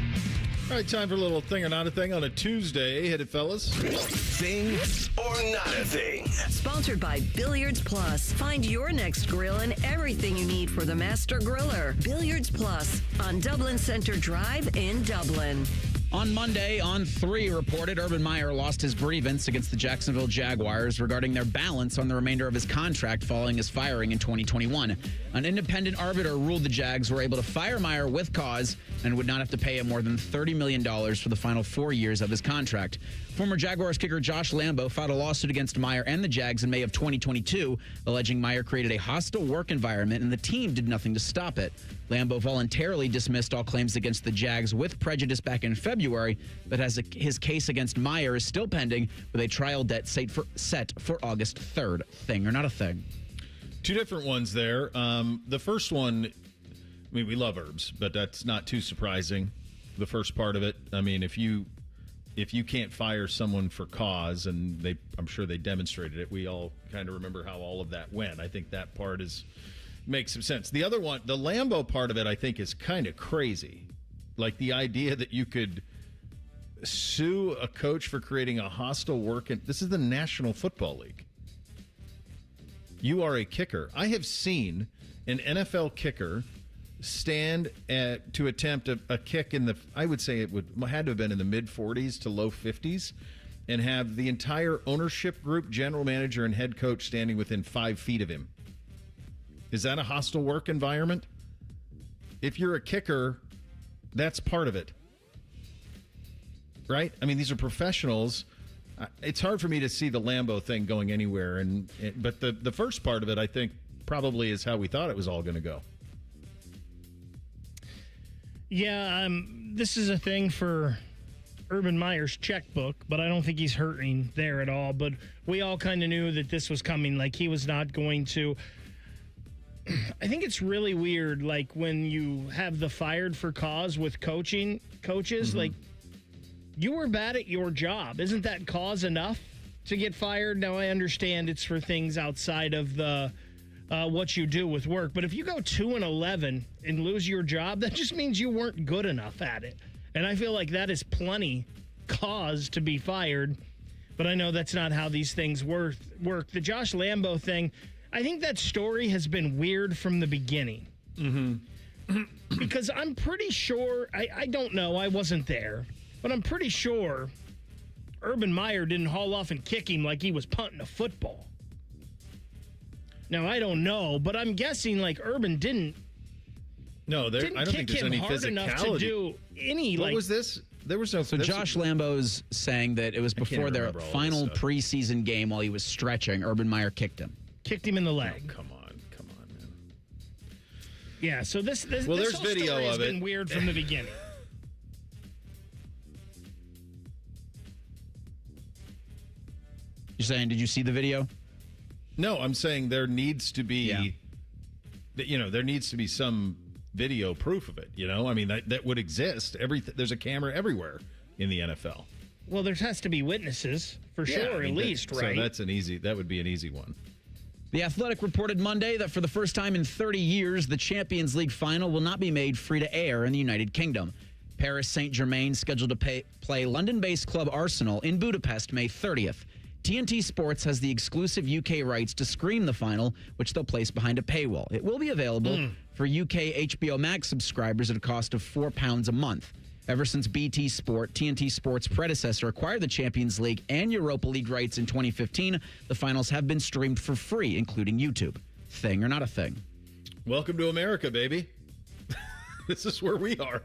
All right, time for a little thing or not a thing on a Tuesday. Hit it, fellas. Thing or not a thing. Sponsored by Billiards Plus. Find your next grill and everything you need for the master griller. Billiards Plus on Dublin Center Drive in Dublin. On Monday, On 3 reported Urban Meyer lost his grievance against the Jacksonville Jaguars regarding their balance on the remainder of his contract following his firing in 2021. An independent arbiter ruled the Jags were able to fire Meyer with cause and would not have to pay him more than $30 million for the final 4 years of his contract. Former Jaguars kicker Josh Lambo filed a lawsuit against Meyer and the Jags in May of 2022, alleging Meyer created a hostile work environment and the team did nothing to stop it. Lambo voluntarily dismissed all claims against the Jags with prejudice back in February, February, but his case against Meyer is still pending with a trial date set for August 3rd. Thing or not a thing? Two different ones there. The first one, I mean, we love Herbs, but that's not too surprising. The first part of it, I mean, if you can't fire someone for cause, and I'm sure they demonstrated it, we all kind of remember how all of that went. I think that part makes some sense. The other one, the Lambeau part of it, I think is kind of crazy. Like the idea that you could sue a coach for creating a hostile work. This is the National Football League. You are a kicker. I have seen an NFL kicker stand to attempt a kick in I would say had to have been in the mid-40s to low 50s, and have the entire ownership group, general manager, and head coach standing within 5 feet of him. Is that a hostile work environment? If you're a kicker, that's part of it. Right? I mean, these are professionals. It's hard for me to see the Lambeau thing going anywhere, but the first part of it, I think, probably is how we thought it was all going to go. Yeah, this is a thing for Urban Meyer's checkbook, but I don't think he's hurting there at all. But we all kind of knew that this was coming. Like, he was not going to. I think it's really weird, like, when you have the fired for cause with coaches, like, you were bad at your job. Isn't that cause enough to get fired? Now, I understand it's for things outside of the what you do with work. But if you go 2-11 and lose your job, that just means you weren't good enough at it. And I feel like that is plenty cause to be fired. But I know that's not how these things work. The Josh Lambeau thing, I think that story has been weird from the beginning. Mm-hmm. Because I'm pretty sure, I don't know, I wasn't there, but I'm pretty sure Urban Meyer didn't haul off and kick him like he was punting a football. Now, I don't know, but I'm guessing like Urban didn't. No, I don't think there's any hard enough to do any. What was this? There was no. So Josh Lambeau's saying that it was before their final preseason game while he was stretching. Urban Meyer kicked him. Kicked him in the leg. Oh, come on, man. Yeah. So this there's whole video story has of it. Been weird from the beginning. You're saying? Did you see the video? No, I'm saying there needs to be, there needs to be some video proof of it. I mean, that would exist. There's a camera everywhere in the NFL. Well, there has to be witnesses for sure, at least, right? So that would be an easy one. The Athletic reported Monday that for the first time in 30 years, the Champions League final will not be made free to air in the United Kingdom. Paris Saint-Germain scheduled to play London-based club Arsenal in Budapest May 30th. TNT Sports has the exclusive UK rights to screen the final, which they'll place behind a paywall. It will be available for UK HBO Max subscribers at a cost of £4 a month. Ever since BT Sport, TNT Sports' predecessor, acquired the Champions League and Europa League rights in 2015, the finals have been streamed for free, including YouTube. Thing or not a thing? Welcome to America, baby. This is where we are.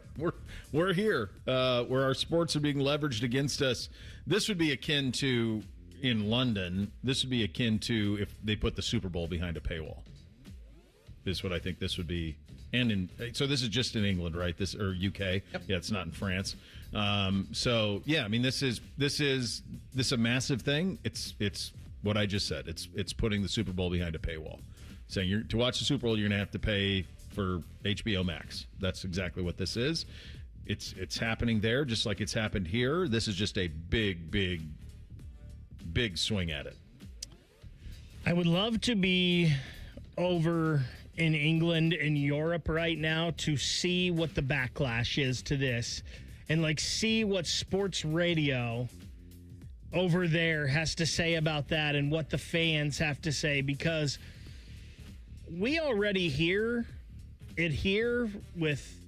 We're here, where our sports are being leveraged against us. This would be akin to... In London, this would be akin to if they put the Super Bowl behind a paywall. Is what I think this would be. So this is just in England, right? Or UK. Yep. Yeah, it's not in France. So yeah, I mean, this is a massive thing. It's what I just said. It's putting the Super Bowl behind a paywall, saying to watch the Super Bowl, you're gonna have to pay for HBO Max. That's exactly what this is. It's happening there, just like it's happened here. This is just a big swing at it. I would love to be over in England and Europe right now to see what the backlash is to this and see what sports radio over there has to say about that and what the fans have to say, because we already hear it here with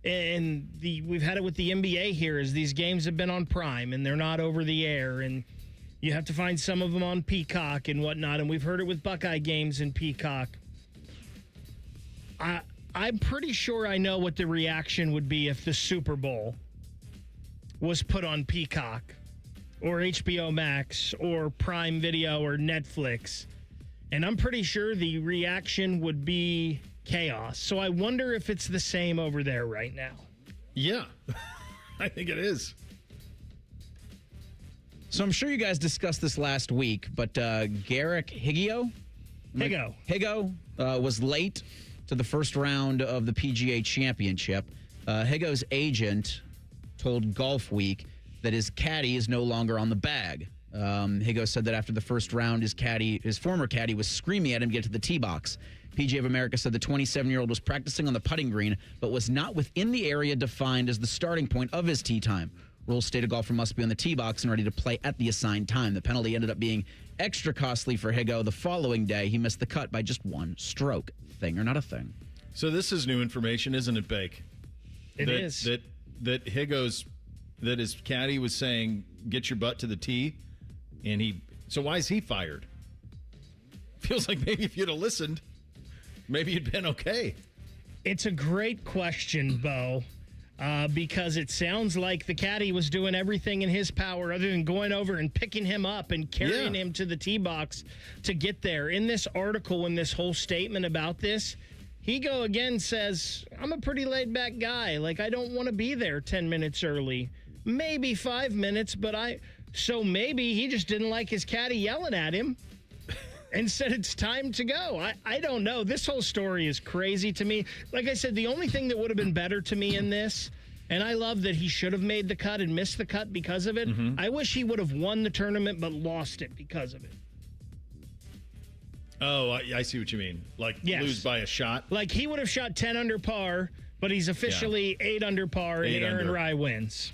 we've had it with the NBA here as these games have been on Prime and they're not over the air, and you have to find some of them on Peacock and whatnot, and we've heard it with Buckeye games and Peacock. I'm pretty sure I know what the reaction would be if the Super Bowl was put on Peacock or HBO Max or Prime Video or Netflix. And I'm pretty sure the reaction would be chaos. So I wonder if it's the same over there right now. Yeah. I think it is. So I'm sure you guys discussed this last week, but Garrick Higgo was late to the first round of the PGA Championship. Higgo's agent told Golf Week that his caddy is no longer on the bag. Higgo said that after the first round, his former caddy was screaming at him to get to the tee box. PGA of America said the 27-year-old was practicing on the putting green, but was not within the area defined as the starting point of his tee time. Rules state a golfer must be on the tee box and ready to play at the assigned time. The penalty ended up being extra costly for Higgo. The following day, he missed the cut by just one stroke. Thing or not a thing? So this is new information, isn't it, Bake? It is. That his caddy was saying, get your butt to the tee, and so why is he fired? Feels like maybe if you'd have listened, maybe you'd been okay. It's a great question, Bo. Because it sounds like the caddy was doing everything in his power other than going over and picking him up and carrying him to the tee box to get there. In this article, in this whole statement about this, Higgo again says, I'm a pretty laid-back guy. Like, I don't want to be there 10 minutes early. Maybe 5 minutes, so maybe he just didn't like his caddy yelling at him and said it's time to go. I don't know. This whole story is crazy to me. Like I said, the only thing that would have been better to me in this, and I love that he should have made the cut and missed the cut because of it. Mm-hmm. I wish he would have won the tournament but lost it because of it. Oh, I see what you mean. Like lose by a shot? Like he would have shot 10 under par, but he's officially 8 under par and Aaron Rai wins.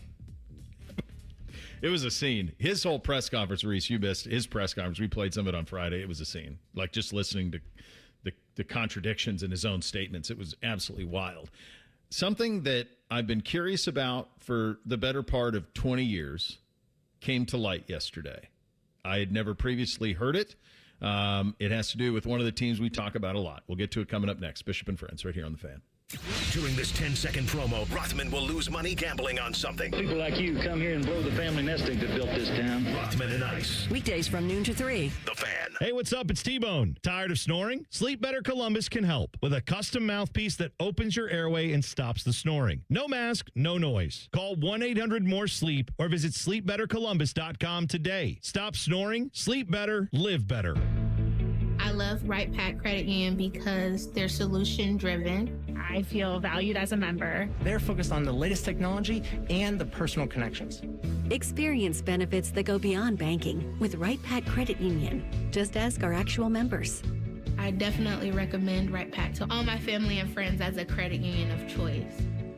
It was a scene. His whole press conference, Reese, you missed his press conference. We played some of it on Friday. It was a scene. Like just listening to the contradictions in his own statements. It was absolutely wild. Something that I've been curious about for the better part of 20 years came to light yesterday. I had never previously heard it. It has to do with one of the teams we talk about a lot. We'll get to it coming up next. Bishop and Friends right here on The Fan. During this 10-second promo, Rothman will lose money gambling on something. People like you come here and blow the family nest egg that built this town. Rothman and Ice. Weekdays from noon to 3. The Fan. Hey, what's up? It's T-Bone. Tired of snoring? Sleep Better Columbus can help with a custom mouthpiece that opens your airway and stops the snoring. No mask, no noise. Call 1-800-MORE-SLEEP or visit sleepbettercolumbus.com today. Stop snoring, sleep better, live better. I love Right Pack Credit Union because they're solution driven. I feel valued as a member. They're focused on the latest technology and the personal connections. Experience benefits that go beyond banking with Right Pack Credit Union. Just ask our actual members. I definitely recommend Right Pack to all my family and friends as a credit union of choice.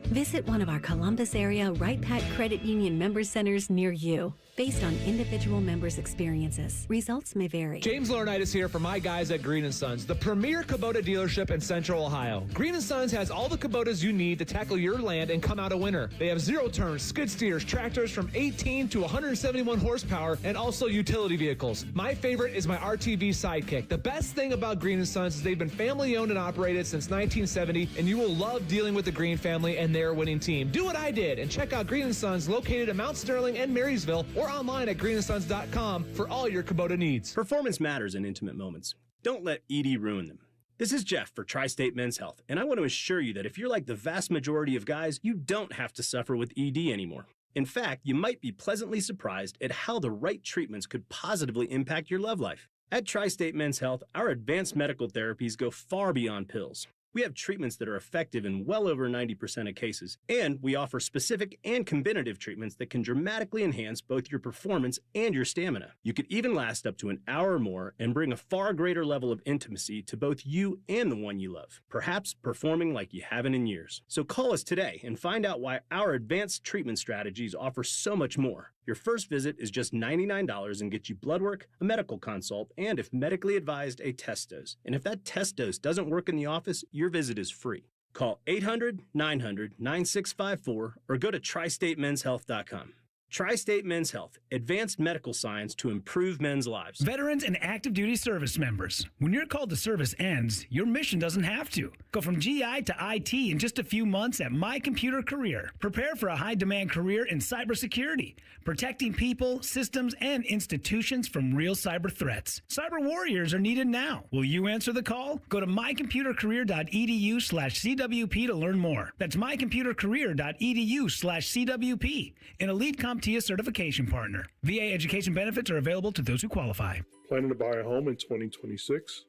Visit one of our Columbus area Right Pack Credit Union member centers near you. Based on individual members' experiences, results may vary. James Laurinaitis here for my guys at Green & Sons, the premier Kubota dealership in Central Ohio. Green & Sons has all the Kubotas you need to tackle your land and come out a winner. They have zero-turn, skid steers, tractors from 18 to 171 horsepower, and also utility vehicles. My favorite is my RTV Sidekick. The best thing about Green & Sons is they've been family-owned and operated since 1970, and you will love dealing with the Green family and their winning team. Do what I did and check out Green & Sons located in Mount Sterling and Marysville, or online at greenandsons.com for all your Kubota needs. Performance matters in intimate moments. Don't let ED ruin them. This is Jeff for Tri-State Men's Health, and I want to assure you that if you're like the vast majority of guys, you don't have to suffer with ED anymore. In fact, you might be pleasantly surprised at how the right treatments could positively impact your love life. At Tri-State Men's Health, our advanced medical therapies go far beyond pills. We have treatments that are effective in well over 90% of cases, and we offer specific and combinative treatments that can dramatically enhance both your performance and your stamina. You could even last up to an hour or more and bring a far greater level of intimacy to both you and the one you love, perhaps performing like you haven't in years. So call us today and find out why our advanced treatment strategies offer so much more. Your first visit is just $99 and gets you blood work, a medical consult, and if medically advised, a test dose. And if that test dose doesn't work in the office, your visit is free. Call 800-900-9654 or go to tristatemenshealth.com. Tri-State Men's Health, advanced medical science to improve men's lives. Veterans and active duty service members. When your call to service ends, your mission doesn't have to. Go from GI to IT in just a few months at My Computer Career. Prepare for a high-demand career in cybersecurity, protecting people, systems, and institutions from real cyber threats. Cyber warriors are needed now. Will you answer the call? Go to mycomputercareer.edu/CWP to learn more. That's mycomputercareer.edu/CWP. An elite CompTIA certification partner. VA education benefits are available to those who qualify. Planning to buy a home in 2026?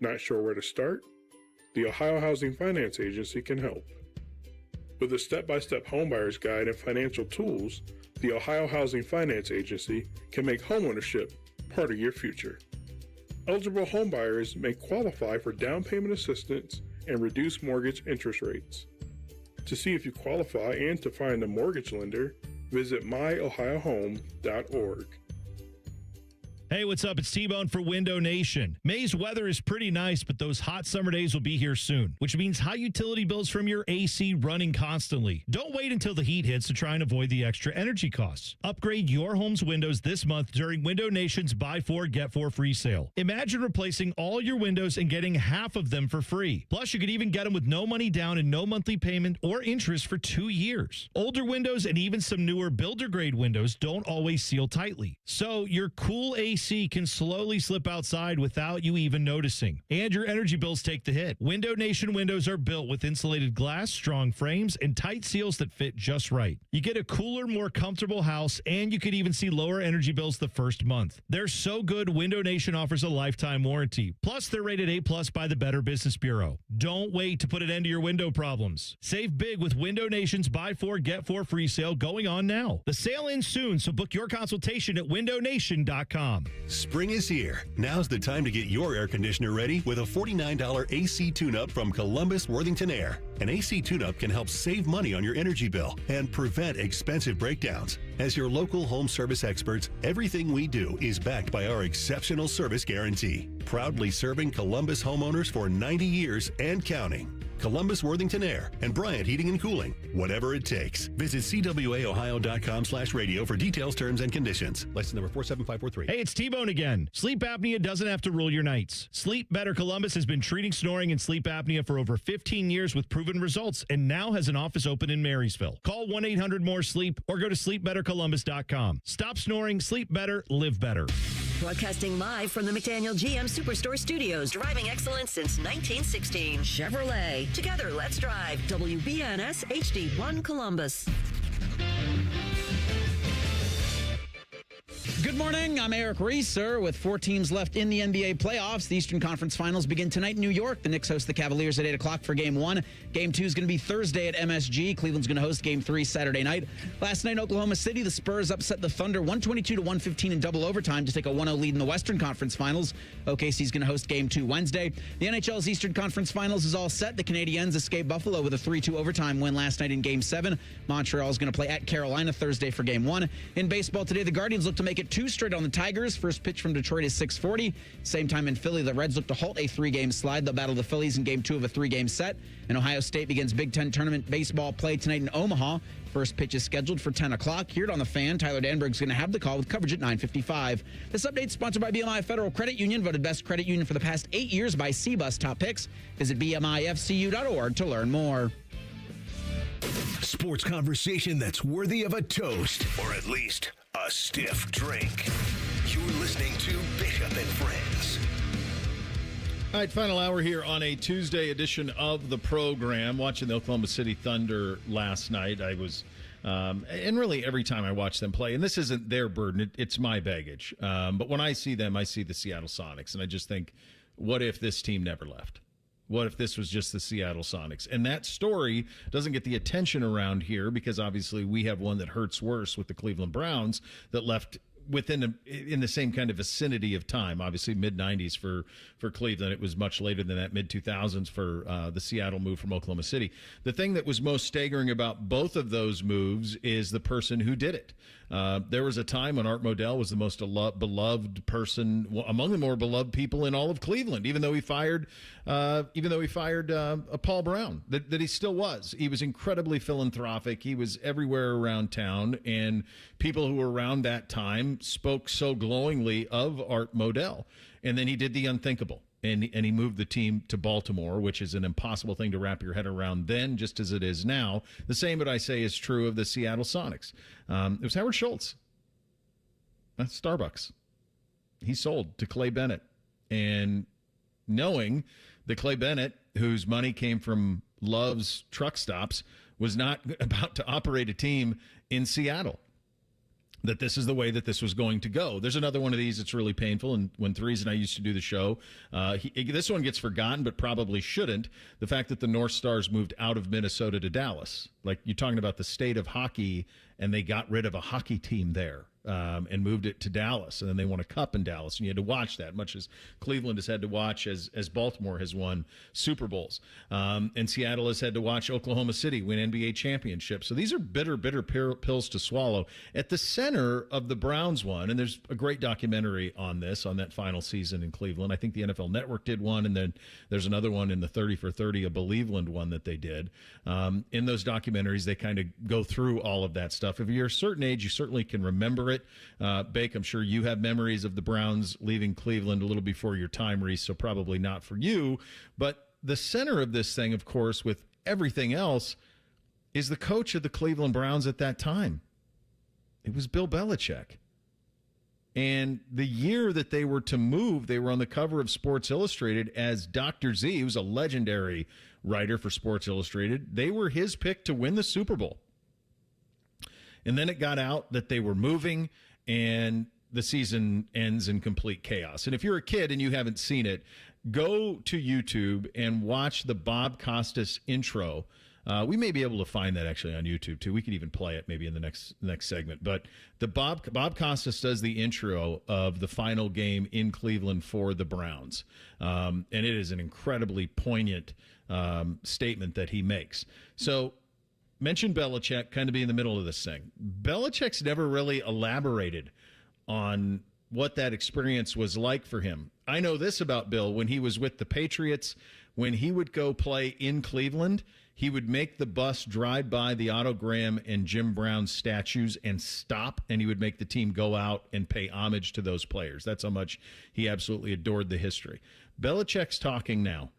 Not sure where to start? The Ohio Housing Finance Agency can help. With a step-by-step homebuyer's guide and financial tools, the Ohio Housing Finance Agency can make homeownership part of your future. Eligible homebuyers may qualify for down payment assistance and reduced mortgage interest rates. To see if you qualify and to find a mortgage lender, visit myohiohome.org. Hey, what's up? It's T-Bone for Window Nation. May's weather is pretty nice, but those hot summer days will be here soon, which means high utility bills from your AC running constantly. Don't wait until the heat hits to try and avoid the extra energy costs. Upgrade your home's windows this month during Window Nation's Buy 4, Get 4 free sale. Imagine replacing all your windows and getting half of them for free. Plus, you could even get them with no money down and no monthly payment or interest for 2 years. Older windows and even some newer builder-grade windows don't always seal tightly. So your cool AC can slowly slip outside without you even noticing. And your energy bills take the hit. Window Nation windows are built with insulated glass, strong frames, and tight seals that fit just right. You get a cooler, more comfortable house, and you could even see lower energy bills the first month. They're so good, Window Nation offers a lifetime warranty. Plus, they're rated A+ by the Better Business Bureau. Don't wait to put an end to your window problems. Save big with Window Nation's Buy 4, Get 4 free sale going on now. The sale ends soon, so book your consultation at windownation.com. Spring is here. Now's the time to get your air conditioner ready with a $49 AC tune-up from Columbus Worthington Air. An AC tune-up can help save money on your energy bill and prevent expensive breakdowns. As your local home service experts, everything we do is backed by our exceptional service guarantee. Proudly serving Columbus homeowners for 90 years and counting. Columbus Worthington Air and Bryant Heating and Cooling. Whatever it takes. Visit cwaohio.com/radio for details, terms, and conditions. License number 47543. Hey, it's T-Bone again. Sleep apnea doesn't have to rule your nights. Sleep Better Columbus has been treating snoring and sleep apnea for over 15 years with proven results and now has an office open in Marysville. Call 1-800-MORE-SLEEP or go to sleepbettercolumbus.com. Stop snoring, sleep better, live better. Broadcasting live from the McDaniel GM Superstore Studios. Driving excellence since 1916. Chevrolet. Together, let's drive. WBNS HD1 Columbus. Good morning. I'm Eric Reeser with 4 teams left in the NBA playoffs. The Eastern Conference Finals begin tonight in New York. The Knicks host the Cavaliers at 8 o'clock for Game 1. Game 2 is going to be Thursday at MSG. Cleveland's going to host Game 3 Saturday night. Last night in Oklahoma City, the Spurs upset the Thunder 122-115 in double overtime to take a 1-0 lead in the Western Conference Finals. OKC's going to host Game 2 Wednesday. The NHL's Eastern Conference Finals is all set. The Canadiens escaped Buffalo with a 3-2 overtime win last night in Game 7. Montreal is going to play at Carolina Thursday for Game 1. In baseball today, the Guardians look to make it 2 straight on the Tigers. First pitch from Detroit is 6:40. Same time in Philly, the Reds look to halt a 3-game slide. They'll battle the Phillies in Game 2 of a 3-game set. And Ohio State begins Big Ten tournament baseball play tonight in Omaha. First pitch is scheduled for 10 o'clock. Here on The Fan, Tyler Danberg's going to have the call with coverage at 9:55. This update is sponsored by BMI Federal Credit Union, voted best credit union for the past 8 years by CBUS Top Picks. Visit bmifcu.org to learn more. Sports conversation that's worthy of a toast, or at least a stiff drink. You're listening to Bishop and Friends. All right, final hour here on a Tuesday edition of the program. Watching the Oklahoma City Thunder last night, I was, and really every time I watch them play, and this isn't their burden, it's my baggage. But when I see them, I see the Seattle Sonics, and I just think, what if this team never left? What if this was just the Seattle Sonics? And that story doesn't get the attention around here because obviously we have one that hurts worse with the Cleveland Browns that left in the same kind of vicinity of time. Obviously, mid-'90s for Cleveland. It was much later than that, mid-2000s for the Seattle move from Oklahoma City. The thing that was most staggering about both of those moves is the person who did it. There was a time when Art Modell was the most beloved person, among the more beloved people in all of Cleveland, even though he fired Paul Brown, that he still was. He was incredibly philanthropic. He was everywhere around town, and people who were around that time spoke so glowingly of Art Modell. And then he did the unthinkable, and he moved the team to Baltimore, which is an impossible thing to wrap your head around then, just as it is now. The same, but I say, is true of the Seattle Sonics. It was Howard Schultz. That's Starbucks. He sold to Clay Bennett. And knowing that Clay Bennett, whose money came from Love's truck stops, was not about to operate a team in Seattle, that this is the way that this was going to go. There's another one of these that's really painful, and when Threes and I used to do the show, this one gets forgotten, but probably shouldn't. The fact that the North Stars moved out of Minnesota to Dallas. Like, you're talking about the state of hockey, and they got rid of a hockey team there. And moved it to Dallas, and then they won a cup in Dallas, and you had to watch that, much as Cleveland has had to watch as Baltimore has won Super Bowls, and Seattle has had to watch Oklahoma City win NBA championships. So these are bitter pills to swallow. At the center of the Browns one, and there's a great documentary on this, on that final season in Cleveland. I think the NFL Network did one, and then there's another one in the 30 for 30, a Believeland one that they did. In those documentaries, they kind of go through all of that stuff. If you're a certain age, you certainly can remember it. Bake, I'm sure you have memories of the Browns leaving Cleveland a little before your time, Reese, so probably not for you. But the center of this thing, of course, with everything else, is the coach of the Cleveland Browns at that time. It was Bill Belichick. And the year that they were to move, they were on the cover of Sports Illustrated as Dr. Z, who's a legendary writer for Sports Illustrated. They were his pick to win the Super Bowl. And then it got out that they were moving, and the season ends in complete chaos. And if you're a kid and you haven't seen it, go to YouTube and watch the Bob Costas intro. We may be able to find that actually on YouTube too. We could even play it maybe in the next segment. But the Bob Costas does the intro of the final game in Cleveland for the Browns, and it is an incredibly poignant statement that he makes. So, mentioned Belichick, kind of be in the middle of this thing. Belichick's never really elaborated on what that experience was like for him. I know this about Bill. When he was with the Patriots, when he would go play in Cleveland, he would make the bus drive by the Otto Graham and Jim Brown statues and stop, and he would make the team go out and pay homage to those players. That's how much he absolutely adored the history. Belichick's talking now.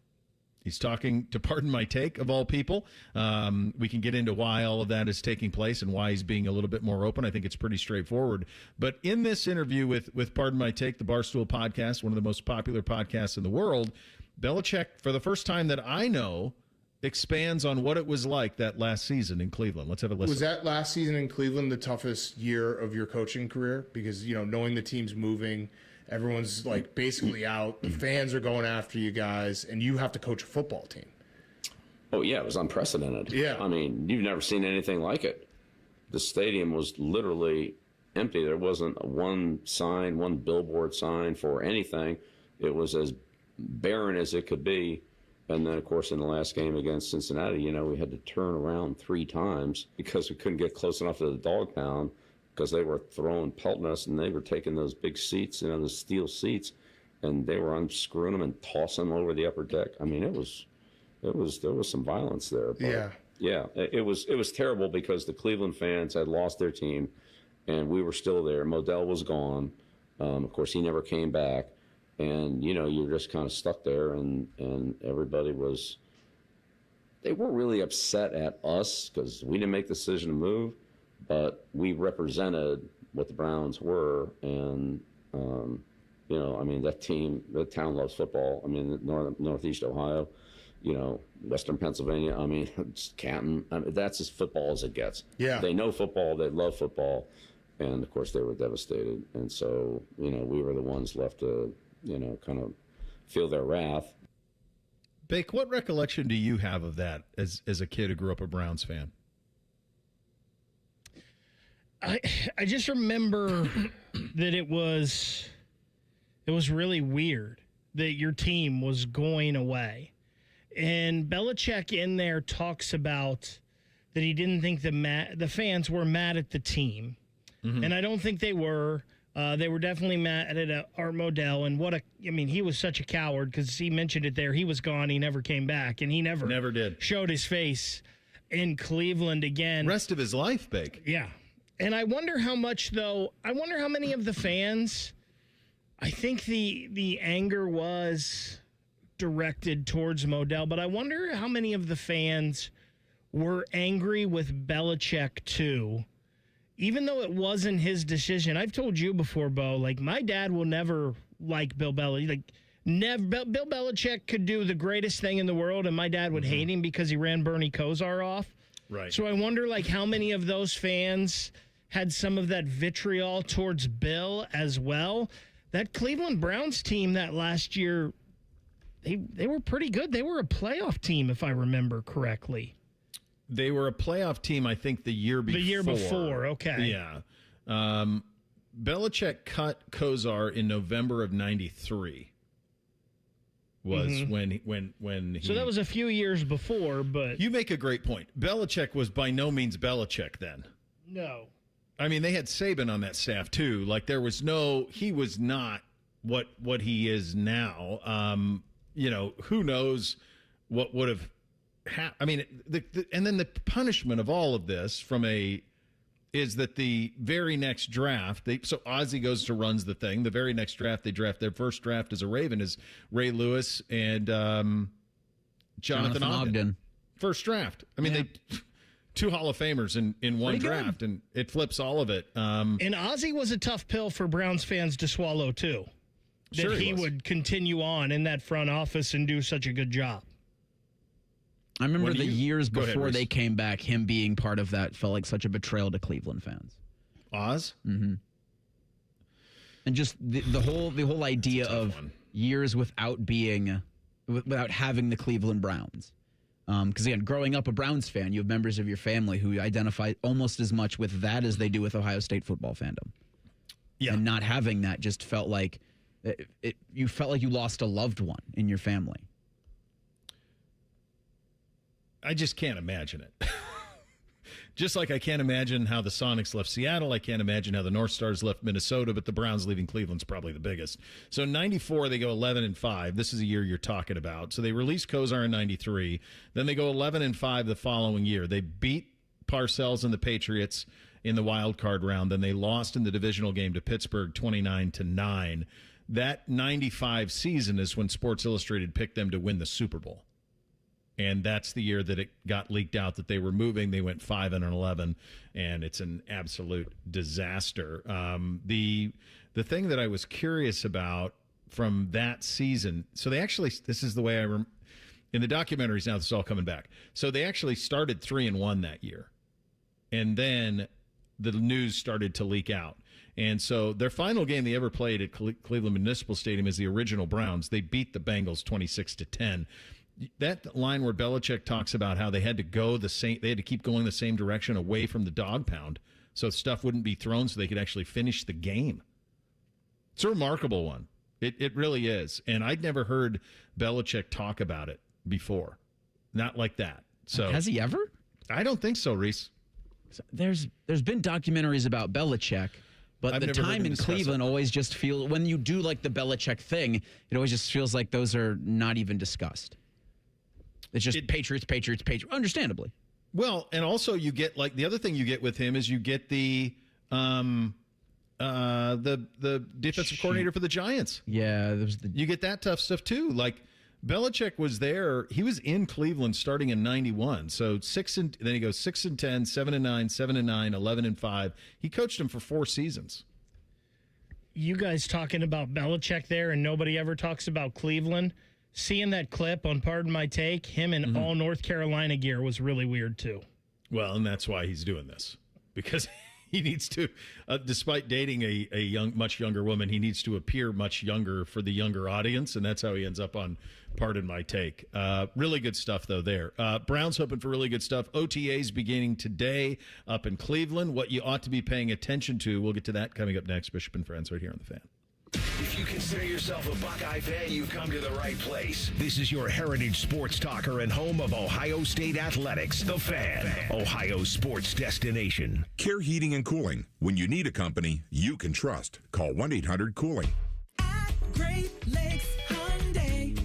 He's talking to Pardon My Take, of all people. We can get into why all of that is taking place and why he's being a little bit more open. I think it's pretty straightforward. But in this interview with Pardon My Take, the Barstool podcast, one of the most popular podcasts in the world, Belichick, for the first time that I know, expands on what it was like that last season in Cleveland. Let's have a listen. Was that last season in Cleveland the toughest year of your coaching career? Because, knowing the team's moving, everyone's like basically out. The fans are going after you guys, and you have to coach a football team. Oh, yeah, it was unprecedented. Yeah. I mean, you've never seen anything like it. The stadium was literally empty. There wasn't one billboard sign for anything. It was as barren as it could be. And then, of course, in the last game against Cincinnati, we had to turn around 3 times because we couldn't get close enough to the dog pound, because they were pelting us, and they were taking those big seats, the steel seats, and they were unscrewing them and tossing them over the upper deck. I mean, there was some violence there. But yeah, it was terrible because the Cleveland fans had lost their team, and we were still there. Modell was gone. Of course, he never came back, and you're just kind of stuck there, and everybody they were really upset at us because we didn't make the decision to move. But we represented what the Browns were, and that town loves football. I mean, Northeast Ohio, Western Pennsylvania. I mean, it's Canton. I mean, that's as football as it gets. Yeah, they know football. They love football, and of course they were devastated. And so we were the ones left to kind of feel their wrath. Bake, what recollection do you have of that as a kid who grew up a Browns fan? I just remember that it was really weird that your team was going away. And Belichick in there talks about that he didn't think the fans were mad at the team. Mm-hmm. And I don't think they were. They were definitely mad at Art Modell. And he was such a coward because he mentioned it there. He was gone. He never came back. And he never did. Showed his face in Cleveland again. Rest of his life, Bake. Yeah. And I wonder how much, though, I wonder how many of the fans, I think the anger was directed towards Modell, but I wonder how many of the fans were angry with Belichick, too, even though it wasn't his decision. I've told you before, Bo, like, my dad will never like Bill Belichick. Like, Bill Belichick could do the greatest thing in the world, and my dad would hate him because he ran Bernie Kosar off. Right. So I wonder, like, how many of those fans had some of that vitriol towards Bill as well. That Cleveland Browns team that last year, they were pretty good. They were a playoff team, if I remember correctly. They were a playoff team, I think, the year before. The year before, okay. Yeah. Belichick cut Kosar in November of 93. Was when he. So that was a few years before, but. You make a great point. Belichick was by no means Belichick then. No. I mean, they had Saban on that staff too. Like he was not what he is now. Who knows what would have happened. I mean, and then the punishment of all of this is that the very next draft, so Ozzie goes to runs the thing. The very next draft, they draft their first draft as a Raven is Ray Lewis and Jonathan Ogden. First draft. I mean, they. Two Hall of Famers in one draft, and it flips all of it. And Ozzie was a tough pill for Browns fans to swallow, too. That he would continue on in that front office and do such a good job. I remember the years before they came back, him being part of that felt like such a betrayal to Cleveland fans. Oz? Mm-hmm. And just the whole idea of years without having the Cleveland Browns. Because, again, growing up a Browns fan, you have members of your family who identify almost as much with that as they do with Ohio State football fandom. Yeah. And not having that just felt like you felt like you lost a loved one in your family. I just can't imagine it. Just like I can't imagine how the Sonics left Seattle. I can't imagine how the North Stars left Minnesota, but the Browns leaving Cleveland's probably the biggest. So in 94, they go 11-5. This is a year you're talking about. So they released Kosar in 93. Then they go 11-5 the following year. They beat Parcells and the Patriots in the wild card round. Then they lost in the divisional game to Pittsburgh 29-9. That 95 season is when Sports Illustrated picked them to win the Super Bowl. And that's the year that it got leaked out that they were moving. They went 5-11, and it's an absolute disaster. The thing that I was curious about from that season, so they actually, this is the way in the documentaries now, this is all coming back. So they actually started 3-1 that year, and then the news started to leak out. And so their final game they ever played at Cleveland Municipal Stadium is the original Browns. They beat the Bengals 26-10. That line where Belichick talks about how they had to keep going the same direction away from the dog pound so stuff wouldn't be thrown so they could actually finish the game. It's a remarkable one. It really is. And I'd never heard Belichick talk about it before. Not like that. So has he ever? I don't think so, Reese. There's been documentaries about Belichick, but the time in Cleveland always just feels, when you do like the Belichick thing, it always just feels like those are not even discussed. It's just Patriots, understandably. Well, and also you get, like, the other thing you get with him is you get the defensive coordinator for the Giants. Yeah, you get that tough stuff too. Like, Belichick was there; he was in Cleveland starting in '91. So then he goes 6-10, 7-9, 7-9, 11-5. He coached him for 4 seasons. You guys talking about Belichick there, and nobody ever talks about Cleveland. Seeing that clip on Pardon My Take, him in all North Carolina gear was really weird, too. Well, and that's why he's doing this. Because He needs to, despite dating a much younger woman, he needs to appear much younger for the younger audience, and that's how he ends up on Pardon My Take. Really good stuff, though, there. Browns hoping for really good stuff. OTAs beginning today up in Cleveland. What you ought to be paying attention to. We'll get to that coming up next. Bishop and Friends right here on The Fan. If you consider yourself a Buckeye fan, you've come to the right place. This is your heritage sports talker and home of Ohio State Athletics, The Fan, Ohio sports destination. Care Heating and Cooling. When you need a company you can trust, call 1-800-COOLING. Great Lakes Hyundai.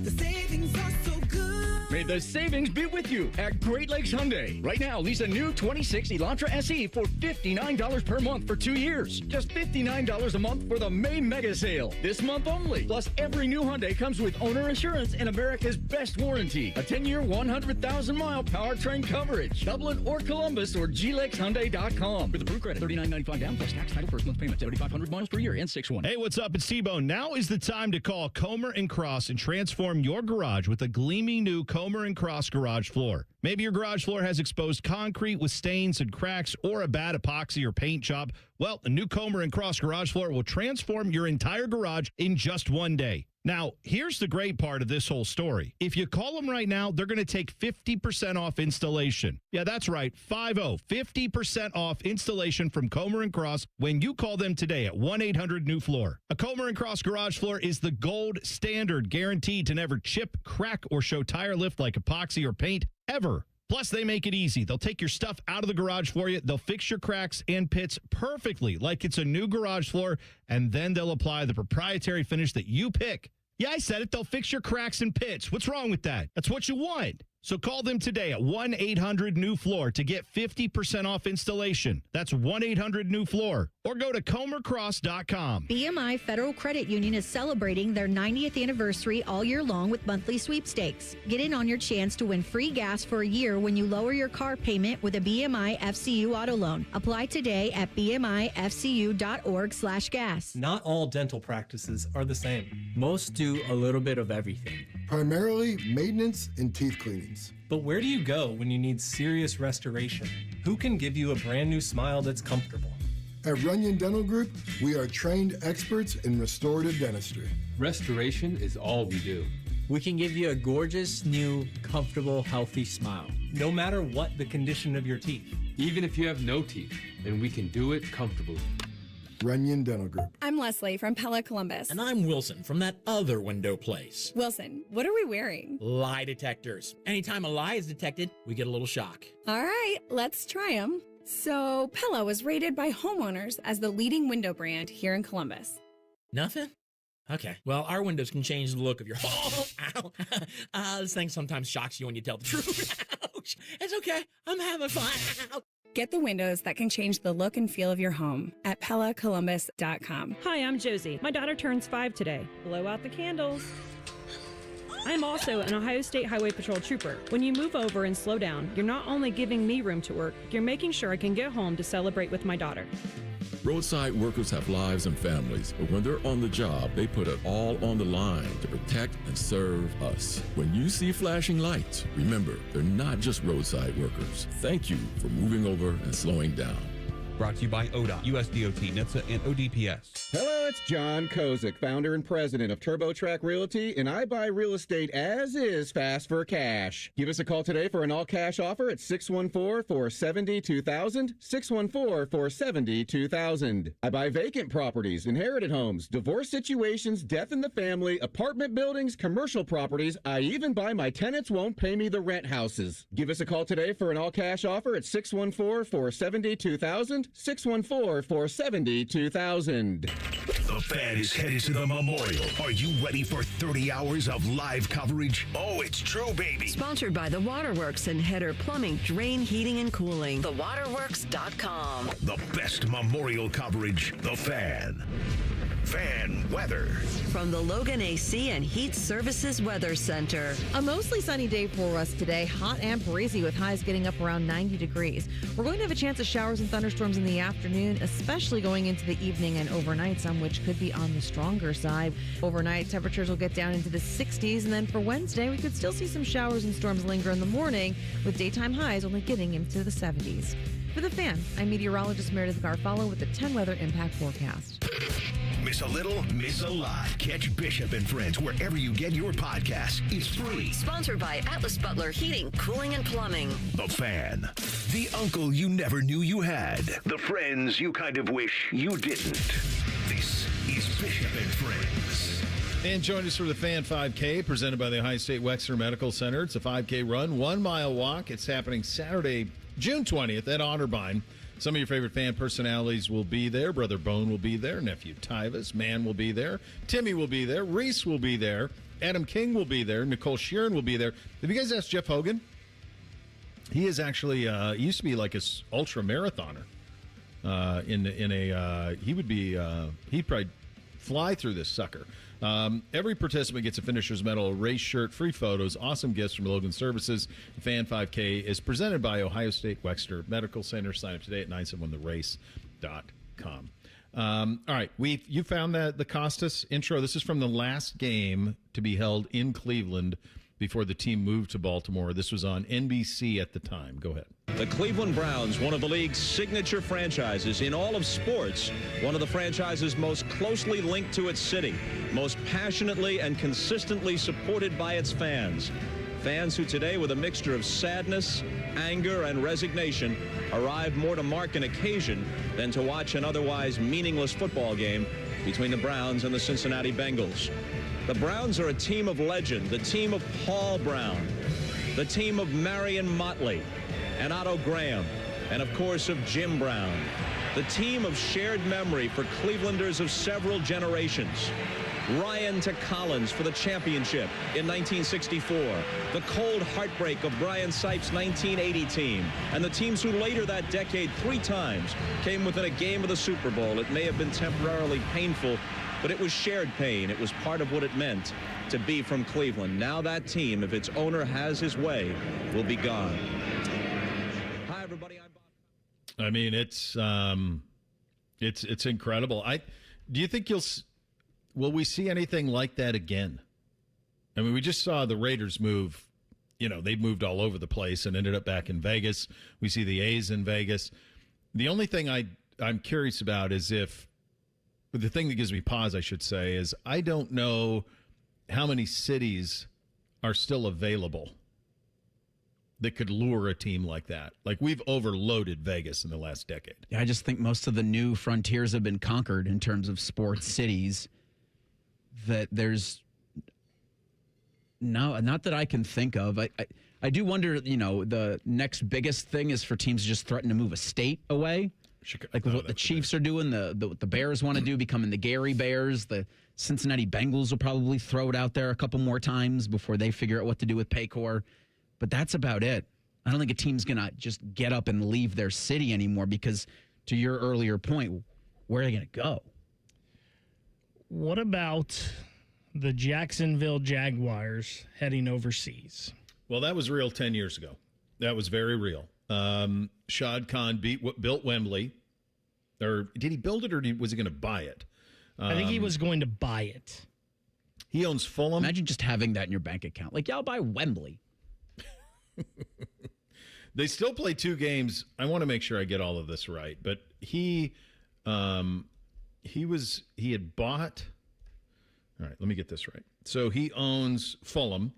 The savings are so good. May the savings be with you at Great Lakes Hyundai. Right now, lease a new 26 Elantra SE for $59 per month for 2 years. Just $59 a month for the May Mega Sale. This month only. Plus, every new Hyundai comes with owner insurance and America's best warranty. A 10-year, 100,000-mile powertrain coverage. Dublin or Columbus or glexhyundai.com. With approved credit, $39.95 down plus tax, title, first month payment, 7,500 miles per year, and 6-1. Hey, what's up? It's T-Bone. Now is the time to call Comer & Cross and transform your garage with a gleaming new Comer & Cross garage floor. Maybe your garage floor has exposed concrete with stains and cracks or a bad epoxy or paint job. Well, a new Comer & Cross garage floor will transform your entire garage in just 1 day. Now, here's the great part of this whole story. If you call them right now, they're going to take 50% off installation. Yeah, that's right, 50% off installation from Comer & Cross when you call them today at 1-800-NEW-FLOOR. A Comer & Cross garage floor is the gold standard, guaranteed to never chip, crack, or show tire lift like epoxy or paint ever. Plus, they make it easy. They'll take your stuff out of the garage for you. They'll fix your cracks and pits perfectly like it's a new garage floor, and then they'll apply the proprietary finish that you pick. Yeah, I said it. They'll fix your cracks and pits. What's wrong with that? That's what you want. So call them today at 1-800-NEW-FLOOR to get 50% off installation. That's 1-800-NEW-FLOOR. Or go to comercross.com. BMI Federal Credit Union is celebrating their 90th anniversary all year long with monthly sweepstakes. Get in on your chance to win free gas for a year when you lower your car payment with a BMI FCU auto loan. Apply today at bmifcu.org/gas. Not all dental practices are the same. Most do a little bit of everything. Primarily maintenance and teeth cleanings. But where do you go when you need serious restoration? Who can give you a brand new smile that's comfortable? At Runyon Dental Group, we are trained experts in restorative dentistry. Restoration is all we do. We can give you a gorgeous, new, comfortable, healthy smile. No matter what the condition of your teeth. Even if you have no teeth, and we can do it comfortably. Runyon Dental Group. I'm Leslie from Pella Columbus. And I'm Wilson from that other window place. Wilson, what are we wearing? Lie detectors. Anytime a lie is detected, we get a little shock. All right, let's try them. So, Pella was rated by homeowners as the leading window brand here in Columbus. Nothing? Okay. Well, our windows can change the look of your home. Ow. This thing sometimes shocks you when you tell the truth. Ouch. It's okay. I'm having fun. Get the windows that can change the look and feel of your home at PellaColumbus.com. Hi, I'm Josie. My daughter turns 5 today. Blow out the candles. I'm also an Ohio State Highway Patrol trooper. When you move over and slow down, you're not only giving me room to work, you're making sure I can get home to celebrate with my daughter. Roadside workers have lives and families, but when they're on the job, they put it all on the line to protect and serve us. When you see flashing lights, remember, they're not just roadside workers. Thank you for moving over and slowing down. Brought to you by OTA, USDOT, NHTSA, and ODPS. Hello, it's John Kozik, founder and president of TurboTrack Realty, and I buy real estate as is fast for cash. Give us a call today for an all-cash offer at 614-470-2000, 614-470-2000. I buy vacant properties, inherited homes, divorce situations, death in the family, apartment buildings, commercial properties. I even buy my tenants won't pay me the rent houses. Give us a call today for an all-cash offer at 614-470-2000, 614-470-2000. The Fan is headed to the Memorial. Are you ready for 30 hours of live coverage? Oh, it's true, baby. Sponsored by The Waterworks and Header Plumbing, Drain, Heating, and Cooling. TheWaterworks.com. The best Memorial coverage. The Fan. Fan weather. From the Logan AC and Heat Services Weather Center. A mostly sunny day for us today. Hot and breezy with highs getting up around 90 degrees. We're going to have a chance of showers and thunderstorms in the afternoon, especially going into the evening and overnight, some which could be on the stronger side. Overnight, temperatures will get down into the 60s, and then for Wednesday, we could still see some showers and storms linger in the morning, with daytime highs only getting into the 70s. For The Fan, I'm meteorologist Meredith Garfalo with the 10 Weather Impact Forecast. Miss a little, miss a lot. Catch Bishop and Friends wherever you get your podcasts. It's free. Sponsored by Atlas Butler Heating, Cooling, and Plumbing. The Fan. The uncle you never knew you had. The friends you kind of wish you didn't. This is Bishop and Friends. And join us for the Fan 5K, presented by the Ohio State Wexner Medical Center. It's a 5K run, 1 mile walk. It's happening Saturday, June 20th at Otterbein. Some of your favorite fan personalities will be there. Brother Bone will be there. Nephew Tyvus. Man will be there. Timmy will be there. Reese will be there. Adam King will be there. Nicole Sheeran will be there. Have you guys asked Jeff Hogan? He is actually, he used to be like a ultra marathoner. He'd probably fly through this sucker. Every participant gets a finisher's medal, a race shirt, free photos, awesome gifts from Logan Services. Fan 5K is presented by Ohio State Wexner Medical Center. Sign up today at 971therace.com. All right, you found the Costas intro. This is from the last game to be held in Cleveland before the team moved to Baltimore. This was on NBC at the time. Go ahead. The Cleveland Browns, one of the league's signature franchises in all of sports, one of the franchises most closely linked to its city, most passionately and consistently supported by its fans. Fans who today, with a mixture of sadness, anger, and resignation, arrived more to mark an occasion than to watch an otherwise meaningless football game between the Browns and the Cincinnati Bengals. The Browns are a team of legend, the team of Paul Brown, the team of Marion Motley and Otto Graham, and of course of Jim Brown. The team of shared memory for Clevelanders of several generations. Ryan to Collins for the championship in 1964. The cold heartbreak of Brian Sipes' 1980 team. And the teams who later that decade 3 times came within a game of the Super Bowl. It may have been temporarily painful, but it was shared pain. It was part of what it meant to be from Cleveland. Now that team, if its owner has his way, will be gone. Hi, everybody. I'm Bob. I mean, it's incredible. Do you think will we see anything like that again? I mean, we just saw the Raiders move. They moved all over the place and ended up back in Vegas. We see the A's in Vegas. The only thing I'm curious about is the thing that gives me pause, I should say, is I don't know how many cities are still available that could lure a team like that. Like, we've overloaded Vegas in the last decade. Yeah, I just think most of the new frontiers have been conquered in terms of sports cities. That there's not that I can think of. I do wonder, the next biggest thing is for teams to just threaten to move a state away. Like what the Chiefs are doing, what the Bears want to do, becoming the Gary Bears. The Cincinnati Bengals will probably throw it out there a couple more times before they figure out what to do with Paycor. But that's about it. I don't think a team's going to just get up and leave their city anymore because, to your earlier point, where are they going to go? What about the Jacksonville Jaguars heading overseas? Well, that was real 10 years ago. That was very real. Shad Khan built Wembley. Or did he build it, or was he going to buy it? I think he was going to buy it. He owns Fulham. Imagine just having that in your bank account. Like, yeah, I'll buy Wembley. They still play 2 games. I want to make sure I get all of this right. But he had bought. All right, let me get this right. So he owns Fulham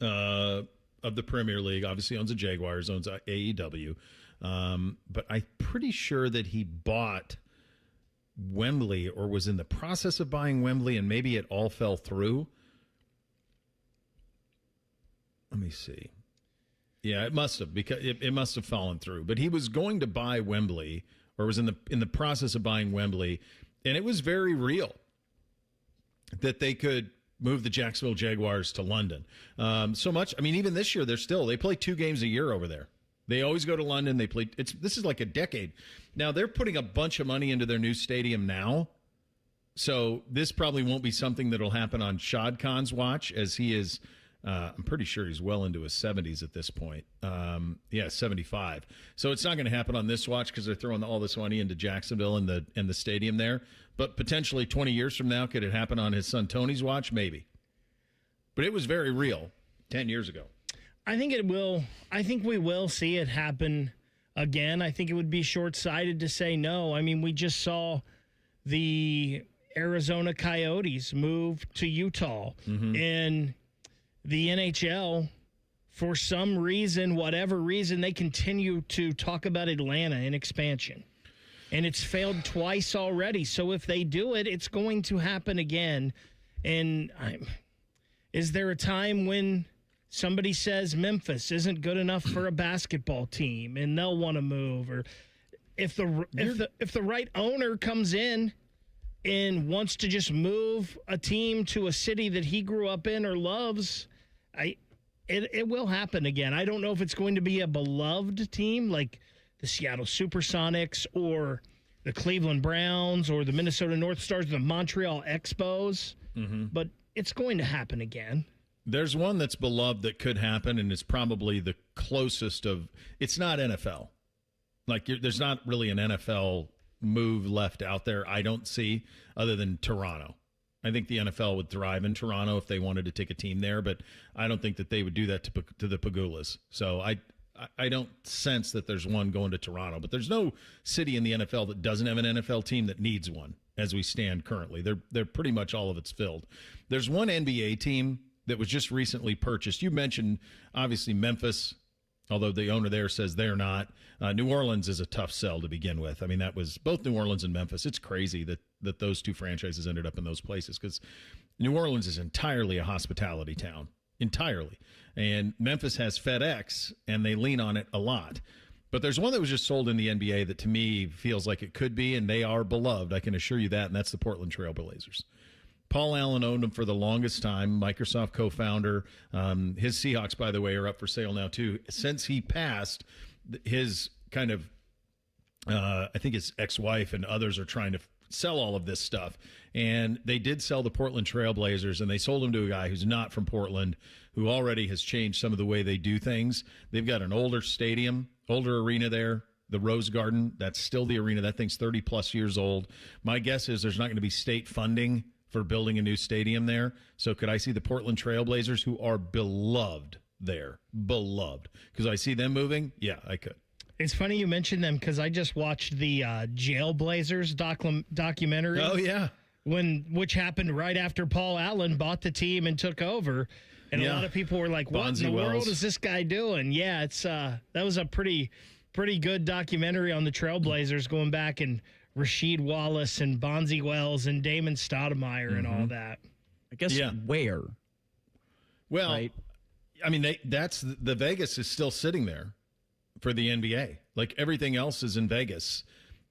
of the Premier League. Obviously owns the Jaguars, owns AEW. But I'm pretty sure that he bought Wembley, or was in the process of buying Wembley, and maybe it all fell through. Let me see. Yeah, it must have, because it must have fallen through. But he was going to buy Wembley, or was in the process of buying Wembley, and it was very real that they could move the Jacksonville Jaguars to London. So much. I mean, even this year, they play 2 games a year over there. They always go to London. They play. This is like a decade. Now they're putting a bunch of money into their new stadium now. So this probably won't be something that'll happen on Shad Khan's watch, as he is. I'm pretty sure he's well into his 70s at this point. 75. So it's not going to happen on this watch because they're throwing all this money into Jacksonville and the stadium there. But potentially 20 years from now, could it happen on his son Tony's watch? Maybe. But it was very real 10 years ago. I think it will. I think we will see it happen again, I think it would be short-sighted to say no. I mean, we just saw the Arizona Coyotes move to Utah. And the NHL, for some reason, whatever reason, they continue to talk about Atlanta and expansion. And it's failed twice already. So if they do it, it's going to happen again. And is there a time when somebody says Memphis isn't good enough for a basketball team and they'll want to move? Or if the right owner comes in and wants to just move a team to a city that he grew up in or loves, it will happen again. I don't know if it's going to be a beloved team like the Seattle Supersonics or the Cleveland Browns or the Minnesota North Stars, the Montreal Expos, but it's going to happen again. There's one that's beloved that could happen, and it's probably the closest of. It's not NFL. Like, there's not really an NFL move left out there, I don't see, other than Toronto. I think the NFL would thrive in Toronto if they wanted to take a team there, but I don't think that they would do that to the Pagulas. So I don't sense that there's one going to Toronto, but there's no city in the NFL that doesn't have an NFL team that needs one as we stand currently. They're pretty much all of it's filled. There's one NBA team that was just recently purchased. You mentioned, obviously, Memphis, although the owner there says they're not. New Orleans is a tough sell to begin with. I mean, that was both New Orleans and Memphis. It's crazy that those two franchises ended up in those places because New Orleans is entirely a hospitality town, entirely. And Memphis has FedEx, and they lean on it a lot. But there's one that was just sold in the NBA that to me feels like it could be, and they are beloved. I can assure you that, and that's the Portland Trail Blazers. Paul Allen owned them for the longest time, Microsoft co-founder. His Seahawks, by the way, are up for sale now, too. Since he passed, his kind of, I think his ex-wife and others are trying to sell all of this stuff. And they did sell the Portland Trail Blazers, and they sold them to a guy who's not from Portland, who already has changed some of the way they do things. They've got an older stadium, older arena there. The Rose Garden, that's still the arena. That thing's 30-plus years old. My guess is there's not going to be state funding for building a new stadium there. So could I see the Portland Trail Blazers, who are beloved there? Beloved. Because I see them moving? Yeah, I could. It's funny you mentioned them because I just watched the Jail Blazers documentary. Oh, yeah. Which happened right after Paul Allen bought the team and took over. And a lot of people were like, what in the world is this guy doing? Yeah, it's that was a pretty good documentary on the Trailblazers going back and Rasheed Wallace and Bonzi Wells and Damon Stoudemire and all that. I guess where? Well, right? I mean, the Vegas is still sitting there for the NBA. Like everything else is in Vegas.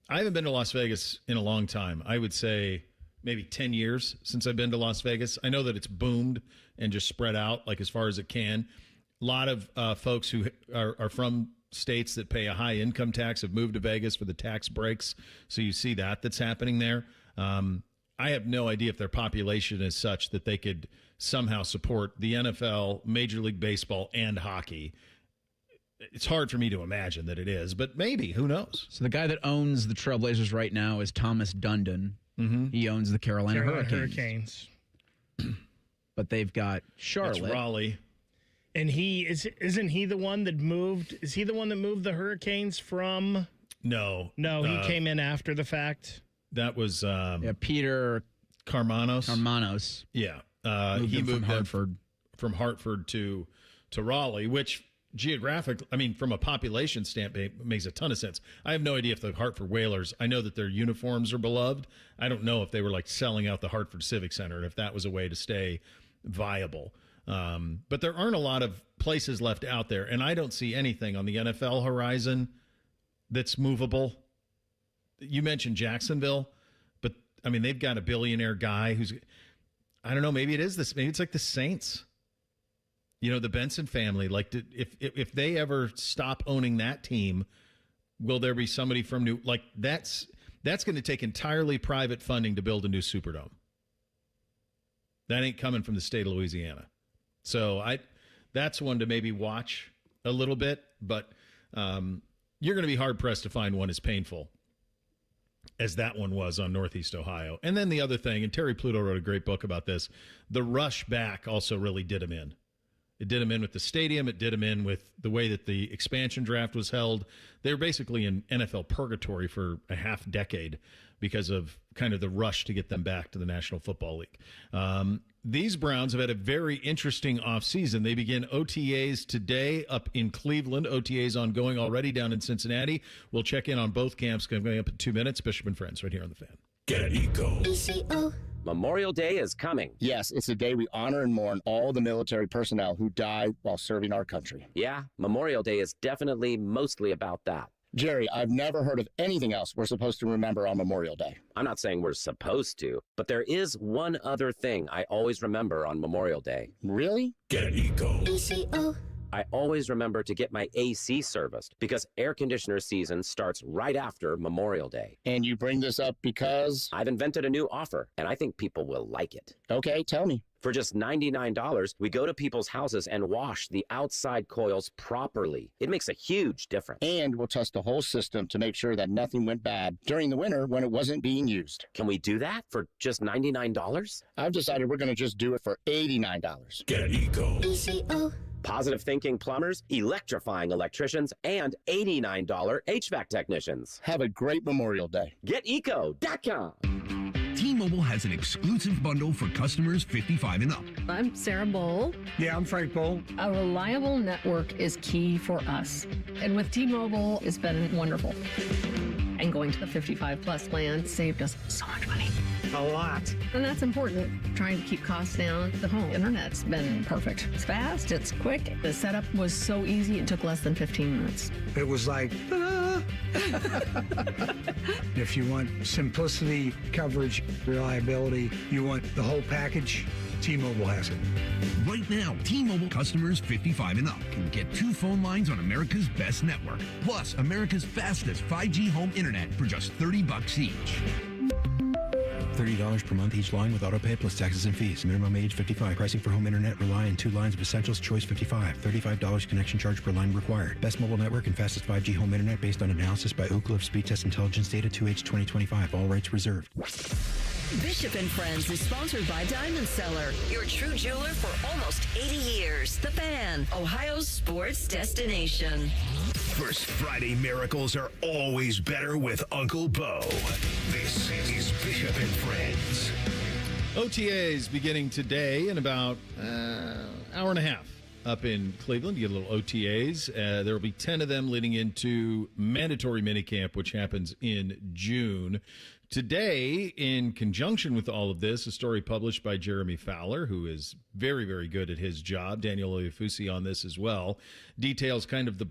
I haven't been to Las Vegas in a long time. I would say maybe 10 years since I've been to Las Vegas. I know that it's boomed and just spread out like as far as it can. A lot of folks who are from states that pay a high income tax have moved to Vegas for the tax breaks. So you see that's happening there. I have no idea if their population is such that they could somehow support the NFL, Major League Baseball, and hockey. It's hard for me to imagine that it is, but maybe. Who knows? So the guy that owns the Trailblazers right now is Thomas Dundon. Mm-hmm. He owns the Carolina Hurricanes. But they've got Charlotte. That's Raleigh. And isn't he the one that moved? Is he the one that moved the Hurricanes from? No, he came in after the fact. That was Peter Carmanos. Yeah, he moved from Hartford to Raleigh, which from a population standpoint, makes a ton of sense. I have no idea if the Hartford Whalers. I know that their uniforms are beloved. I don't know if they were like selling out the Hartford Civic Center and if that was a way to stay viable. But there aren't a lot of places left out there, and I don't see anything on the NFL horizon that's movable. You mentioned Jacksonville, but, I mean, they've got a billionaire guy who's, I don't know, maybe it's like the Saints. You know, the Benson family, like if they ever stop owning that team, will there be somebody from that's going to take entirely private funding to build a new Superdome. That ain't coming from the state of Louisiana. So that's one to maybe watch a little bit, but you're going to be hard-pressed to find one as painful as that one was on Northeast Ohio. And then the other thing, and Terry Pluto wrote a great book about this, the rush back also really did him in. It did them in with the stadium. It did them in with the way that the expansion draft was held. They were basically in NFL purgatory for a half decade because of kind of the rush to get them back to the National Football League. These Browns have had a very interesting offseason. They begin OTAs today up in Cleveland. OTAs ongoing already down in Cincinnati. We'll check in on both camps coming up in 2 minutes. Bishop and Friends right here on The Fan. Get Eco. Memorial Day is coming. Yes, it's a day we honor and mourn all the military personnel who died while serving our country. Yeah, Memorial Day is definitely mostly about that. Jerry, I've never heard of anything else we're supposed to remember on Memorial Day. I'm not saying we're supposed to, but there is one other thing I always remember on Memorial Day. Really? Get Eco. I always remember to get my AC serviced because air conditioner season starts right after Memorial Day. And you bring this up because? I've invented a new offer, and I think people will like it. Okay, tell me. For just $99, we go to people's houses and wash the outside coils properly. It makes a huge difference. And we'll test the whole system to make sure that nothing went bad during the winter when it wasn't being used. Can we do that for just $99? I've decided we're going to just do it for $89. Get Eco. Positive thinking plumbers, electrifying electricians, and $89 HVAC technicians. Have a great Memorial Day. GetEco.com. T-Mobile has an exclusive bundle for customers 55 and up. I'm Sarah Bowl. Yeah, I'm Frank Bowl. A reliable network is key for us. And with T-Mobile, it's been wonderful. And going to the 55 plus plan saved us so much money. A lot. And that's important. Trying to keep costs down. The home internet's been perfect. It's fast, it's quick. The setup was so easy, it took less than 15 minutes. It was like, ta-da! If you want simplicity, coverage, reliability, you want the whole package, T-Mobile has it. Right now, T-Mobile customers 55 and up can get 2 phone lines on America's best network, plus America's fastest 5G home internet for just $30 each. $30 per month each line with auto pay plus taxes and fees. Minimum age 55. Pricing for home internet rely on 2 lines of essentials. Choice 55. $35 connection charge per line required. Best mobile network and fastest 5G home internet based on analysis by Ookla of Speed Test Intelligence data 2H 2025. All rights reserved. Bishop and Friends is sponsored by Diamond Seller, your true jeweler for almost 80 years. The Fan, Ohio's sports destination. First Friday miracles are always better with Uncle Bo. This is Bishop and Friends. OTAs beginning today in about hour and a half up in Cleveland. You get a little OTAs. There will be 10 of them leading into mandatory minicamp, which happens in June. Today, in conjunction with all of this, a story published by Jeremy Fowler, who is very, very good at his job. Daniel Oyefusi on this as well. Details kind of the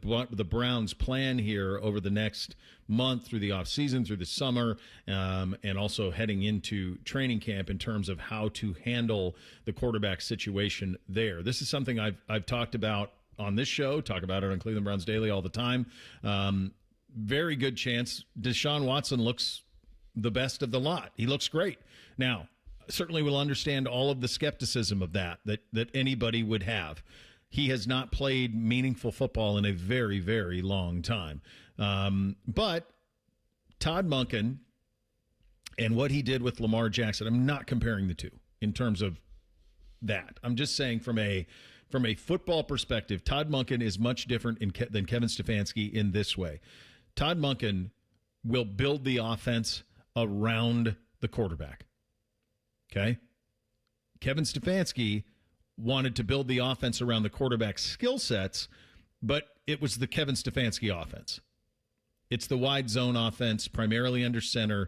Browns' plan here over the next month through the offseason, through the summer, and also heading into training camp in terms of how to handle the quarterback situation there. This is something I've talked about on this show, talk about it on Cleveland Browns Daily all the time. Very good chance Deshaun Watson looks the best of the lot. He looks great. Now, certainly we'll understand all of the skepticism of that anybody would have. He has not played meaningful football in a very, very long time. But Todd Monken and what he did with Lamar Jackson, I'm not comparing the two in terms of that. I'm just saying from a football perspective, Todd Monken is much different than Kevin Stefanski in this way. Todd Monken will build the offense around the quarterback. Okay? Kevin Stefanski wanted to build the offense around the quarterback's skill sets, but it was the Kevin Stefanski offense. It's the wide zone offense, primarily under center.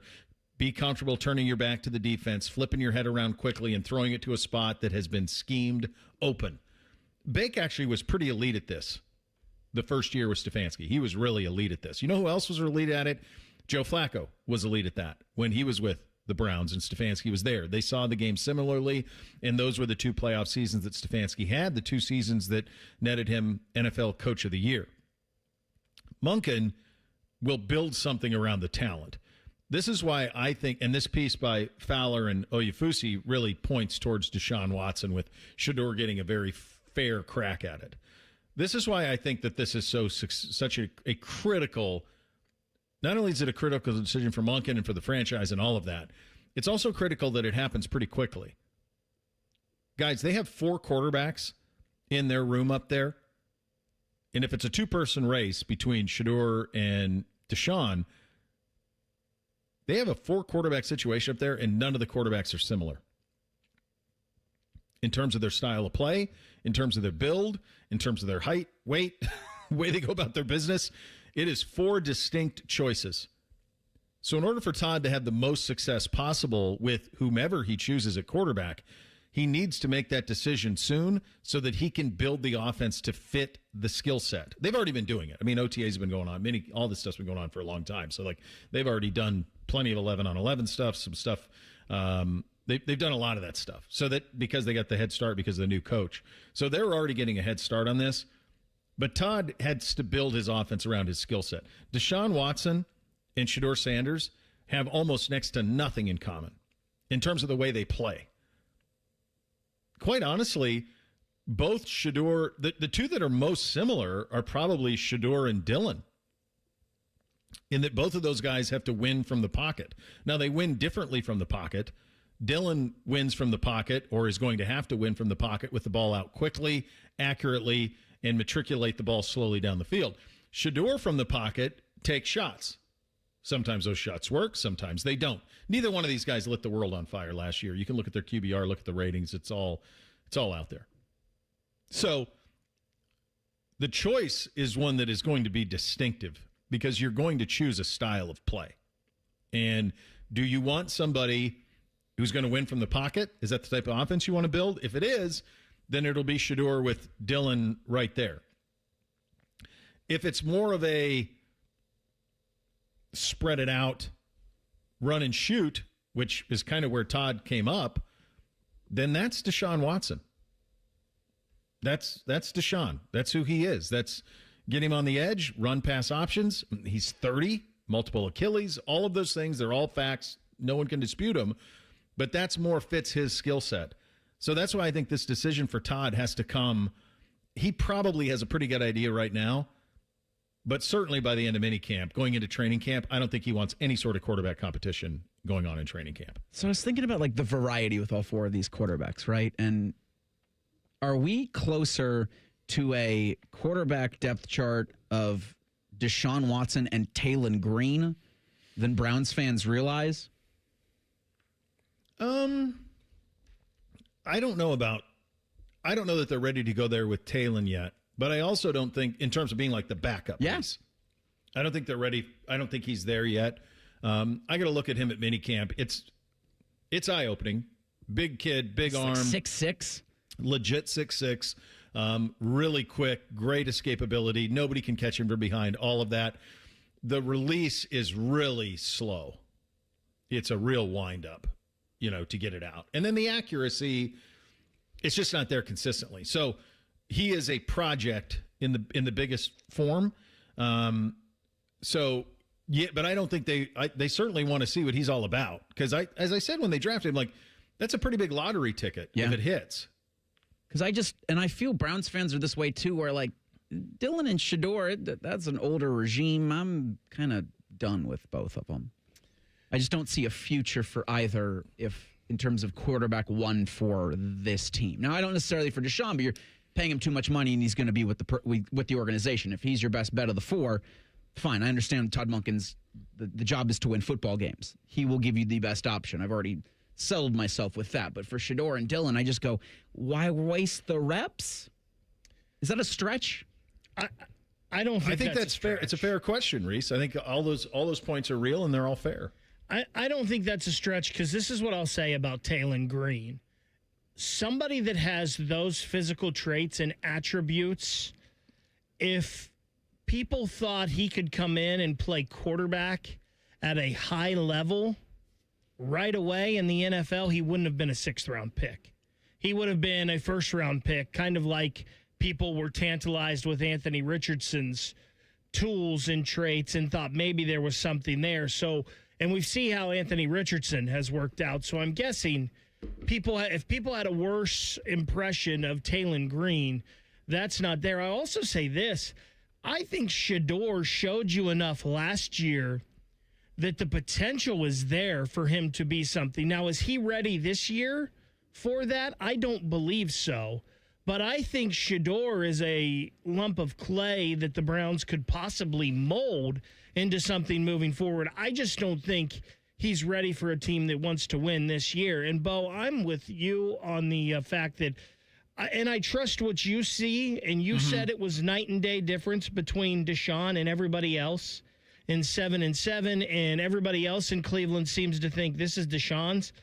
Be comfortable turning your back to the defense, flipping your head around quickly, and throwing it to a spot that has been schemed open. Bake actually was pretty elite at this the first year with Stefanski. He was really elite at this. You know who else was elite at it? Joe Flacco was elite at that when he was with the Browns and Stefanski was there. They saw the game similarly, and those were the 2 playoff seasons that Stefanski had, the 2 seasons that netted him NFL Coach of the Year. Monken will build something around the talent. This is why I think, and this piece by Fowler and Oyefusi really points towards Deshaun Watson with Shedeur getting a very fair crack at it. This is why I think that this is such a critical. Not only is it a critical decision for Monken and for the franchise and all of that, it's also critical that it happens pretty quickly. Guys, they have 4 quarterbacks in their room up there. And if it's a two-person race between Shedeur and Deshaun, they have a 4-quarterback situation up there, and none of the quarterbacks are similar. In terms of their style of play, in terms of their build, in terms of their height, weight, way they go about their business, it is 4 distinct choices. So in order for Todd to have the most success possible with whomever he chooses at quarterback, he needs to make that decision soon so that he can build the offense to fit the skill set. They've already been doing it. I mean, OTAs have been going on. All this stuff's been going on for a long time. So, like, they've already done plenty of 11-on-11 stuff, some stuff. They've done a lot of that stuff. So that because they got the head start because of the new coach. So they're already getting a head start on this. But Todd had to build his offense around his skill set. Deshaun Watson and Shedeur Sanders have almost next to nothing in common in terms of the way they play. Quite honestly, both Shedeur, the two that are most similar are probably Shedeur and Dillon, in that both of those guys have to win from the pocket. Now, they win differently from the pocket. Dillon wins from the pocket, or is going to have to win from the pocket with the ball out quickly, accurately, and matriculate the ball slowly down the field. Shedeur from the pocket takes shots. Sometimes those shots work, sometimes they don't. Neither one of these guys lit the world on fire last year. You can look at their QBR, look at the ratings. It's all out there. So the choice is one that is going to be distinctive because you're going to choose a style of play. And do you want somebody who's going to win from the pocket? Is that the type of offense you want to build? If it is, then it'll be Shedeur with Dillon right there. If it's more of a spread it out, run and shoot, which is kind of where Todd came up, then that's Deshaun Watson. That's Deshaun. That's who he is. That's get him on the edge, run pass options. He's 30, multiple Achilles, all of those things. They're all facts. No one can dispute them. But that's more fits his skill set. So that's why I think this decision for Todd has to come. He probably has a pretty good idea right now. But certainly by the end of minicamp, going into training camp, I don't think he wants any sort of quarterback competition going on in training camp. So I was thinking about like the variety with all 4 of these quarterbacks, right? And are we closer to a quarterback depth chart of Deshaun Watson and Taylon Green than Browns fans realize? I don't know that they're ready to go there with Taylon yet. But I also don't think, in terms of being like the backup piece, I don't think they're ready. I don't think he's there yet. I got to look at him at minicamp. It's eye-opening. Big kid, big arm. Like 6'6"? Legit 6'6". Really quick, great escapability. Nobody can catch him from behind, all of that. The release is really slow. It's a real wind-up, to get it out. And then the accuracy, it's just not there consistently. So he is a project in the biggest form. So yeah, but I don't think they certainly want to see what he's all about. Because as I said when they drafted him, like that's a pretty big lottery ticket if it hits. Because I feel Browns fans are this way too, where like Dillon and Shedeur, that's an older regime. I'm kind of done with both of them. I just don't see a future for either in terms of quarterback 1 for this team. Now I don't necessarily for Deshaun, but you're paying him too much money and he's going to be with the organization. If he's your best bet of the 4, fine. I understand Todd Monken's the job is to win football games. He will give you the best option. I've already settled myself with that. But for Shedeur and Dillon, I just go, why waste the reps? Is that a stretch? I don't think, I think that's fair. It's a fair question, Reese. I think all those points are real and they're all fair. I don't think that's a stretch because this is what I'll say about Taylon Green. Somebody that has those physical traits and attributes, if people thought he could come in and play quarterback at a high level right away in the NFL, he wouldn't have been a 6th-round pick. He would have been a first-round pick, kind of like people were tantalized with Anthony Richardson's tools and traits and thought maybe there was something there. So, and we see how Anthony Richardson has worked out. So I'm guessing if people had a worse impression of Taylon Green, that's not there. I also say this. I think Shedeur showed you enough last year that the potential was there for him to be something. Now, is he ready this year for that? I don't believe so. But I think Shedeur is a lump of clay that the Browns could possibly mold into something moving forward. I just don't think he's ready for a team that wants to win this year. And, Bo, I'm with you on the fact that and I trust what you see, and you said it was night and day difference between Deshaun and everybody else in 7-7, and everybody else in Cleveland seems to think this is Deshaun's.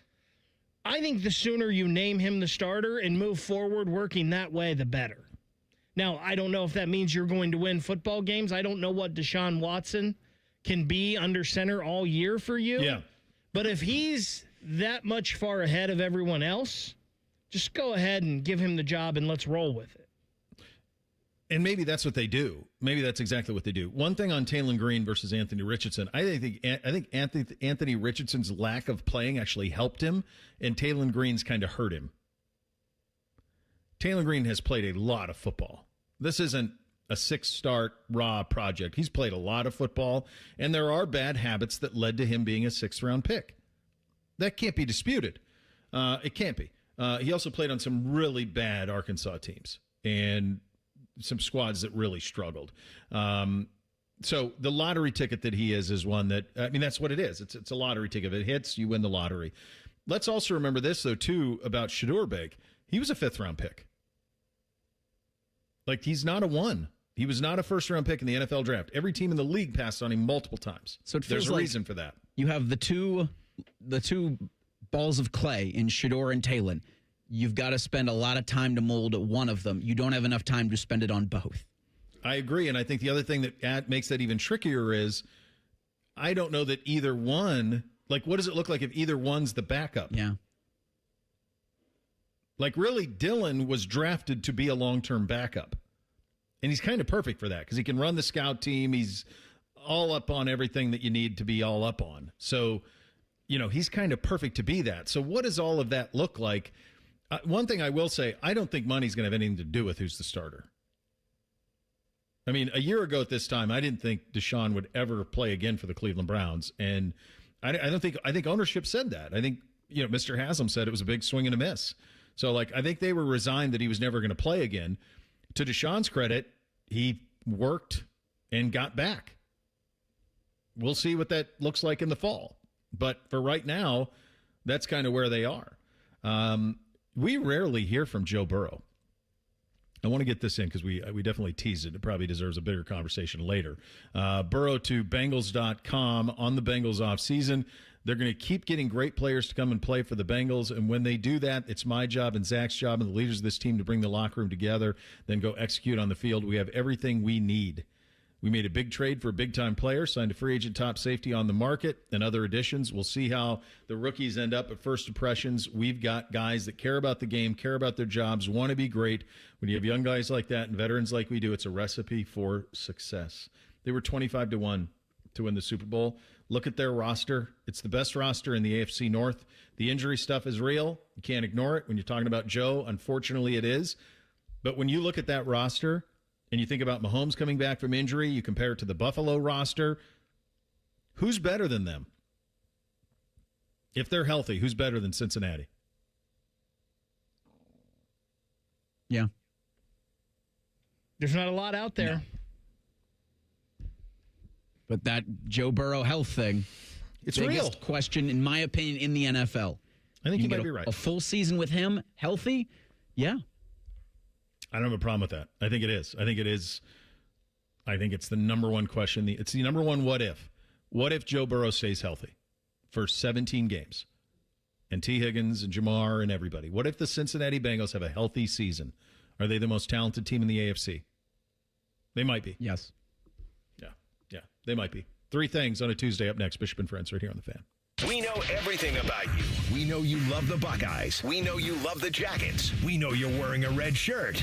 I think the sooner you name him the starter and move forward working that way, the better. Now, I don't know if that means you're going to win football games. I don't know what Deshaun Watson can be under center all year for you. Yeah. But if he's that much far ahead of everyone else, just go ahead and give him the job and let's roll with it. And maybe that's what they do. Maybe that's exactly what they do. One thing on Taylor Green versus Anthony Richardson, I think Anthony Richardson's lack of playing actually helped him, and Taylor Green's kind of hurt him. Taylor Green has played a lot of football. This isn't a 6-start raw project. He's played a lot of football, and there are bad habits that led to him being a 6th-round pick. That can't be disputed. It can't be. He also played on some really bad Arkansas teams and some squads that really struggled. So the lottery ticket that he is one that, I mean, that's what it is. It's a lottery ticket. If it hits, you win the lottery. Let's also remember this, though, too, about Shedeur Beg. He was a 5th-round pick. Like, he's not a 1. He was not a 1st-round pick in the NFL draft. Every team in the league passed on him multiple times. So there's a reason for that. You have the two balls of clay in Shedeur and Talon. You've got to spend a lot of time to mold one of them. You don't have enough time to spend it on both. I agree, and I think the other thing that makes that even trickier is I don't know that either one, like, what does it look like if either one's the backup? Yeah. Like, really, Dylan was drafted to be a long-term backup, and he's kind of perfect for that because he can run the scout team. He's all up on everything that you need to be all up on. So, you know, he's kind of perfect to be that. So what does all of that look like? One thing I will say, I don't think money's going to have anything to do with who's the starter. I mean, a year ago at this time, I didn't think Deshaun would ever play again for the Cleveland Browns. And I think ownership said that. I think, you know, Mr. Haslam said it was a big swing and a miss. So, like, I think they were resigned that he was never going to play again. To Deshaun's credit, he worked and got back. We'll see what that looks like in the fall. But for right now, that's kind of where they are. We rarely hear from Joe Burrow. I want to get this in because we definitely teased it. It probably deserves a bigger conversation later. Burrow to Bengals.com on the Bengals offseason. They're going to keep getting great players to come and play for the Bengals, and when they do that, it's my job and Zach's job and the leaders of this team to bring the locker room together, then go execute on the field. We have everything we need. We made a big trade for a big-time player, signed a free agent top safety on the market, and other additions. We'll see how the rookies end up at first impressions. We've got guys that care about the game, care about their jobs, want to be great. When you have young guys like that and veterans like we do, it's a recipe for success. They were 25-1 to win the Super Bowl. Look at their roster. It's the best roster in the AFC North. The injury stuff is real. You can't ignore it. When you're talking about Joe, unfortunately it is. But when you look at that roster and you think about Mahomes coming back from injury, you compare it to the Buffalo roster, who's better than them? If they're healthy, who's better than Cincinnati? Yeah. There's not a lot out there. No. But that Joe Burrow health thing, it's biggest real question, in my opinion, in the NFL. I think you might be right. A full season with him healthy, yeah. I don't have a problem with that. I think it is. I think it is. I think it's the number one question. It's the number one what if. What if Joe Burrow stays healthy for 17 games? And T. Higgins and Jamar and everybody. What if the Cincinnati Bengals have a healthy season? Are they the most talented team in the AFC? They might be. Yes. Yeah, they might be. 3 things on a Tuesday up next. Bishop and Friends right here on The Fan. We know everything about you. We know you love the Buckeyes. We know you love the Jackets. We know you're wearing a red shirt.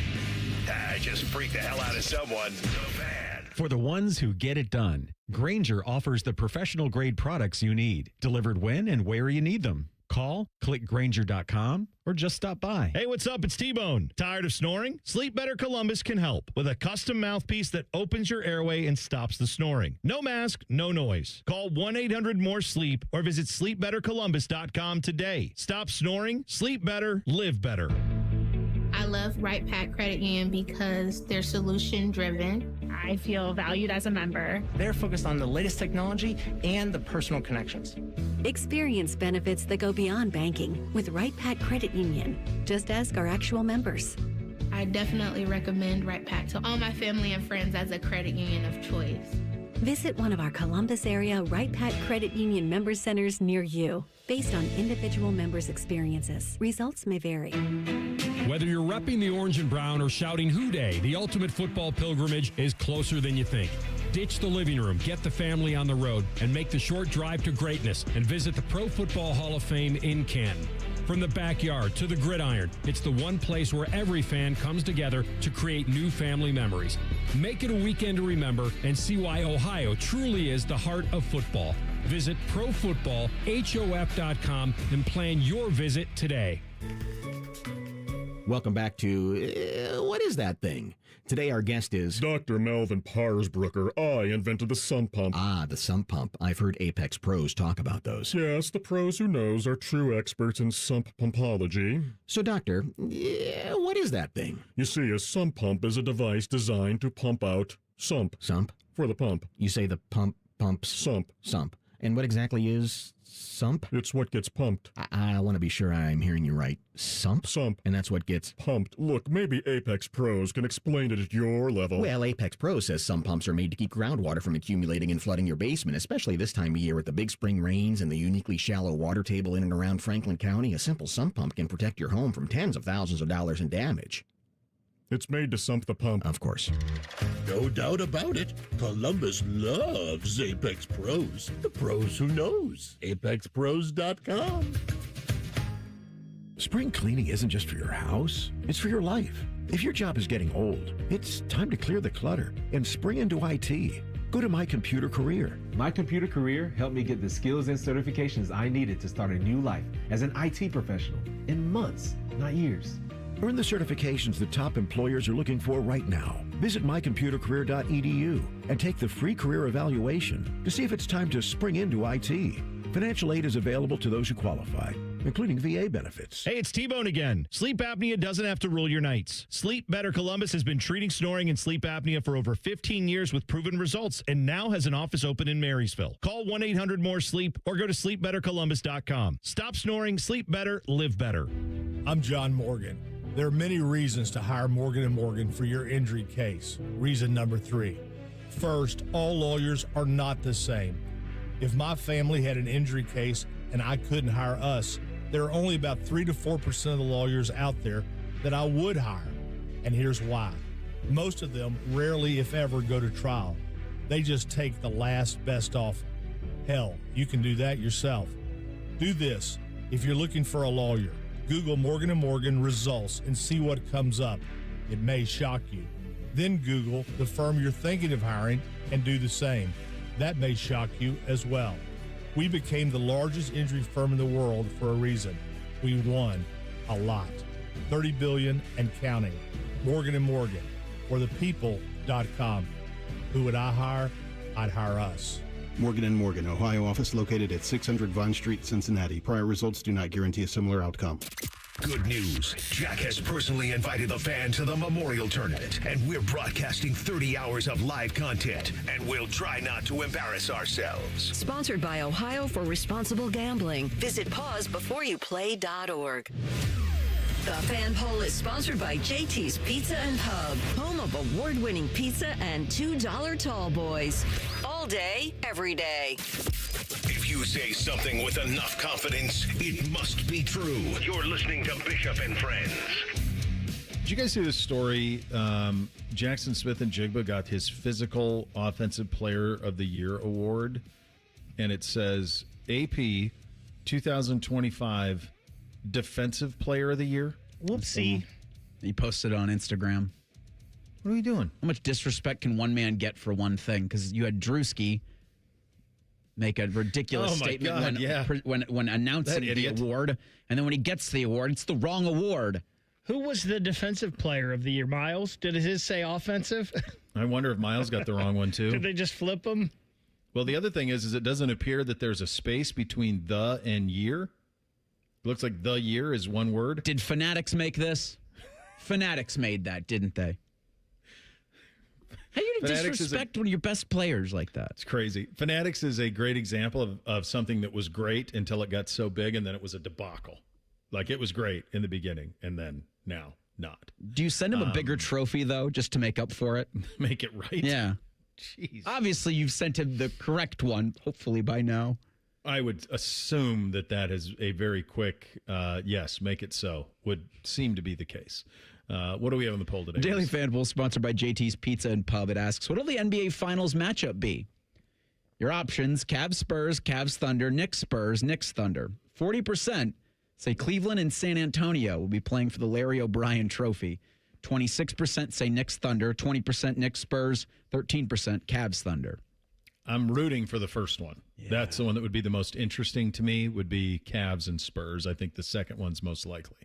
I just freaked the hell out of someone. The Fan. For the ones who get it done, Grainger offers the professional-grade products you need, delivered when and where you need them. Call, click Grainger.com, or just stop by. Hey, what's up? It's T-Bone. Tired of snoring? Sleep Better Columbus can help with a custom mouthpiece that opens your airway and stops the snoring. No mask, no noise. Call 1-800-MORE-SLEEP or visit sleepbettercolumbus.com today. Stop snoring, sleep better, live better. I love Right Pack Credit Union because they're solution driven. I feel valued as a member. They're focused on the latest technology and the personal connections. Experience benefits that go beyond banking with Right Pack Credit Union. Just ask our actual members. I definitely recommend Right Pack to all my family and friends as a credit union of choice. Visit one of our Columbus area Right Pack Credit Union member centers near you. Based on individual members' experiences, results may vary. Whether you're repping the orange and brown or shouting "Hoo Day," the ultimate football pilgrimage is closer than you think. Ditch the living room, get the family on the road, and make the short drive to greatness and visit the Pro Football Hall of Fame in Canton. From the backyard to the gridiron, it's the one place where every fan comes together to create new family memories. Make it a weekend to remember and see why Ohio truly is the heart of football. Visit profootballhof.com and plan your visit today. Welcome back to What Is That Thing? Today our guest is Dr. Melvin Parsbrucker. I invented the sump pump. Ah, the sump pump. I've heard Apex pros talk about those. Yes, the pros who knows are true experts in sump pumpology. So, Doctor, what is that thing? You see, a sump pump is a device designed to pump out sump. Sump? For the pump. You say the pumps? Sump. Sump. And what exactly is sump? It's what gets pumped. I want to be sure I'm hearing you right. Sump? Sump. And that's what gets pumped. Look, maybe Apex Pros can explain it at your level. Well, Apex Pros says some pumps are made to keep groundwater from accumulating and flooding your basement, especially this time of year with the big spring rains and the uniquely shallow water table in and around Franklin County. A simple sump pump can protect your home from tens of thousands of dollars in damage. It's made to sump the pump. Of course. No doubt about it. Columbus loves Apex Pros. The pros who knows. ApexPros.com. Spring cleaning isn't just for your house, it's for your life. If your job is getting old, it's time to clear the clutter and spring into IT. Go to My Computer Career. My Computer Career helped me get the skills and certifications I needed to start a new life as an IT professional in months, not years. Earn the certifications that top employers are looking for right now. Visit mycomputercareer.edu and take the free career evaluation to see if it's time to spring into IT. Financial aid is available to those who qualify, including VA benefits. Hey, it's T-Bone again. Sleep apnea doesn't have to rule your nights. Sleep Better Columbus has been treating snoring and sleep apnea for over 15 years with proven results and now has an office open in Marysville. Call 1-800-MORE-SLEEP or go to sleepbettercolumbus.com. Stop snoring, sleep better, live better. I'm John Morgan. There are many reasons to hire Morgan & Morgan for your injury case. Reason number 3. First, all lawyers are not the same. If my family had an injury case and I couldn't hire us, there are only about 3 to 4% of the lawyers out there that I would hire. And here's why. Most of them rarely, if ever, go to trial. They just take the last best offer. Hell, you can do that yourself. Do this. If you're looking for a lawyer, Google Morgan & Morgan results and see what comes up. It may shock you. Then Google the firm you're thinking of hiring and do the same. That may shock you as well. We became the largest injury firm in the world for a reason. We won a lot. $30 billion and counting. Morgan & Morgan or thepeople.com. Who would I hire? I'd hire us. Morgan & Morgan, Ohio office located at 600 Vine Street, Cincinnati. Prior results do not guarantee a similar outcome. Good news. Jack has personally invited the fan to the Memorial Tournament, and we're broadcasting 30 hours of live content, and we'll try not to embarrass ourselves. Sponsored by Ohio for Responsible Gambling. Visit pausebeforeyouplay.org. The Fan Poll is sponsored by JT's Pizza and Pub, home of award-winning pizza and $2 tall boys. All day, every day. If you say something with enough confidence, it must be true. You're listening to Bishop and Friends. Did you guys see this story? Jackson Smith-Njigba got his Physical Offensive Player of the Year award, and it says AP 2025 Defensive Player of the Year. Whoopsie. He posted on Instagram. What are we doing? How much disrespect can one man get for one thing? Because you had Drewski make a ridiculous statement when announcing the award, and then when he gets the award, it's the wrong award. Who was the defensive player of the year? Miles? Did his say offensive? I wonder if Miles got the wrong one too. Did they just flip him? Well, the other thing is it doesn't appear that there's a space between the and year. It looks like the year is one word. Did Fanatics make this? Fanatics made that, didn't they? How do you disrespect one of your best players like that? It's crazy. Fanatics is a great example of something that was great until it got so big, and then it was a debacle. Like, it was great in the beginning, and then now not. Do you send him a bigger trophy, though, just to make up for it? Make it right? Yeah. Jeez. Obviously, you've sent him the correct one, hopefully by now. I would assume that is a very quick, yes, make it so, would seem to be the case. What do we have on the poll today? Daily Fan Poll sponsored by JT's Pizza and Pub. It asks, what will the NBA Finals matchup be? Your options, Cavs Spurs, Cavs Thunder, Knicks Spurs, Knicks Thunder. 40% say Cleveland and San Antonio will be playing for the Larry O'Brien Trophy. 26% say Knicks Thunder, 20% Knicks Spurs, 13% Cavs Thunder. I'm rooting for the first one. Yeah. That's the one that would be the most interesting to me, would be Cavs and Spurs. I think the second one's most likely.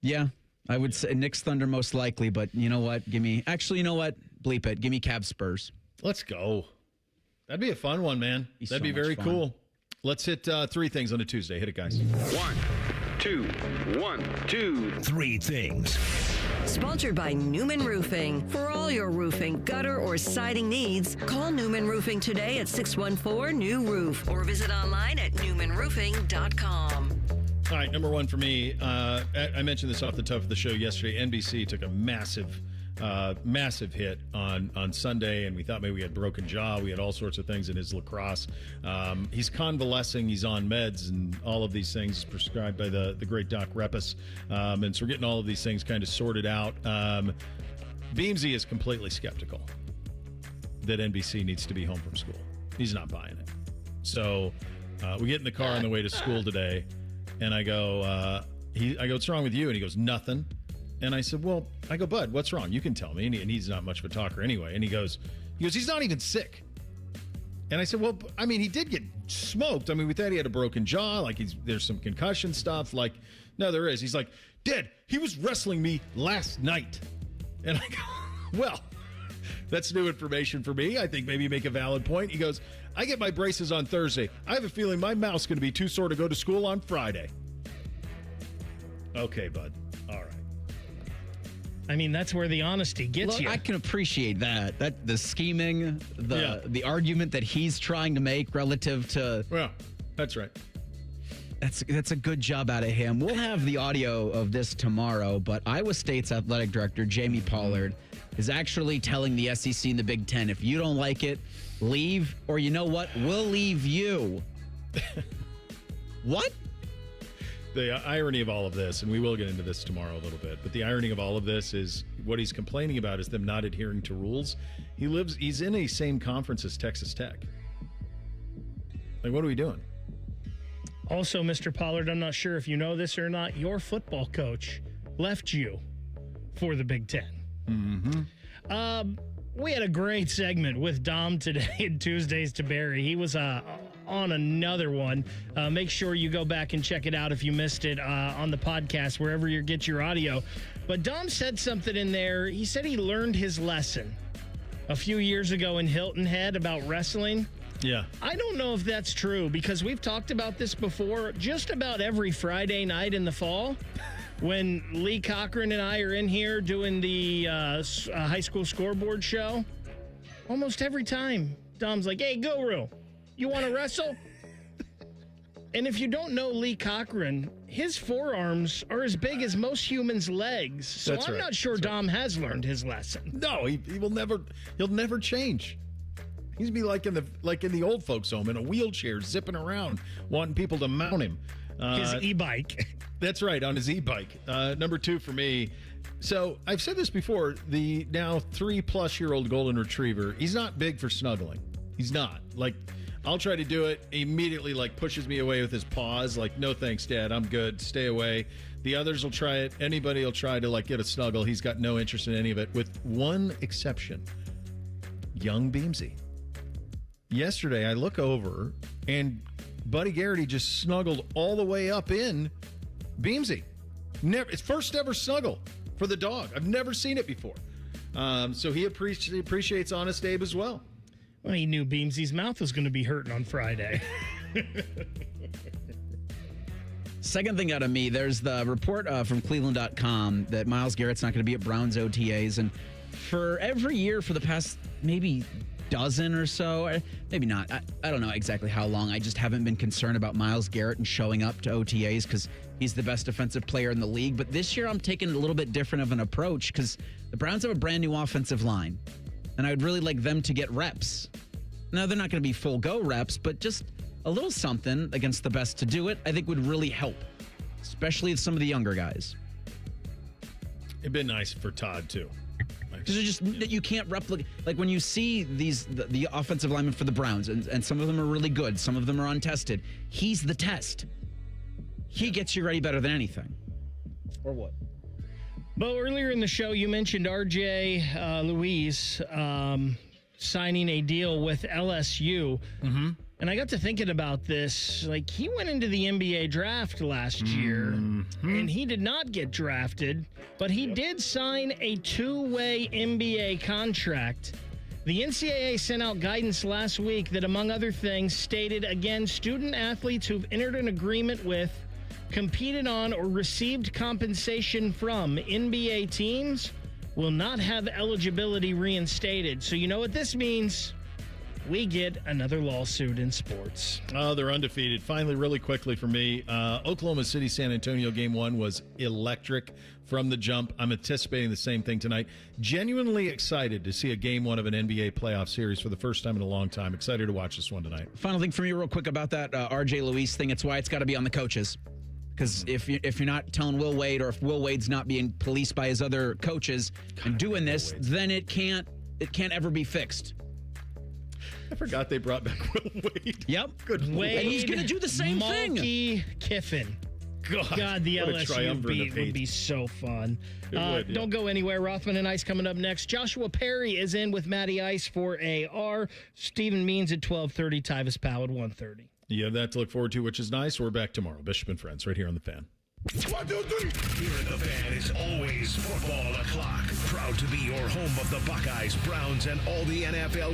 Yeah, I would say Knicks Thunder most likely, but you know what? Actually, you know what? Bleep it. Give me Cavs Spurs. Let's go. That'd be a fun one, man. That'd be very cool. Let's hit three things on a Tuesday. Hit it, guys. 1, 2, 1, 2, 3 things. Sponsored by Newman Roofing. For all your roofing, gutter, or siding needs, call Newman Roofing today at 614-NEW-ROOF or visit online at newmanroofing.com. All right, number one for me, I mentioned this off the top of the show yesterday. NBC took a massive hit on Sunday, and we thought maybe we had broken jaw. We had all sorts of things in his lacrosse. He's convalescing. He's on meds and all of these things prescribed by the great Doc Repis. And so we're getting all of these things kind of sorted out. Beamsy is completely skeptical that NBC needs to be home from school. He's not buying it. So we get in the car on the way to school today, and I go, what's wrong with you? And he goes, nothing. And I said, Bud, what's wrong? You can tell me. And he's not much of a talker anyway. And he goes, he's not even sick. And I said, he did get smoked. I mean, we thought he had a broken jaw. Like, there's some concussion stuff. Like, no, there is. He's like, Dad, he was wrestling me last night. And I go, well, that's new information for me. I think maybe you make a valid point. He goes, I get my braces on Thursday. I have a feeling my mouth's going to be too sore to go to school on Friday. Okay, Bud. All right. I mean, that's where the honesty gets you. I can appreciate that. The scheming, the argument that he's trying to make relative to... Well, that's right. That's a good job out of him. We'll have the audio of this tomorrow, but Iowa State's athletic director, Jamie Pollard, is actually telling the SEC and the Big Ten, if you don't like it, leave, or you know what? We'll leave you. What? The irony of all of this, and we will get into this tomorrow a little bit, but the irony of all of this is what he's complaining about is them not adhering to rules. He's in a same conference as Texas Tech. Like, what are we doing? Also, Mr. Pollard, I'm not sure if you know this or not, your football coach left you for the Big Ten. Mm-hmm. We had a great segment with Dom today in Tuesday's Tiberi. He was on another one. Make sure you go back and check it out if you missed it on the podcast, wherever you get your audio. But Dom said something in there. He said he learned his lesson a few years ago in Hilton Head about wrestling. Yeah. I don't know if that's true, because we've talked about this before just about every Friday night in the fall. When Lee Cochran and I are in here doing the high school scoreboard show, almost every time, Dom's like, hey, Guru, you want to wrestle? And if you don't know Lee Cochran, his forearms are as big as most humans' legs. So I'm not sure Dom has learned his lesson. No, he'll never change. He's be like in the old folks' home in a wheelchair, zipping around, wanting people to mount him. His e-bike. That's right, on his e-bike. Number two for me. So I've said this before, the now 3+-year-old golden retriever, he's not big for snuggling. He's not. Like, I'll try to do it, he immediately pushes me away with his paws, like, no thanks, Dad, I'm good, stay away. The others will try it. Anybody will try to get a snuggle. He's got no interest in any of it, with one exception. Young Beamsy. Yesterday, I look over, and Buddy Garrity just snuggled all the way up in Beamsy. It's first ever snuggle for the dog. I've never seen it before. So he appreciates Honest Abe as well. Well, he knew Beamsy's mouth was going to be hurting on Friday. Second thing out of me, there's the report from Cleveland.com that Myles Garrett's not going to be at Browns OTAs. And for every year for the past maybe dozen or so, maybe not. I don't know exactly how long. I just haven't been concerned about Myles Garrett and showing up to OTAs because he's the best defensive player in the league. But this year I'm taking a little bit different of an approach because the Browns have a brand new offensive line. And I would really like them to get reps. Now, they're not going to be full go reps, but just a little something against the best to do it, I think would really help, especially some of the younger guys. It'd been nice for Todd, too. Because just you can't replicate. Like when you see the offensive linemen for the Browns, and some of them are really good, some of them are untested. He's the test. He gets you ready better than anything. Or what? Bo, earlier in the show, you mentioned R.J. Louise signing a deal with LSU. Mm-hmm. And I got to thinking about this. Like, he went into the NBA draft last year, and he did not get drafted, but he did sign a two-way NBA contract. The NCAA sent out guidance last week that, among other things, stated, again, student athletes who've entered an agreement with, competed on, or received compensation from NBA teams will not have eligibility reinstated. So you know what this means? We get another lawsuit in sports. Oh, they're undefeated. Finally, really quickly for me, Oklahoma City, San Antonio game 1 was electric from the jump. I'm anticipating the same thing tonight. Genuinely excited to see a game 1 of an NBA playoff series for the first time in a long time. Excited to watch this one tonight. Final thing for me real quick about that R.J. Louise thing, it's why it's got to be on the coaches. Because if you're not telling Will Wade, or if Will Wade's not being policed by his other coaches and doing this, then it can't ever be fixed. I forgot they brought back Will Wade. Yep. Good Wade, and he's going to do the same thing. Kiffin. God, the LSU beat would be so fun. Don't go anywhere. Rothman and Ice coming up next. Joshua Perry is in with Matty Ice for AR. Stephen Means at 12:30. Tyvis Powell at 1:30. You have that to look forward to, which is nice. We're back tomorrow. Bishop and Friends right here on The Fan. 1, 2, 3. Here at The Fan is always football o'clock. Proud to be your home of the Buckeyes, Browns, and all the NFL